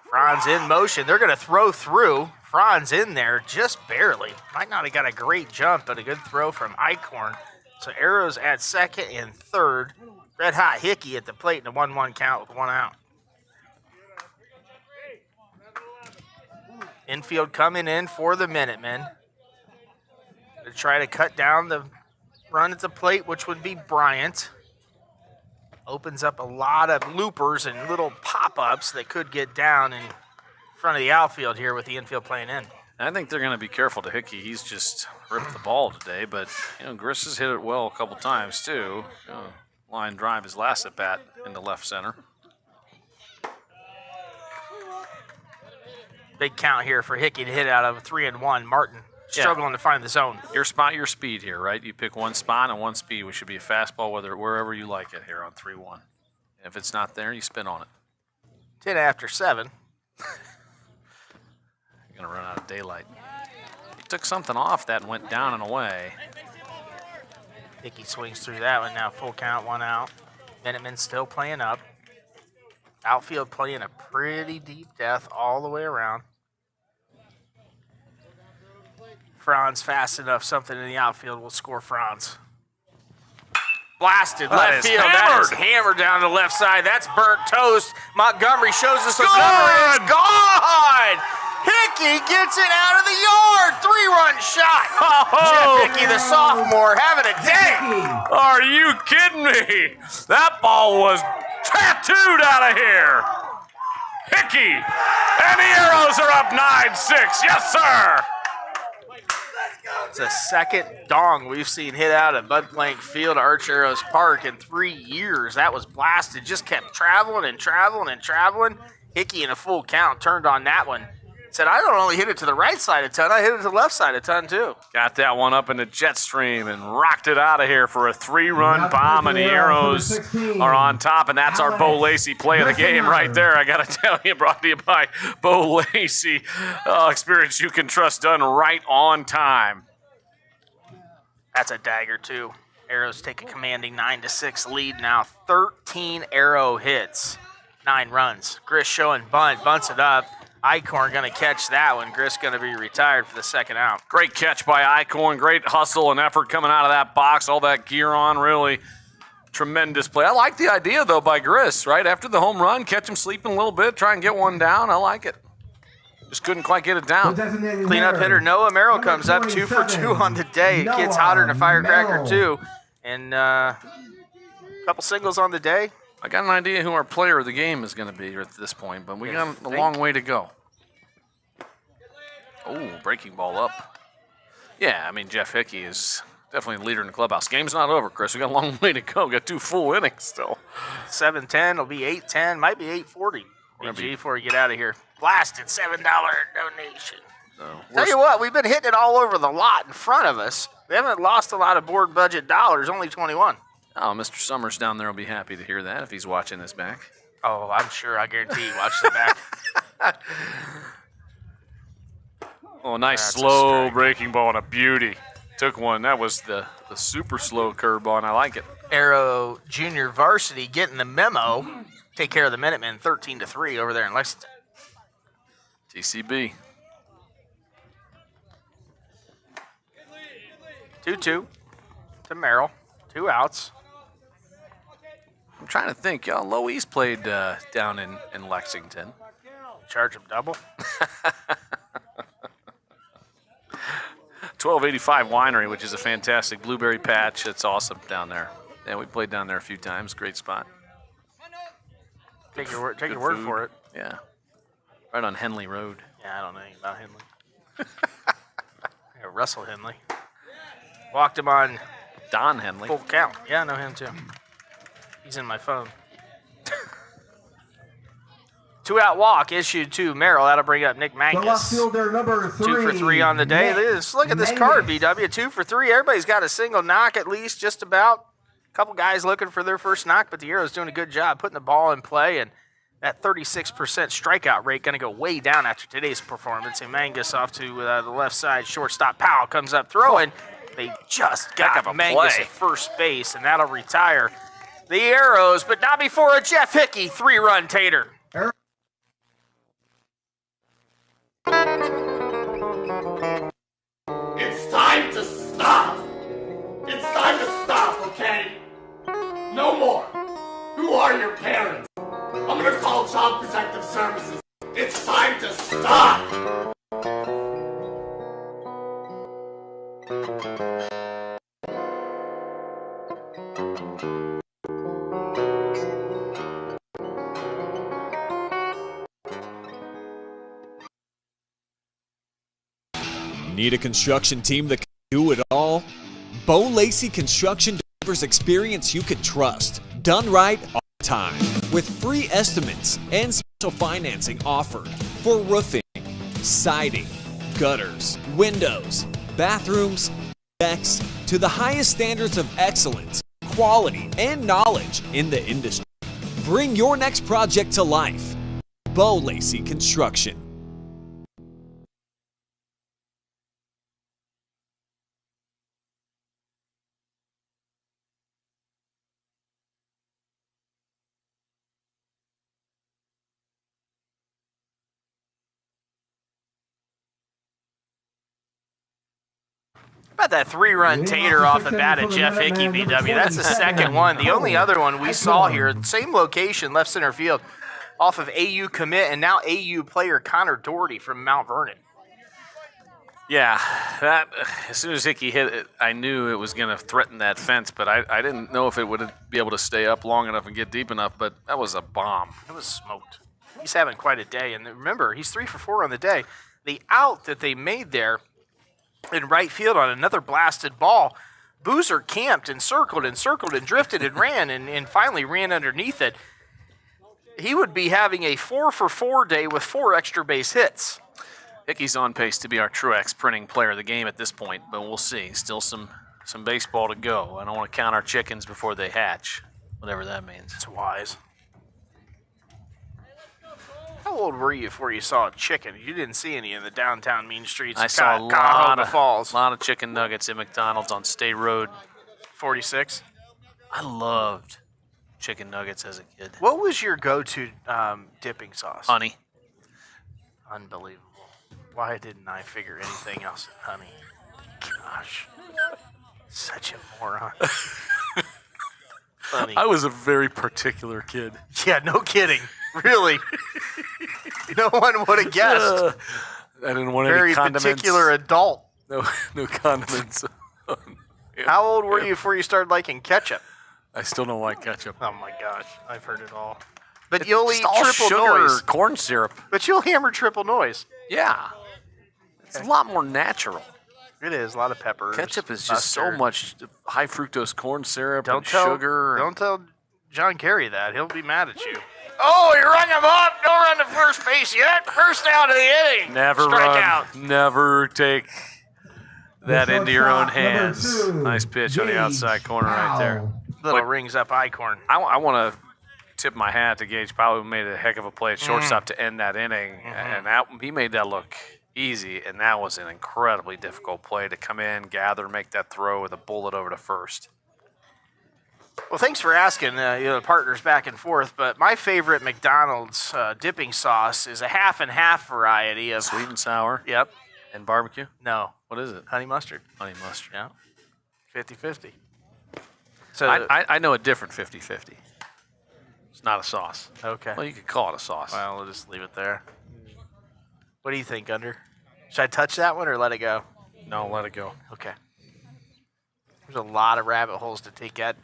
Franz in motion. They're going to throw through. Franz in there just barely. Might not have got a great jump, but a good throw from Eichhorn. So Arrows at second and third. Red Hot Hickey at the plate in a 1-1 count with 1 out. Infield coming in for the Minutemen to try to cut down the run at the plate, which would be Bryant. Opens up a lot of loopers and little pop-ups that could get down in front of the outfield here with the infield playing in. I think they're going to be careful to Hickey. He's just ripped the ball today, but Griss has hit it well a couple times too. Line drive his last at bat into left center. Big count here for Hickey to hit out of 3-1. Martin struggling to find the zone. Your spot, your speed here, right? You pick one spot and one speed, which should be a fastball, wherever you like it here on 3-1. If it's not there, you spin on it. 10 after 7. You're going to run out of daylight. He took something off that and went down and away. Hickey swings through that one now. Full count, 1 out. Minutemen still playing up. Outfield playing a pretty deep death all the way around. Franz fast enough. Something in the outfield will score Franz. Blasted left field. That is hammered down the left side. That's burnt toast. Montgomery shows us what's number. It's gone. Hickey gets it out of the yard. 3-run shot. Jeff Hickey, the sophomore, having a day. Are you kidding me? That ball was tattooed out of here. Hickey. And the Arrows are up 9-6. Yes, sir. It's the second dong we've seen hit out of Bud Plank Field, Archer Arrows Park in 3 years. That was blasted. Just kept traveling and traveling and traveling. Hickey in a full count turned on that one. Said, I don't only hit it to the right side a ton, I hit it to the left side a ton too. Got that one up in the jet stream and rocked it out of here for a 3-run bomb, and the Arrows are on top, and that's our Bo Lacey play of the game right there. I got to tell you, brought to you by Bo Lacey. Experience you can trust, done right on time. That's a dagger too. Arrows take a commanding 9-6 lead now. 13 Arrow hits, 9 runs. Griss showing bunt, bunts it up. Eichhorn going to catch that one. Griss going to be retired for the second out. Great catch by Eichhorn. Great hustle and effort coming out of that box. All that gear on, really tremendous play. I like the idea, though, by Griss, right? After the home run, catch him sleeping a little bit, try and get one down. I like it. Just couldn't quite get it down. Cleanup hitter Noah Merrill comes up 2 for 2 on the day. It gets hotter than a firecracker, too. And a couple singles on the day. I got an idea who our player of the game is going to be at this point, but we got a long way to go. Oh, breaking ball up. Yeah, I mean, Jeff Hickey is definitely a leader in the clubhouse. Game's not over, Chris. We got a long way to go. We got 2 full innings still. 7-10, it'll be 8-10, might be 8-40. BG before you get out of here. Blasted $7 donation. Tell you what, we've been hitting it all over the lot in front of us. We haven't lost a lot of board budget dollars, only 21. Oh, Mr. Summers down there will be happy to hear that if he's watching this back. Oh, I'm sure. I guarantee he watched it back. Oh, nice That's slow breaking ball and a beauty. Took one. That was the super slow curveball, and I like it. Arrow Junior Varsity getting the memo. Take care of the Minutemen 13-3 over there in Lexington. TCB. 2-2 to Merrill. 2 outs. I'm trying to think. Low East played down in Lexington. Charge them double. 1285 Winery, which is a fantastic blueberry patch. It's awesome down there. Yeah, we played down there a few times. Great spot. Take your word Good food. for it. Yeah. Right on Henley Road. Yeah, I don't know anything about Henley. Yeah, Russell Henley. Walked him on Don Henley. full count. Yeah, I know him too. He's in my phone. 2-out walk issued to Merrill. That'll bring up Nick The left Mangus. fielder, number 3. 2 for 3 on the day. Look at this card, BW. 2 for 3. Everybody's got a single knock at least, just about. A couple guys looking for their first knock, but the Arrows doing a good job putting the ball in play, and that 36% strikeout rate going to go way down after today's performance. And Mangus off to the left side. Shortstop Powell comes up throwing. They just got Mangus at first base, and that'll retire the Arrows, but not before a Jeff Hickey 3-run tater. It's time to stop. It's time to stop, okay? No more. Who are your parents? I'm gonna call Child Protective Services. It's time to stop. Need a construction team that can do it all? Bo Lacey Construction delivers experience you can trust. Done right on time. With free estimates and special financing offered for roofing, siding, gutters, windows, bathrooms, decks, to the highest standards of excellence, quality, and knowledge in the industry. Bring your next project to life. Bo Lacey Construction. How about that 3-run tater off the bat at Jeff Hickey, BW? That's the second one. The only other one we saw here, same location, left center field, off of AU commit, and now AU player Connor Doherty from Mount Vernon. Yeah, that as soon as Hickey hit it, I knew it was going to threaten that fence, but I didn't know if it would be able to stay up long enough and get deep enough, but that was a bomb. It was smoked. He's having quite a day, and remember, he's 3 for 4 on the day. The out that they made there in right field on another blasted ball, Boozer camped and circled and drifted and ran and finally ran underneath it. He would be having a 4 for 4 day with 4 extra base hits. Hickey's on pace to be our Truex printing player of the game at this point, but we'll see. Still some baseball to go. I don't want to count our chickens before they hatch, whatever that means. It's wise. How old were you before you saw a chicken? You didn't see any in the downtown mean streets. I saw a Falls. lot of chicken nuggets at McDonald's on State Road. 46. I loved chicken nuggets as a kid. What was your go-to dipping sauce? Honey. Unbelievable. Why didn't I figure anything else than honey? Gosh. Such a moron. Funny. I was a very particular kid. Yeah, no kidding. Really. No one would have guessed. I didn't want Very any condiments. particular adult. No condiments. How old were you before you started liking ketchup? I still don't like ketchup. Oh my gosh, I've heard it all. But you'll eat all triple sugar, noise. corn syrup. But you'll hammer triple noise. Yeah. It's a lot more natural. It is, a lot of peppers. Ketchup is just so mustard. much high fructose corn syrup Don't and tell, sugar. Don't tell John Kerry that. He'll be mad at you. Oh, you rung him up. Don't run to first base yet. First down of the inning. Never Strike run. out. Never take that The into your own shortstop, number hands. 2, Nice pitch on the Gage outside corner right there. Little But- rings up Icorn. I want to tip my hat to Gage Powell, who made a heck of a play at shortstop to end that inning, and he made that look easy, and that was an incredibly difficult play to come in, gather, make that throw with a bullet over to first. Well, thanks for asking, partners back and forth. But my favorite McDonald's dipping sauce is a half and half variety of Sweet and sour Yep. and barbecue. No. What is it? Honey mustard. Honey mustard. Yeah. 50-50. So I know a different 50-50. It's not a sauce. Okay. Well, you could call it a sauce. Well, we'll just leave it there. What do you think, Under? Should I touch that one or let it go? No, let it go. Okay. There's a lot of rabbit holes to take at.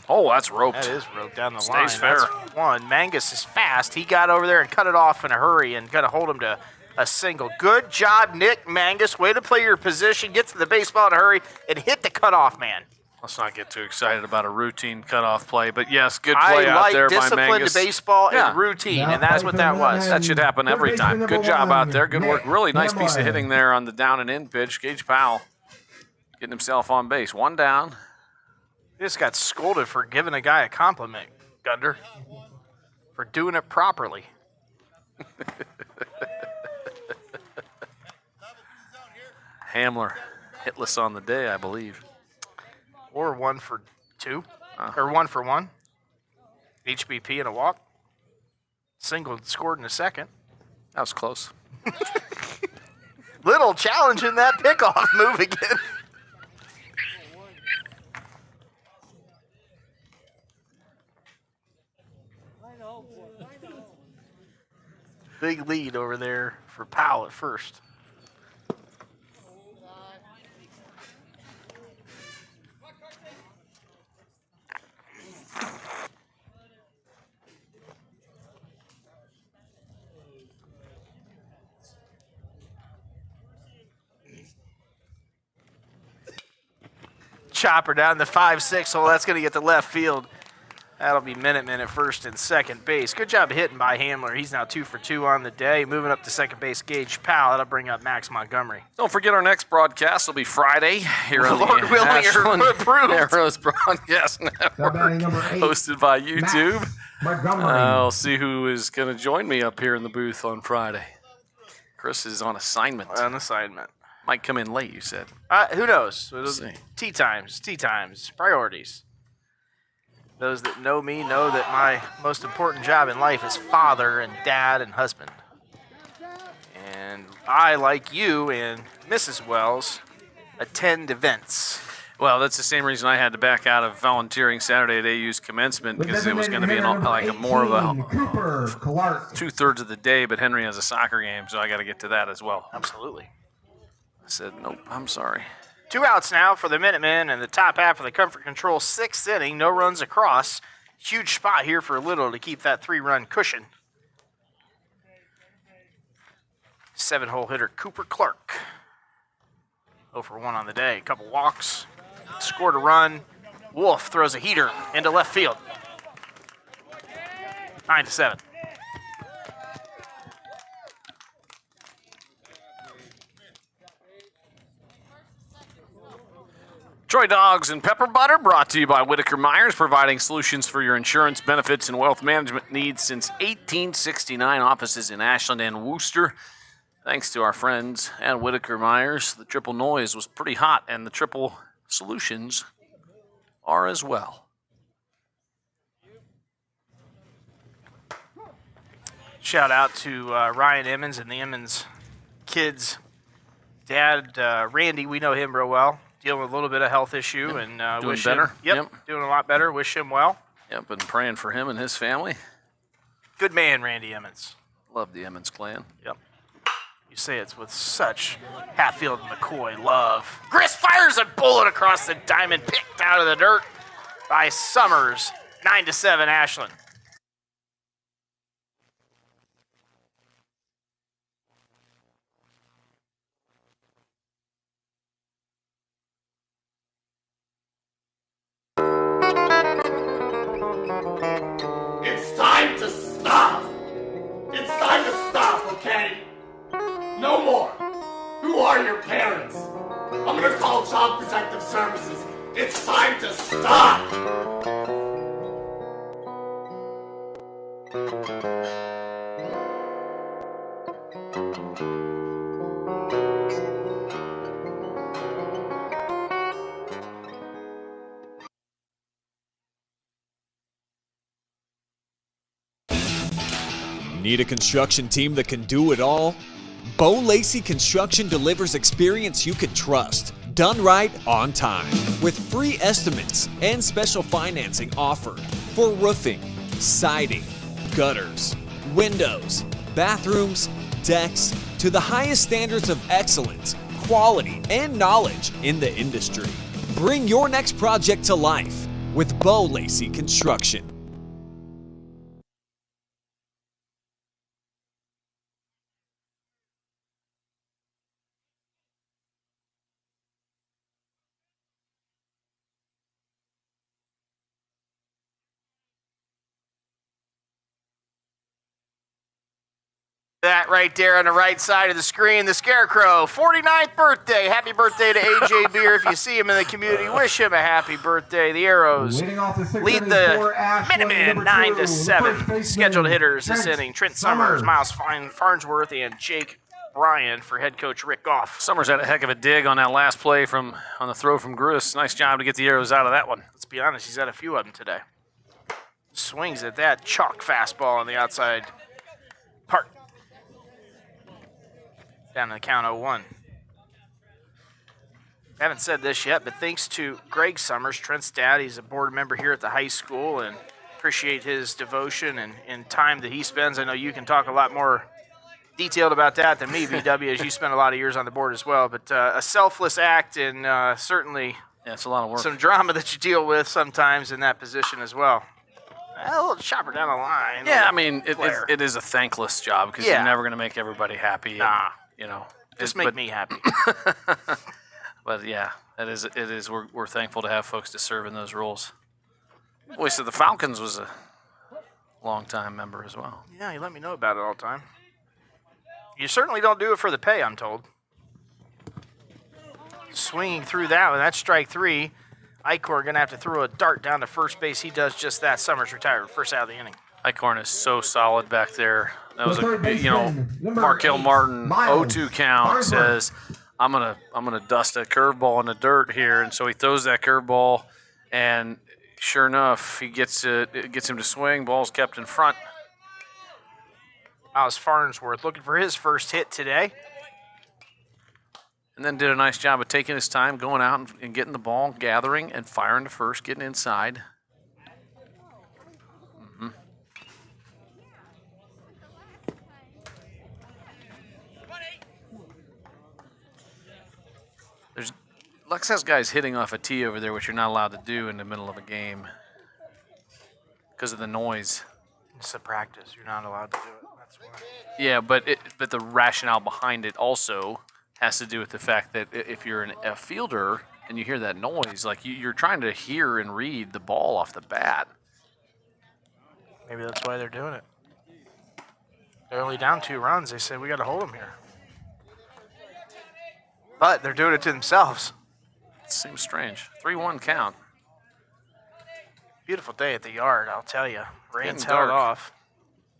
Oh, that's roped. That is roped down the Stays line. fair. That's one. Mangus is fast. He got over there and cut it off in a hurry and going to hold him to a single. Good job, Nick Mangus. Way to play your position. Get to the baseball in a hurry and hit the cutoff man. Let's not get too excited about a routine cutoff play, but yes, good play I out like there by disciplined Mangus. baseball Yeah. and routine, and that's what that was. That should happen every time. Good job out there. Good work. Really nice piece of hitting there on the down and in pitch. Gage Powell getting himself on base. One down. He just got scolded for giving a guy a compliment, Gunder, for doing it properly. Hamler hitless on the day, I believe. Or 1 for 2, or 1 for 1. HBP and a walk. Single scored in a second. That was close. Little challenge in that pickoff move again. Big lead over there for Powell at first. Chopper down the 5-6 hole. That's going to get to left field. That'll be Minutemen at first and second base. Good job hitting by Hamler. He's now 2 for 2 on the day. Moving up to second base, Gage Powell. That'll bring up Max Montgomery. Don't forget our next broadcast will be Friday here on Lord the willing, Ashland approved. Arrows Broadcast Network, hosted by YouTube. I'll see who is going to join me up here in the booth on Friday. Chris is on assignment. On assignment. Might come in late, you said. Who knows? See. Tea times, priorities. Those that know me know that my most important job in life is father and dad and husband. And I, like you and Mrs. Wells, attend events. Well, that's the same reason I had to back out of volunteering Saturday at AU's commencement, because it was going to be more of a 2/3 of the day, but Henry has a soccer game, so I got to get to that as well. Absolutely. I said, nope, I'm sorry. 2 outs now for the Minutemen in the top half of the Comfort Control 6th inning. No runs across. Huge spot here for Little to keep that 3-run cushion. 7-hole hitter Cooper Clark. 0 for 1 on the day. A couple walks. Scored a run. Wolf throws a heater into left field. 9-7. Troy Dogs and Pepper Butter, brought to you by Whitaker Myers, providing solutions for your insurance, benefits, and wealth management needs since 1869. Offices in Ashland and Worcester. Thanks to our friends at Whitaker Myers, the triple noise was pretty hot, and the triple solutions are as well. Shout out to Ryan Emmons and the Emmons kids' dad, Randy. We know him real well. Dealing with a little bit of health issue, and Doing wish better? him, yep, doing a lot better. Wish him well. Yep, been praying for him and his family. Good man, Randy Emmons. Love the Emmons clan. Yep. You say it's with such Hatfield McCoy love. Chris fires a bullet across the diamond, picked out of the dirt by Summers. 9-7 Ashland. It's time to stop! It's time to stop, okay? No more! Who are your parents? I'm gonna call Child Protective Services. It's time to stop! Need a construction team that can do it all? Bo Lacey Construction delivers experience you can trust, done right on time, with free estimates and special financing offered for roofing, siding, gutters, windows, bathrooms, decks, to the highest standards of excellence, quality, and knowledge in the industry. Bring your next project to life with Bo Lacey Construction. That right there on the right side of the screen, the Scarecrow, 49th birthday. Happy birthday to AJ Beer. If you see him in the community, wish him a happy birthday. The Arrows Leading off the sixth lead inning the for Ashland, Minutemen number 9-7. two, Scheduled hitters this Trent inning: Trent Summers, Summers. Miles Farnsworth, and Jake Bryan for head coach Rick Goff. Summers had a heck of a dig on that last play on the throw from Gruss. Nice job to get the Arrows out of that one. Let's be honest, he's had a few of them today. Swings at that chalk fastball on the outside part. Down to the count 0-1. I haven't said this yet, but thanks to Greg Summers, Trent's dad, he's a board member here at the high school, and appreciate his devotion and time that he spends. I know you can talk a lot more detailed about that than me, VW, as you spent a lot of years on the board as well. But a selfless act, and certainly it's a lot of work. Some drama that you deal with sometimes in that position as well. A little chopper down the line. Yeah, I mean, it is a thankless job because you're never going to make everybody happy. Nah. And, just make me happy. But yeah, it is. We're thankful to have folks to serve in those roles. Boy, so the Falcons was a long-time member as well. Yeah, you let me know about it all the time. You certainly don't do it for the pay, I'm told. Swinging through that one, that's strike three. Eichhorn going to have to throw a dart down to first base. He does just that. Summers retired, first out of the inning. Eichhorn is so solid back there. That was number Markel 8, Martin, Miles 0-2 count, Farnsworth. says, I'm gonna dust a curveball in the dirt here, and so he throws that curveball, and sure enough, it gets him to swing. Ball's kept in front. Miles Farnsworth looking for his first hit today. And then did a nice job of taking his time, going out and getting the ball, gathering, and firing to first, getting inside. Lex has guys hitting off a tee over there, which you're not allowed to do in the middle of a game because of the noise. It's a practice. You're not allowed to do it. That's why. Yeah, but the rationale behind it also has to do with the fact that if you're a fielder and you hear that noise, like you're trying to hear and read the ball off the bat. Maybe that's why they're doing it. They're only down 2 runs. They said, we got to hold them here. But they're doing it to themselves. Seems strange. 3-1 count. Beautiful day at the yard, I'll tell you. Rain's Getting held dark. off.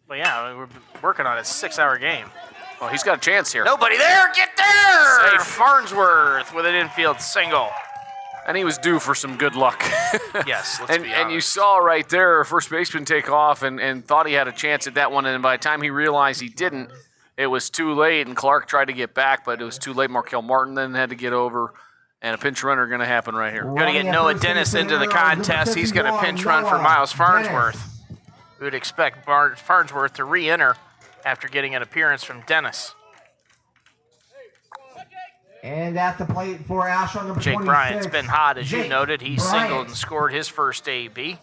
But yeah, we're working on a 6-hour game. Well, he's got a chance here. Nobody there. Get there! Safe. Farnsworth with an infield single. And he was due for some good luck. Yes, let's be honest. And you saw right there, first baseman take off and thought he had a chance at that one. And by the time he realized he didn't, it was too late. And Clark tried to get back, but it was too late. Markel Martin then had to get over. And a pinch runner going to happen right here. Going to get Noah Dennis into the contest. He's going to pinch run for Miles Farnsworth. We would expect Farnsworth to re-enter after getting an appearance from Dennis. And at the plate for Ashland, number Jake 26. Bryant's been hot, as you Jake noted. He Bryant. singled and scored his first AB.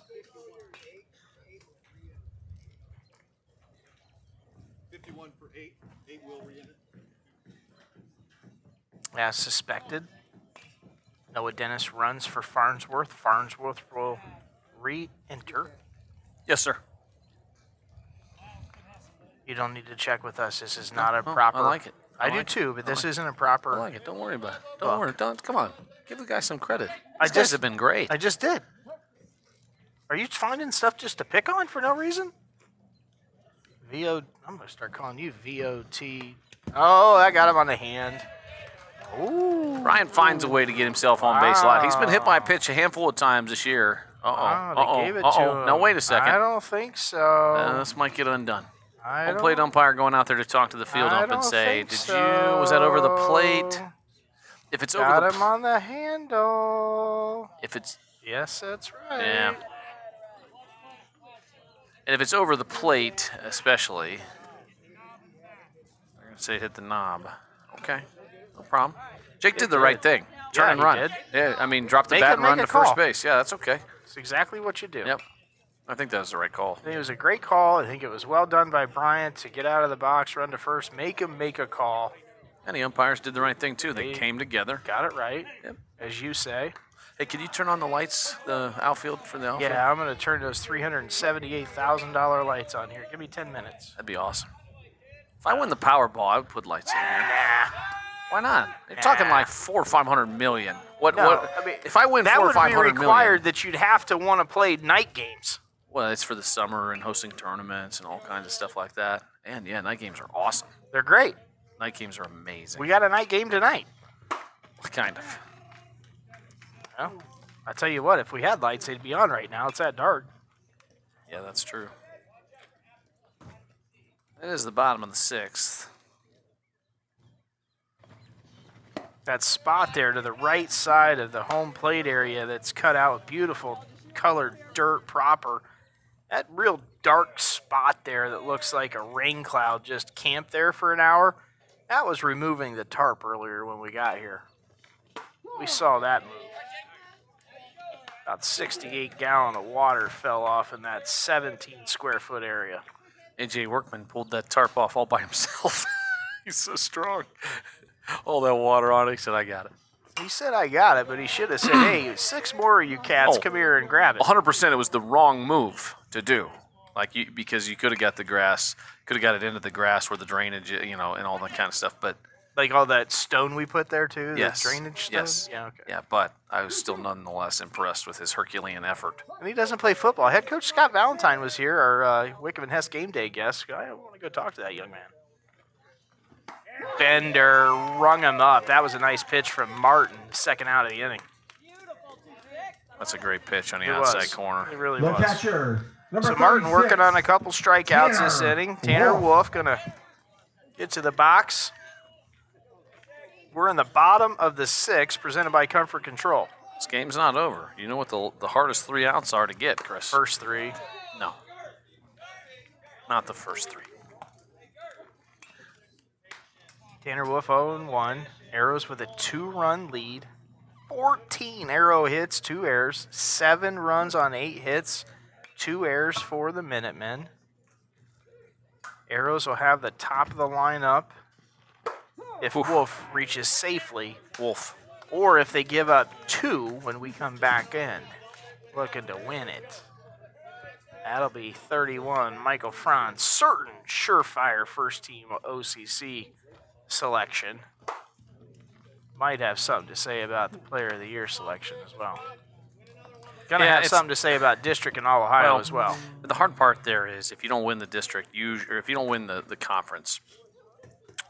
51 for 8. 8 will re-enter. As suspected, Noah Dennis runs for Farnsworth. Farnsworth will re-enter. Yes, sir. You don't need to check with us. This is not a proper. I like it. I do like too, but this isn't a proper. I like it. Don't worry about it. Don't worry. Come on. Give the guy some credit. I These guys just- have been great. I just did. Are you finding stuff just to pick on for no reason? I'm going to start calling you VOT. Oh, I got him on the hand. Ooh. Ryan finds a way to get himself on base a lot. He's been hit by a pitch a handful of times this year. They gave it to him. Now, wait a second. I don't think so. This might get undone. I Home plate umpire going out there to talk to the field I ump and don't say, think was that over the plate? so. If it's Got over the him on the handle. if it's Yes, that's right. yeah. And if it's over the plate, especially, they're going to say hit the knob. Okay, no problem. Jake did the right thing. Turn and run. Did. Yeah, I mean, drop the Make bat him and run make to a call. first base. Yeah, that's okay. It's exactly what you do. Yep. I think that was the right call. I think it was a great call. I think it was well done by Bryant to get out of the box, run to first, make him make a call. And the umpires did the right thing, too. They came together. Got it right, Yep. as you say. Hey, can you turn on the lights, the outfield for the outfield? Yeah, I'm going to turn those $378,000 lights on here. Give me 10 minutes. That'd be awesome. If I win the Powerball, I would put lights in here. Nah. Why not? You're talking like 400 or 500 million. What? No, What? I mean, if I win that 400 or would 500 be required million, that you'd have to want to play night games. well, it's for the summer and hosting tournaments and all kinds of stuff like that. And yeah, night games are awesome. They're great. Night games are amazing. We got a night game tonight. Kind of. Well, I tell you what, if we had lights, they'd be on right now. It's that dark. Yeah, that's true. It is the bottom of the 6th. That spot there to the right side of the home plate area that's cut out with beautiful colored dirt proper. That real dark spot there that looks like a rain cloud just camped there for an hour. That was removing the tarp earlier when we got here. We saw that move. About 68 gallon of water fell off in that 17 square foot area. AJ Workman pulled that tarp off all by himself. He's so strong. All that water on it. He said, I got it. He said, I got it, but he should have said, hey, 6 more of you cats, come here and grab it. 100% it was the wrong move to do. Because you could have got the grass, could have got it into the grass where the drainage, and all that kind of stuff. But Like all that stone we put there, too? yes, The drainage stone? yes, Yeah, okay. yeah. But I was still nonetheless impressed with his Herculean effort. And he doesn't play football. Head coach Scott Valentine was here, our Wickham and Hess game day guest. I want to go talk to that young man. Bender rung him up. That was a nice pitch from Martin, second out of the inning. That's a great pitch on the It outside was. corner. It really The was. catcher, number So Martin 36, working on a couple strikeouts this Tanner inning. Tanner Wolf. Wolf going to get to the box. We're in the bottom of the 6th, presented by Comfort Control. This game's not over. You know what the hardest 3 outs are to get, Chris? First 3. No. Not the first 3. Tanner Wolf 0-1. Arrows with a 2-run lead. 14 arrow hits, 2 errors. 7 runs on 8 hits, 2 errors for the Minutemen. Arrows will have the top of the lineup if Wolf reaches safely, Wolf. or if they give up 2 when we come back in, looking to win it. That'll be 31. Michael Franz, certain surefire first team OCC selection. Might have something to say about the Player of the Year selection as well. Gonna Yeah, have it's- something to say about district in all Ohio as well. The hard part there is if you don't win the district, or if you don't win the conference,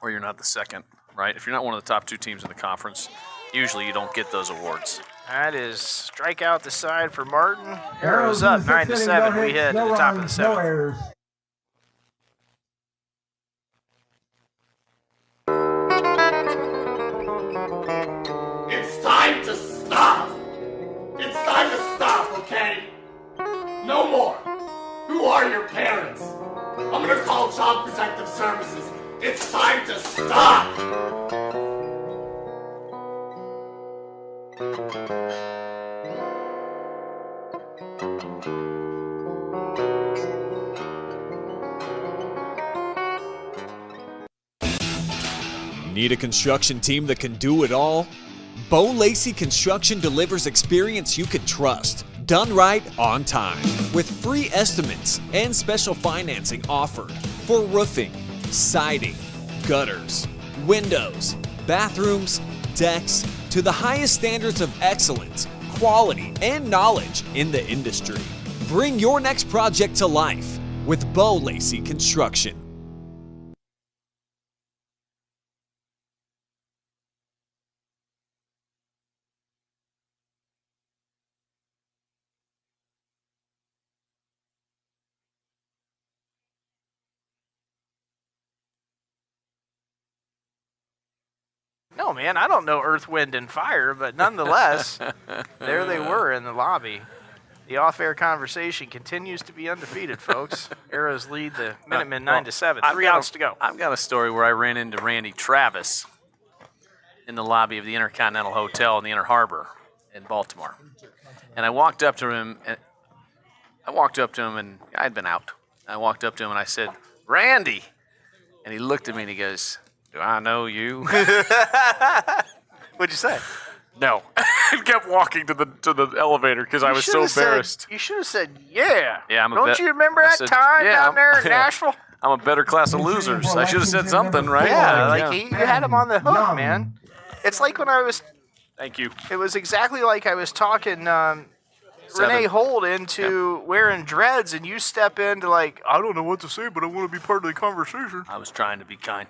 or you're not the second, right? If you're not one of the top 2 teams in the conference, usually you don't get those awards. That is strikeout the side for Martin. Arrows Arrows up in the 6th 9-7. inning, We head no to the top of the runs, no 7th. errors. It's time to stop! It's time to stop, okay? No more! Who are your parents? I'm gonna call Child Protective Services. It's time to stop! Need a construction team that can do it all? Bo Lacey Construction delivers experience you can trust, done right on time, with free estimates and special financing offered for roofing, siding, gutters, windows, bathrooms, decks, to the highest standards of excellence, quality, and knowledge in the industry. Bring your next project to life with Bo Lacey Construction. No, man, I don't know Earth, Wind, and Fire, but nonetheless, there they were in the lobby. The off-air conversation continues to be undefeated, folks. Arrows lead the Minutemen 9-7. 3 outs to go. I've got a story where I ran into Randy Travis in the lobby of the Intercontinental Hotel in the Inner Harbor in Baltimore. And I walked up to him, and I had been out. I walked up to him and I said, "Randy." And he looked at me and he goes, "Do I know you?" What'd you say? No. I kept walking to the elevator because I was so embarrassed. You should have said, "Yeah." Yeah, Don't you remember that time down there in Nashville? I'm a better class of losers. I should have said something, right? Yeah, you had him on the hook, man. It's like when I was. Thank you. It was exactly like I was talking Renee Holt into wearing dreads, and you step into like, I don't know what to say, but I want to be part of the conversation. I was trying to be kind.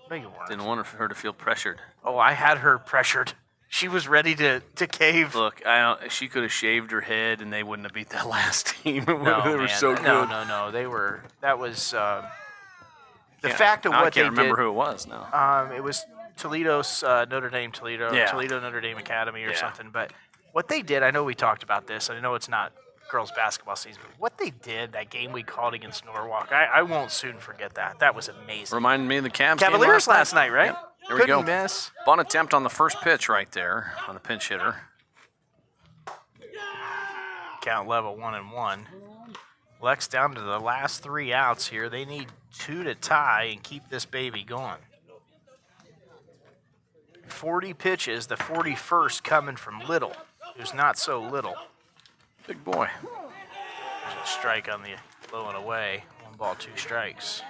No, you weren't. Didn't want her to feel pressured. Oh, I had her pressured. She was ready to cave. Look, she could have shaved her head, and they wouldn't have beat that last team. They were so good. No. They were. That was the fact of what they did. I can't remember who it was now. It was Toledo's Notre Dame, Toledo Notre Dame Academy or something. But what they did, I know we talked about this. I know it's not girls basketball season, but what they did that game we called against Norwalk, I won't soon forget that. That was amazing. Reminded me of the Cavaliers last night, right? Yep. There we go. Couldn't miss. Bunt attempt on the first pitch right there on the pinch hitter. Count level 1-1. Lex down to the last 3 outs here. They need 2 to tie and keep this baby going. 40 pitches, the 41st coming from Little, who's not so little. Big boy. There's a strike on the low and away. 1 ball, 2 strikes.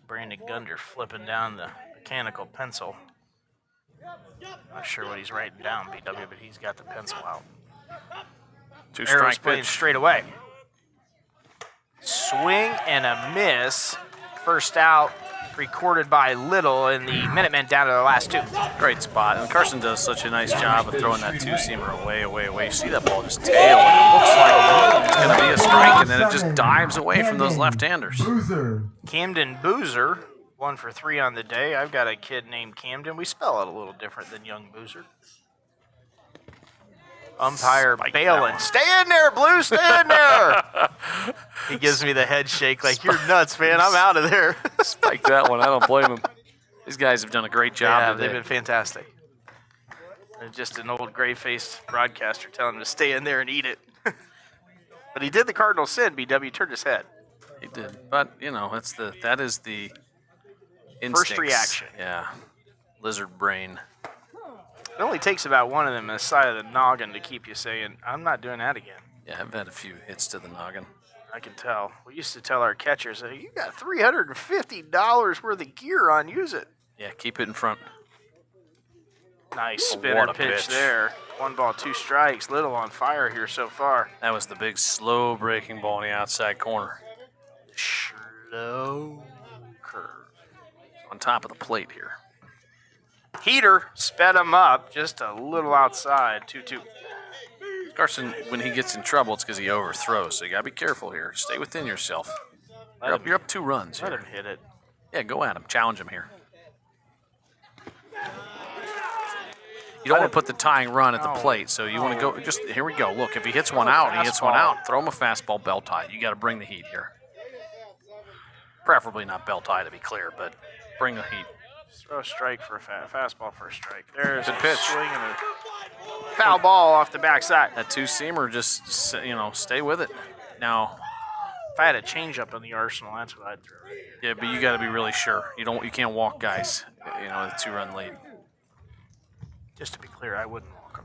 Brandon Gunder flipping down the mechanical pencil. Not sure what he's writing down, BW, but he's got the pencil out. 2 Arrows strike playing pitch. straight away. Swing and a miss. First out recorded by Little, and the Minutemen down to the last 2. Great spot. And Carson does such a nice job of throwing that 2-seamer away. You see that ball just tail, and it looks like it's going to be a strike, and then it just dives away from those left-handers. Camden Boozer, 1 for 3 on the day. I've got a kid named Camden. We spell it a little different than young Boozer. Umpire Balin. Stay in there, Blue. Stay in there. He gives me the head shake like, you're nuts, man. I'm out of there. Spike that one. I don't blame him. These guys have done a great job Yeah, today. they've been fantastic. They're just an old gray-faced broadcaster telling him to stay in there and eat it. But he did the cardinal sin. BW turned his head. He did. But, that is the instincts. First reaction. Yeah. Lizard brain. It only takes about one of them on the side of the noggin to keep you saying, I'm not doing that again. Yeah, I've had a few hits to the noggin. I can tell. We used to tell our catchers, you got $350 worth of gear on, use it. Yeah, keep it in front. Nice spinner What a pitch there. 1 ball, 2 strikes. Little on fire here so far. That was the big slow breaking ball in the outside corner. Slow curve. On top of the plate here. Heater sped him up just a little outside. 2-2. Carson, when he gets in trouble, it's because he overthrows. So you got to be careful here. Stay within yourself. You're up 2 runs Let here. him hit it. Yeah, go at him. Challenge him here. You don't want to put the tying run at the plate, so you want to go. Just here we go. Look, if he hits one out, he hits one out. Throw him a fastball belt tie. You got to bring the heat here. Preferably not belt tie to be clear, but bring the heat. Throw a strike for a fastball for a strike. There's Good a pitch. swing and a foul ball off the backside. That 2-seamer, just stay with it. Now, If I had a changeup in the arsenal, that's what I'd throw. yeah, but you got to be really sure. You can't walk guys. With a 2-run lead. Just to be clear, I wouldn't walk him.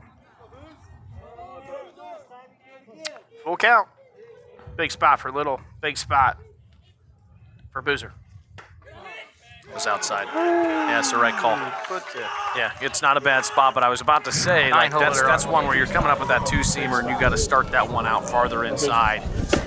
Full count. Big spot for Little. Big spot for Boozer. It was outside. Yeah, it's the right call. Put the Yeah, it's not a bad spot, but I was about to say, that's one where you're coming up with that 2-seamer and you got to start that one out farther inside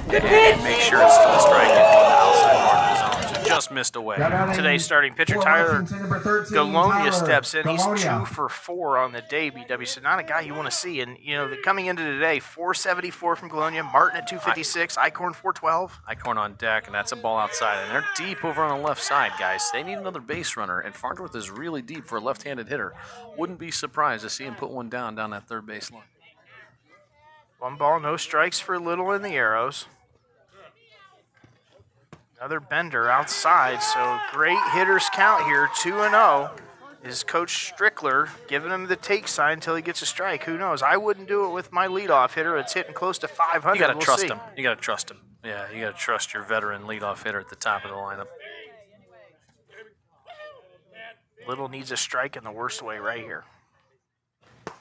and make sure it's still a strike on the outside part of the zone. So just missed away. today's starting pitcher, Tyler Galonia, steps in. He's 2 for 4 on the day, BW. So not a guy you want to see. And, coming into today, 474 from Galonia, Martin at 256, Icorn 412. Icorn on deck, and that's a ball outside. And they're deep over on the left side, guys. They need another base runner, and Farnsworth is really deep for a left-handed hitter. Wouldn't be surprised to see him put one down that third base line. 1 ball, no strikes for Little in the Arrows. Another bender outside, so great hitters count here, 2-0. Is Coach Strickler giving him the take sign until he gets a strike? Who knows? I wouldn't do it with my leadoff hitter. It's hitting close to 500. You got to We'll trust see. him. You got to trust him. Yeah, you got to trust your veteran leadoff hitter at the top of the lineup. Little needs a strike in the worst way right here.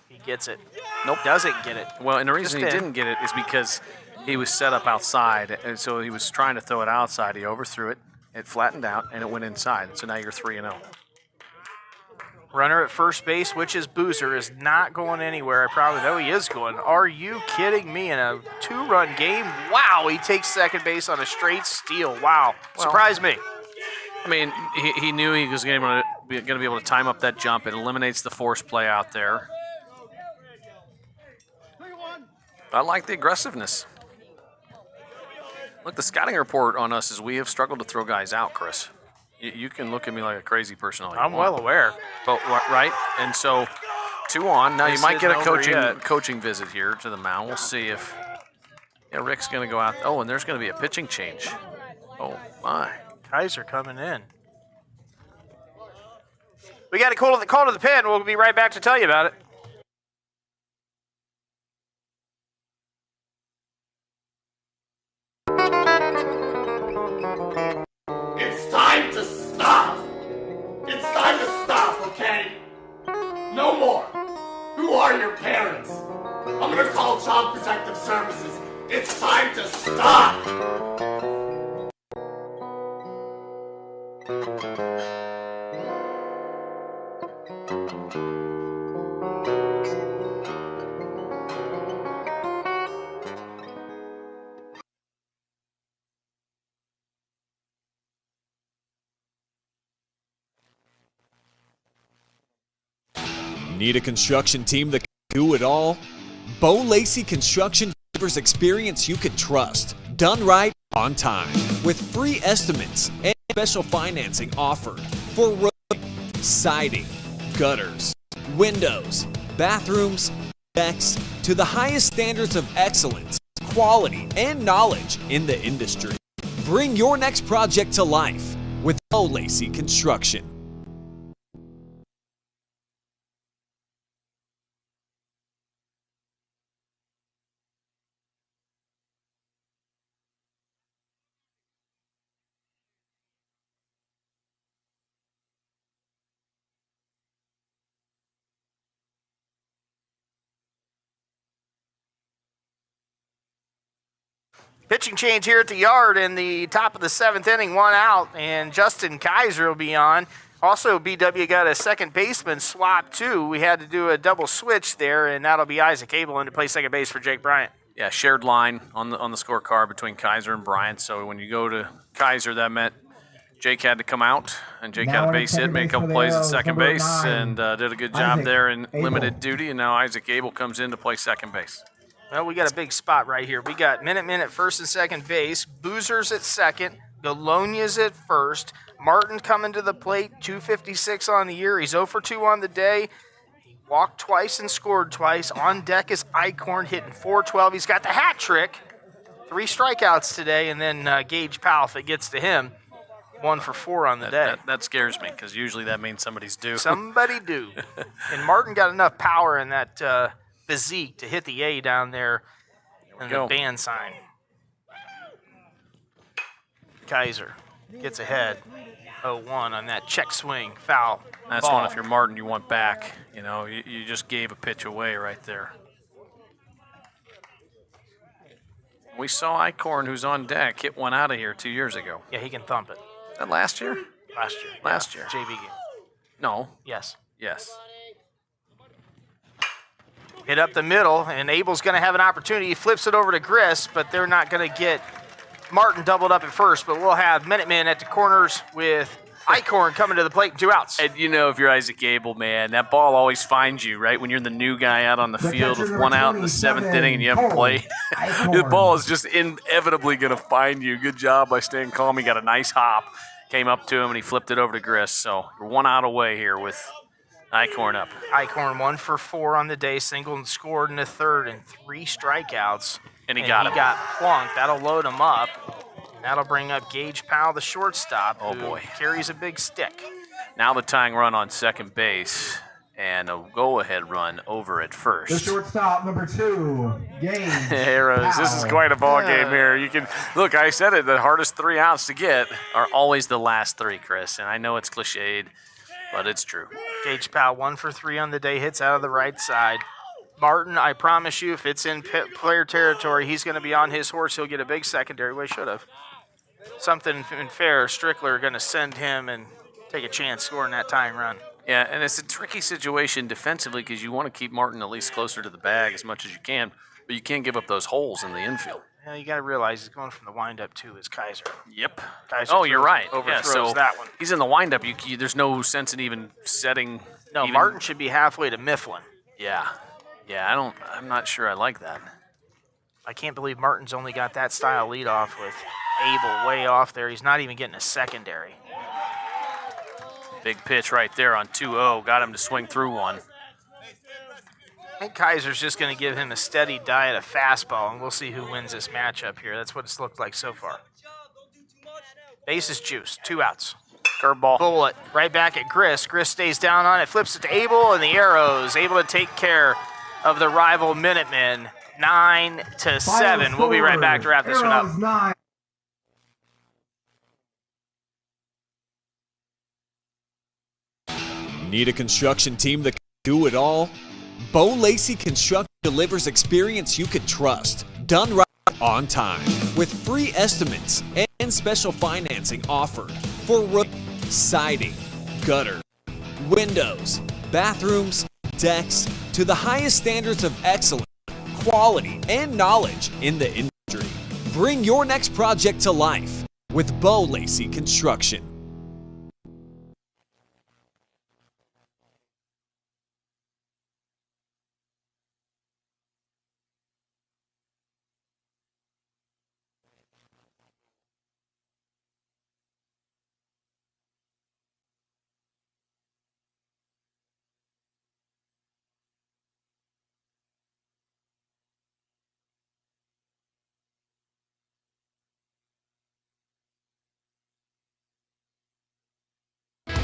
He gets it. Nope. Doesn't get it. Well, and the reason he Just in. didn't get it is because he was set up outside, and so he was trying to throw it outside. He overthrew it. It flattened out, and it went inside. So now you're 3-0. Runner at first base, which is Boozer, is not going anywhere. I probably know he is going. Are you kidding me? In a 2-run game? Wow, he takes second base on a straight steal. Wow. Surprised me. I mean, he knew he was going to be able to time up that jump. It eliminates the force play out there. I like the aggressiveness. Look, the scouting report on us is we have struggled to throw guys out, Chris. You can look at me like a crazy person all you I'm want. well aware. But right, and so 2 on. Now you This might get a isn't over yet. coaching visit here to the mound. We'll see if Rick's going to go out. Oh, and there's going to be a pitching change. Oh my! Kaiser coming in. We got a call to the pen. We'll be right back to tell you about it. It's time to stop! It's time to stop, okay? No more! Who are your parents? I'm gonna call Child Protective Services. It's time to stop! Need a construction team that can do it all? Bo Lacey Construction delivers experience you can trust. Done right, on time. With free estimates and special financing offered for road, siding, gutters, windows, bathrooms, decks, to the highest standards of excellence, quality, and knowledge in the industry. Bring your next project to life with Bo Lacey Construction. Pitching change here at the yard in the top of the 7th inning, 1 out, and Justin Kaiser will be on. Also, BW got a second baseman swap, too. We had to do a double switch there, and that'll be Isaac Abel in to play second base for Jake Bryant. Yeah, shared line on the scorecard between Kaiser and Bryant. So when you go to Kaiser, that meant Jake had to come out, and Jake had a base hit, made a couple plays at second base, and did a good job there in limited duty. And now Isaac Abel comes in to play second base. Well, we got a big spot right here. We got Minutemen at first and second base, Boozer's at second, Galonia's at first, Martin coming to the plate, 256 on the year. He's 0 for 2 on the day. He walked twice and scored twice. On deck is Eichhorn hitting .412. He's got the hat trick. 3 strikeouts today, and then Gage Powell, if it gets to him, 1 for 4 on the day. That scares me because usually that means somebody's due. Somebody do. And Martin got enough power in that physique to hit the A down there in the band sign. Kaiser gets ahead 0-1 on that check swing foul. That's ball. one if you're Martin you want back. You know, you just gave a pitch away right there. We saw Eichhorn, who's on deck, hit one out of here 2 years ago. Yeah, he can thump it. That last year? Last year. Last year. JV game. No. Yes. Yes. Hit up the middle, and Abel's going to have an opportunity. He flips it over to Griss, but they're not going to get Martin doubled up at first. But we'll have Minutemen at the corners with Eichhorn coming to the plate, 2 outs. And you know, if you're Isaac Abel, man, that ball always finds you, right? When you're the new guy out on the field with 1 out in the 7th inning and you haven't played, the ball is just inevitably going to find you. Good job by staying calm. He got a nice hop, came up to him, and he flipped it over to Griss. So you're 1 out away here with Icorn up. Icorn 1 for 4 on the day, single and scored in the third, and 3 strikeouts. And he got him. He got plunked. That'll load him up. That'll bring up Gage Powell, the shortstop, Oh, who boy. carries a big stick. Now the tying run on second base and a go-ahead run over at The first. shortstop, number 2, Gage. Arrows, this is quite a ball game here. You can look. I said it. The hardest 3 outs to get are always the last 3, Chris. And I know it's cliched, but it's true. Gage Powell 1 for 3 on the day, hits out of the right side. Martin, I promise you, if it's in player territory, he's going to be on his horse. He'll get a big secondary. Well, he should have. Something fair. Strickler going to send him and take a chance scoring that tying run. Yeah, and it's a tricky situation defensively because you want to keep Martin at least closer to the bag as much as you can, but you can't give up those holes in the infield. Yeah, you got to realize he's going from the windup too is Kaiser. Yep. Kaiser Oh, you're right. Overthrows Yeah, so that one. he's in the windup. There's no sense in even setting. No, Martin should be halfway to Mifflin. Yeah. Yeah, I'm not sure I like that. I can't believe Martin's only got that style leadoff with Abel way off there. He's not even getting a secondary. Big pitch right there on 2-0. Got him to swing through one. I think Kaiser's just going to give him a steady diet of fastball, and we'll see who wins this matchup here. That's what it's looked like so far. Base is juice. 2 outs. Curveball. Bullet right back at Gris. Gris stays down on it, flips it to Abel, and the Arrows able to take care of the rival Minutemen. 9-7. We'll be right back to wrap this one up. 9. Need a construction team that can do it all? Bo Lacey Construction delivers experience you can trust. Done right on time. With free estimates and special financing offered for roof, siding, gutter, windows, bathrooms, decks, to the highest standards of excellence, quality, and knowledge in the industry. Bring your next project to life with Bo Lacey Construction.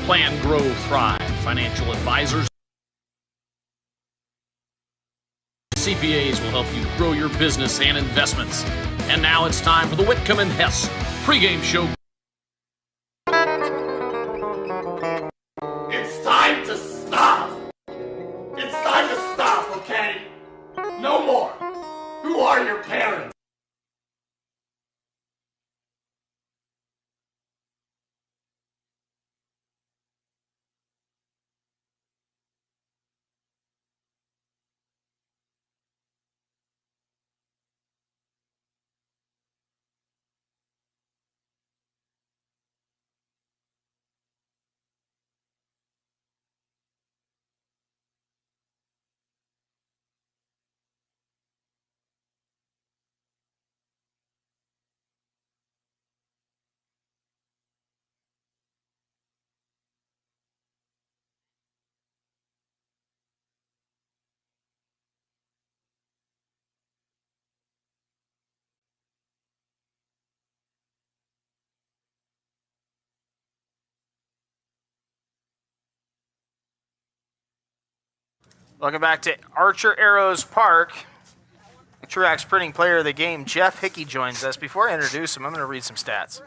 Plan, Grow, Thrive. Financial advisors. CPAs will help you grow your business and investments. And now it's time for the Whitcomb and Hess pregame show. It's time to stop! It's time to stop, okay? No more! Who are your parents? Welcome back to Archer Arrows Park. Truax Printing Player of the Game, Jeff Hickey joins us. Before I introduce him, I'm going to read some stats.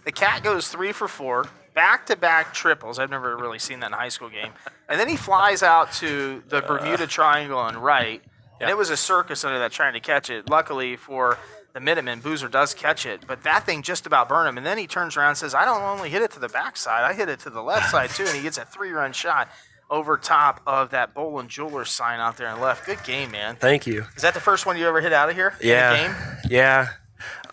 The Cat goes 3 for 4, back-to-back triples. I've never really seen that in a high school game. And then he flies out to the Bermuda Triangle on right, and it was a circus under that trying to catch it. Luckily for the Minutemen, Boozer does catch it, but that thing just about burned him. And then he turns around and says, I don't only hit it to the backside, I hit it to the left side too, and he gets a 3-run shot over top of that Boland Jewelers sign out there on the left. Good game, man. Thank you. Is that the first one you ever hit out of here? Yeah. In a game? Yeah.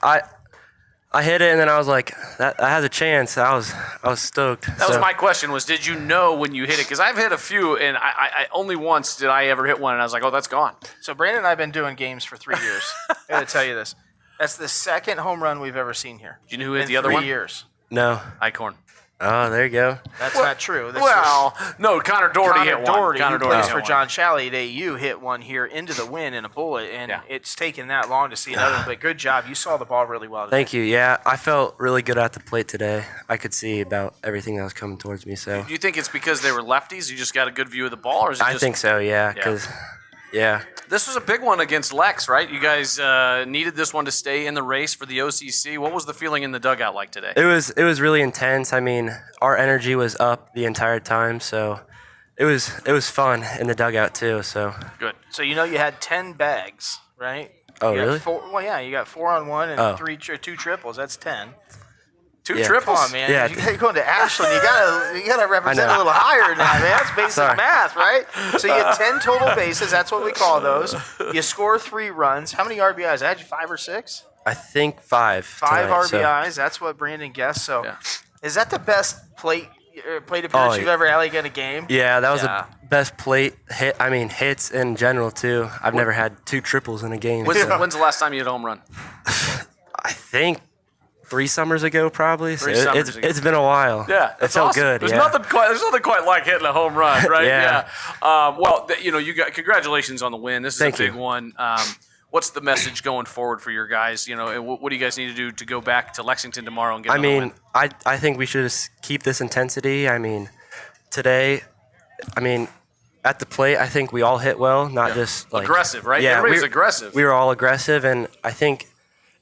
I hit it and then I was like, that has a chance. I was stoked. That was my question was, did you know when you hit it? Because I've hit a few, and I only once did I ever hit one, and I was like, oh, that's gone. So Brandon and I have been doing games for 3 years. I got to tell you this. That's the second home run we've ever seen here. Do you know who hit in the other 3 one? years. No. Icorn. Oh, there you go. That's not true. That's no, Connor Doherty hit one. Doherty, Connor who Doherty plays hit for one. John Shalley at AU, hit one here into the wind in a bullet, and it's taken that long to see another one. But good job. You saw the ball really well today. Thank you. Yeah, I felt really good at the plate today. I could see about everything that was coming towards me. So Do you think it's because they were lefties? You just got a good view of the ball, or is it I just? think so. Yeah, because This was a big one against Lex, right? You guys needed this one to stay in the race for the OCC. What was the feeling in the dugout like today? it was really intense. I mean, our energy was up the entire time, so it was fun in the dugout too. So Good. So you had 10 bags, right? Oh, You got really? You got 4 on 1 and Oh. 2 triples. That's 10. Two Yeah. triples. Come on, man. Yeah. You're going to Ashland. You gotta represent I a know. little higher than that, man. That's basic Sorry. math, right? So you get 10 total bases. That's what we call those. You score 3 runs. How many RBIs? I had you 5 or 6. I think 5. 5 tonight, so- RBIs. That's what Brandon guessed. So, Yeah. is that the best plate appearance Oh, you've ever had in a game? Yeah, that was Yeah. the best plate hit. I mean, hits in general too. I've never had 2 triples in a game. When's the last time you hit a home run? I think 3 summers ago, probably. So 3 summers ago. it's been a while. Yeah, it felt good. There's yeah. nothing quite like hitting a home run, right? Yeah. You got congratulations on the win. This is Thank a big you. one. What's the message going forward for your guys? And what do you guys need to do to go back to Lexington tomorrow and get I another mean, win? I think we should just keep this intensity. I mean, today, at the plate, I think we all hit well, not just like Aggressive, right? Yeah, Everybody's aggressive. We were all aggressive, and I think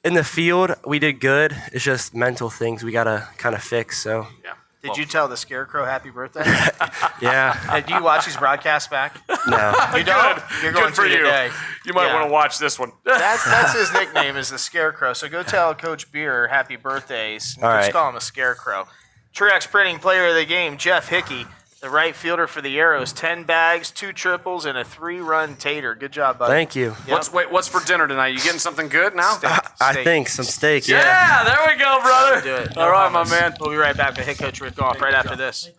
in the field we did good. It's just mental things we gotta kind of fix. So Yeah. Did you tell the Scarecrow happy birthday? yeah, Do you watch these broadcasts back? no, You don't? You're going Good for to you. today. You might Yeah. want to watch this one. That's his nickname is the Scarecrow. So go tell Coach Beer happy birthdays. All Just right. call him a Scarecrow. Truex Printing Player of the Game, Jeff Hickey, the right fielder for the Arrows. 10 bags, 2 triples, and a 3-run tater. Good job, buddy. thank you. Yep. What's for dinner tonight? You getting something good now? Steak. I Steak. think some steak. Yeah, there we go, brother. Do it. All No right, hummus. my man. We'll be right back with head coach Rick Goff right after this.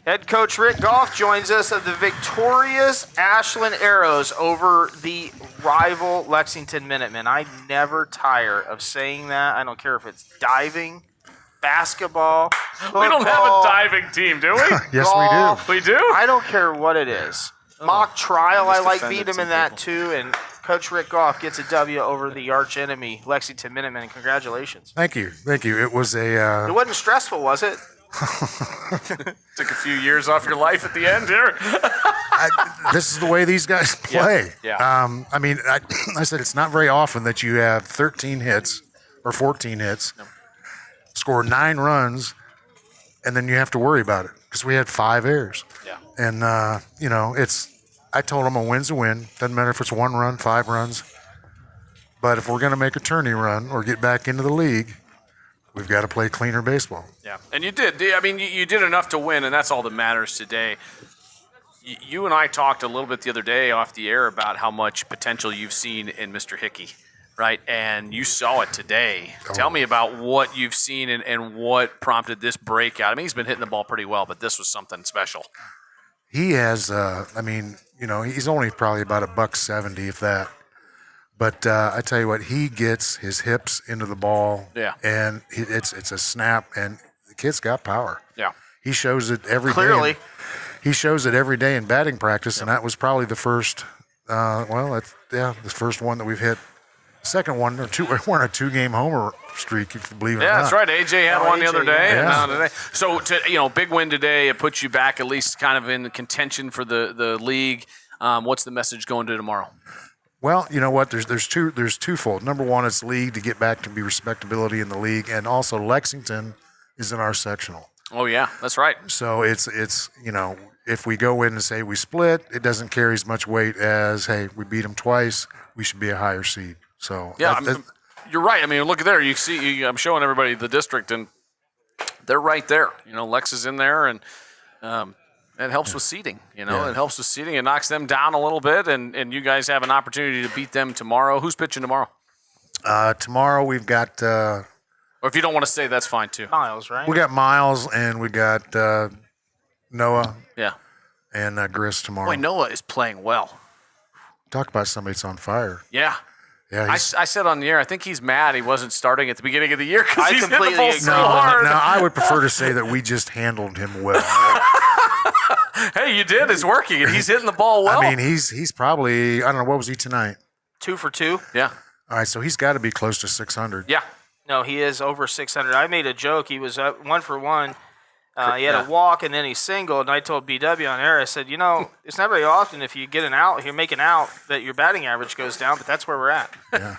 Head coach Rick Goff joins us of the victorious Ashland Arrows over the rival Lexington Minutemen. I never tire of saying that. I don't care if it's diving, basketball, football, We don't have a diving team, do we? Yes, golf. We do? I don't care what it is. Mock trial, I like beat him in that too. And Coach Rick Goff gets a W over the arch enemy Lexington Minutemen. And congratulations. Thank you. It was It wasn't stressful, was it? Took a few years off your life at the end here. this is the way these guys play. Yeah. I said it's not very often that you have 13 hits or 14 hits, score 9 runs, and then you have to worry about it because we had 5 errors. Yeah. And I told them a win's a win. Doesn't matter if it's 1 run, 5 runs. But if we're going to make a tourney run or get back into the league, we've got to play cleaner baseball. Yeah, and you did. I mean, you did enough to win, and that's all that matters today. You and I talked a little bit the other day off the air about how much potential you've seen in Mr. Hickey, right? And you saw it today. Tell me about what you've seen and what prompted this breakout. I mean, he's been hitting the ball pretty well, but this was something special. He has, he's only probably about $170, if that. But I tell you what, he gets his hips into the ball. Yeah. And it's a snap, and the kid's got power. Yeah. He shows it every day. Clearly. He shows it every day in batting practice, and that was probably the first. The first one that we've hit. Second one or two. We're on a 2-game homer streak, if you believe it or not. Yeah, that's right. AJ had one the other day. Yeah. And now today. So, big win today. It puts you back at least kind of in contention for the league. What's the message going to tomorrow? Well, you know what? There's twofold. Number one, it's league to get back to be respectability in the league, and also Lexington is in our sectional. Oh yeah, that's right. So it's if we go in and say we split, it doesn't carry as much weight as hey, we beat them twice, we should be a higher seed. So Yeah, you're right. I mean, look at there. You see, I'm showing everybody the district, and they're right there. Lex is in there, and it helps with seeding. It helps with seeding. It knocks them down a little bit, and you guys have an opportunity to beat them tomorrow. Who's pitching tomorrow? Tomorrow we've got Or if you don't want to say, that's fine too. Miles, right? we got Miles and we got Noah Yeah. and Gris tomorrow. Boy, Noah is playing well. Talk about somebody that's on fire. Yeah. Yeah, I said on the air, I think he's mad he wasn't starting at the beginning of the year because I he's hitting the completely ball agree. so hard. No, I would prefer to say that we just handled him well. Hey, you did. It's working, and he's hitting the ball well. I mean, he's probably, I don't know, what was he tonight? 2 for 2. Yeah. All right, so he's got to be close to 600. Yeah. No, he is over 600. I made a joke. He was 1 for 1. He had a walk and then he singled, and I told BW on air, I said, it's not very often if you get an out, you're making out, that your batting average goes down, but that's where we're at. Yeah.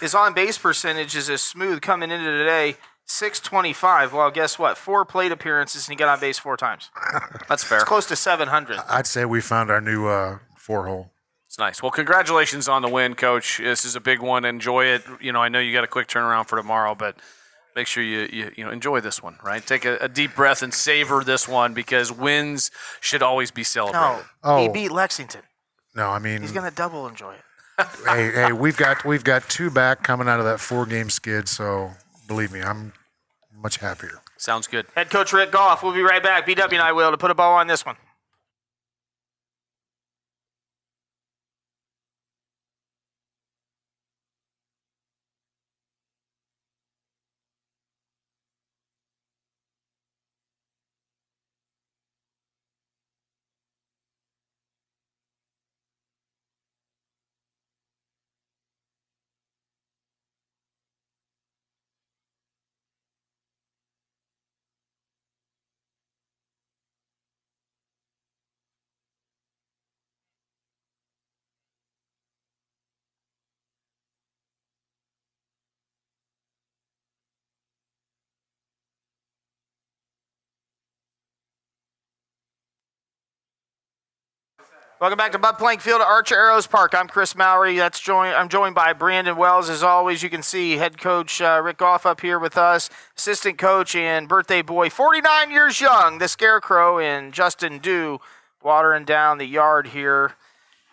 His on-base percentage is as smooth coming into today, 625. Well, guess what? 4 plate appearances, and he got on base 4 times. That's fair. It's close to 700. I'd say we found our new 4-hole. It's nice. Well, congratulations on the win, Coach. This is a big one. Enjoy it. I know you got a quick turnaround for tomorrow, but make sure you enjoy this one, right? Take a deep breath and savor this one because wins should always be celebrated. No, he beat Lexington. No, I mean, He's going to double enjoy it. hey, we've got 2 back coming out of that 4-game skid, so believe me, I'm much happier. Sounds good. Head coach Rick Goff. We'll be right back. BW and I will to put a bow on this one. Welcome back to Bud Plank Field at Archer Arrows Park. I'm Chris Mowry. I'm joined by Brandon Wells. As always, you can see head coach Rick Goff up here with us, assistant coach and birthday boy, 49 years young, the Scarecrow, and Justin Dew watering down the yard here.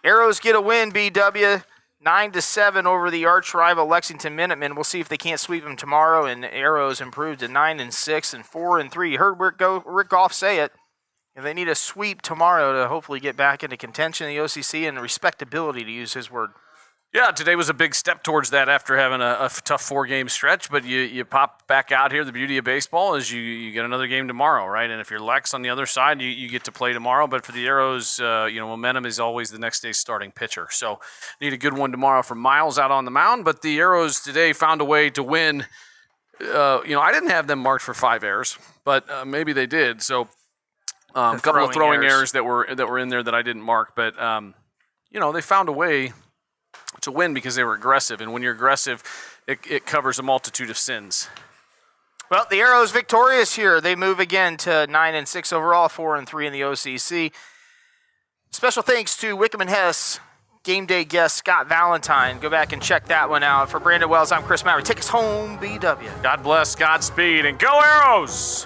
Arrows get a win, BW, 9-7 over the arch rival Lexington Minutemen. We'll see if they can't sweep them tomorrow, and Arrows improved to 9-6 and 4-3. You heard Rick Goff say it. And they need a sweep tomorrow to hopefully get back into contention in the OCC and respectability, to use his word. Yeah, today was a big step towards that after having a tough 4-game stretch, but you pop back out here. The beauty of baseball is you get another game tomorrow, right? And if you're Lex on the other side, you get to play tomorrow. But for the Arrows, momentum is always the next day's starting pitcher. So need a good one tomorrow from Miles out on the mound. But the Arrows today found a way to win. I didn't have them marked for 5 errors, but maybe they did. So a couple of throwing errors that were in there that I didn't mark, but they found a way to win because they were aggressive, and when you're aggressive, it covers a multitude of sins. Well, the Arrows victorious here. They move again to 9-6 overall, 4-3 in the OCC. Special thanks to Wickham and Hess game day guest Scott Valentine. Go back and check that one out. For Brandon Wells, I'm Chris Mowry. Take us home, BW. God bless, Godspeed, and go Arrows!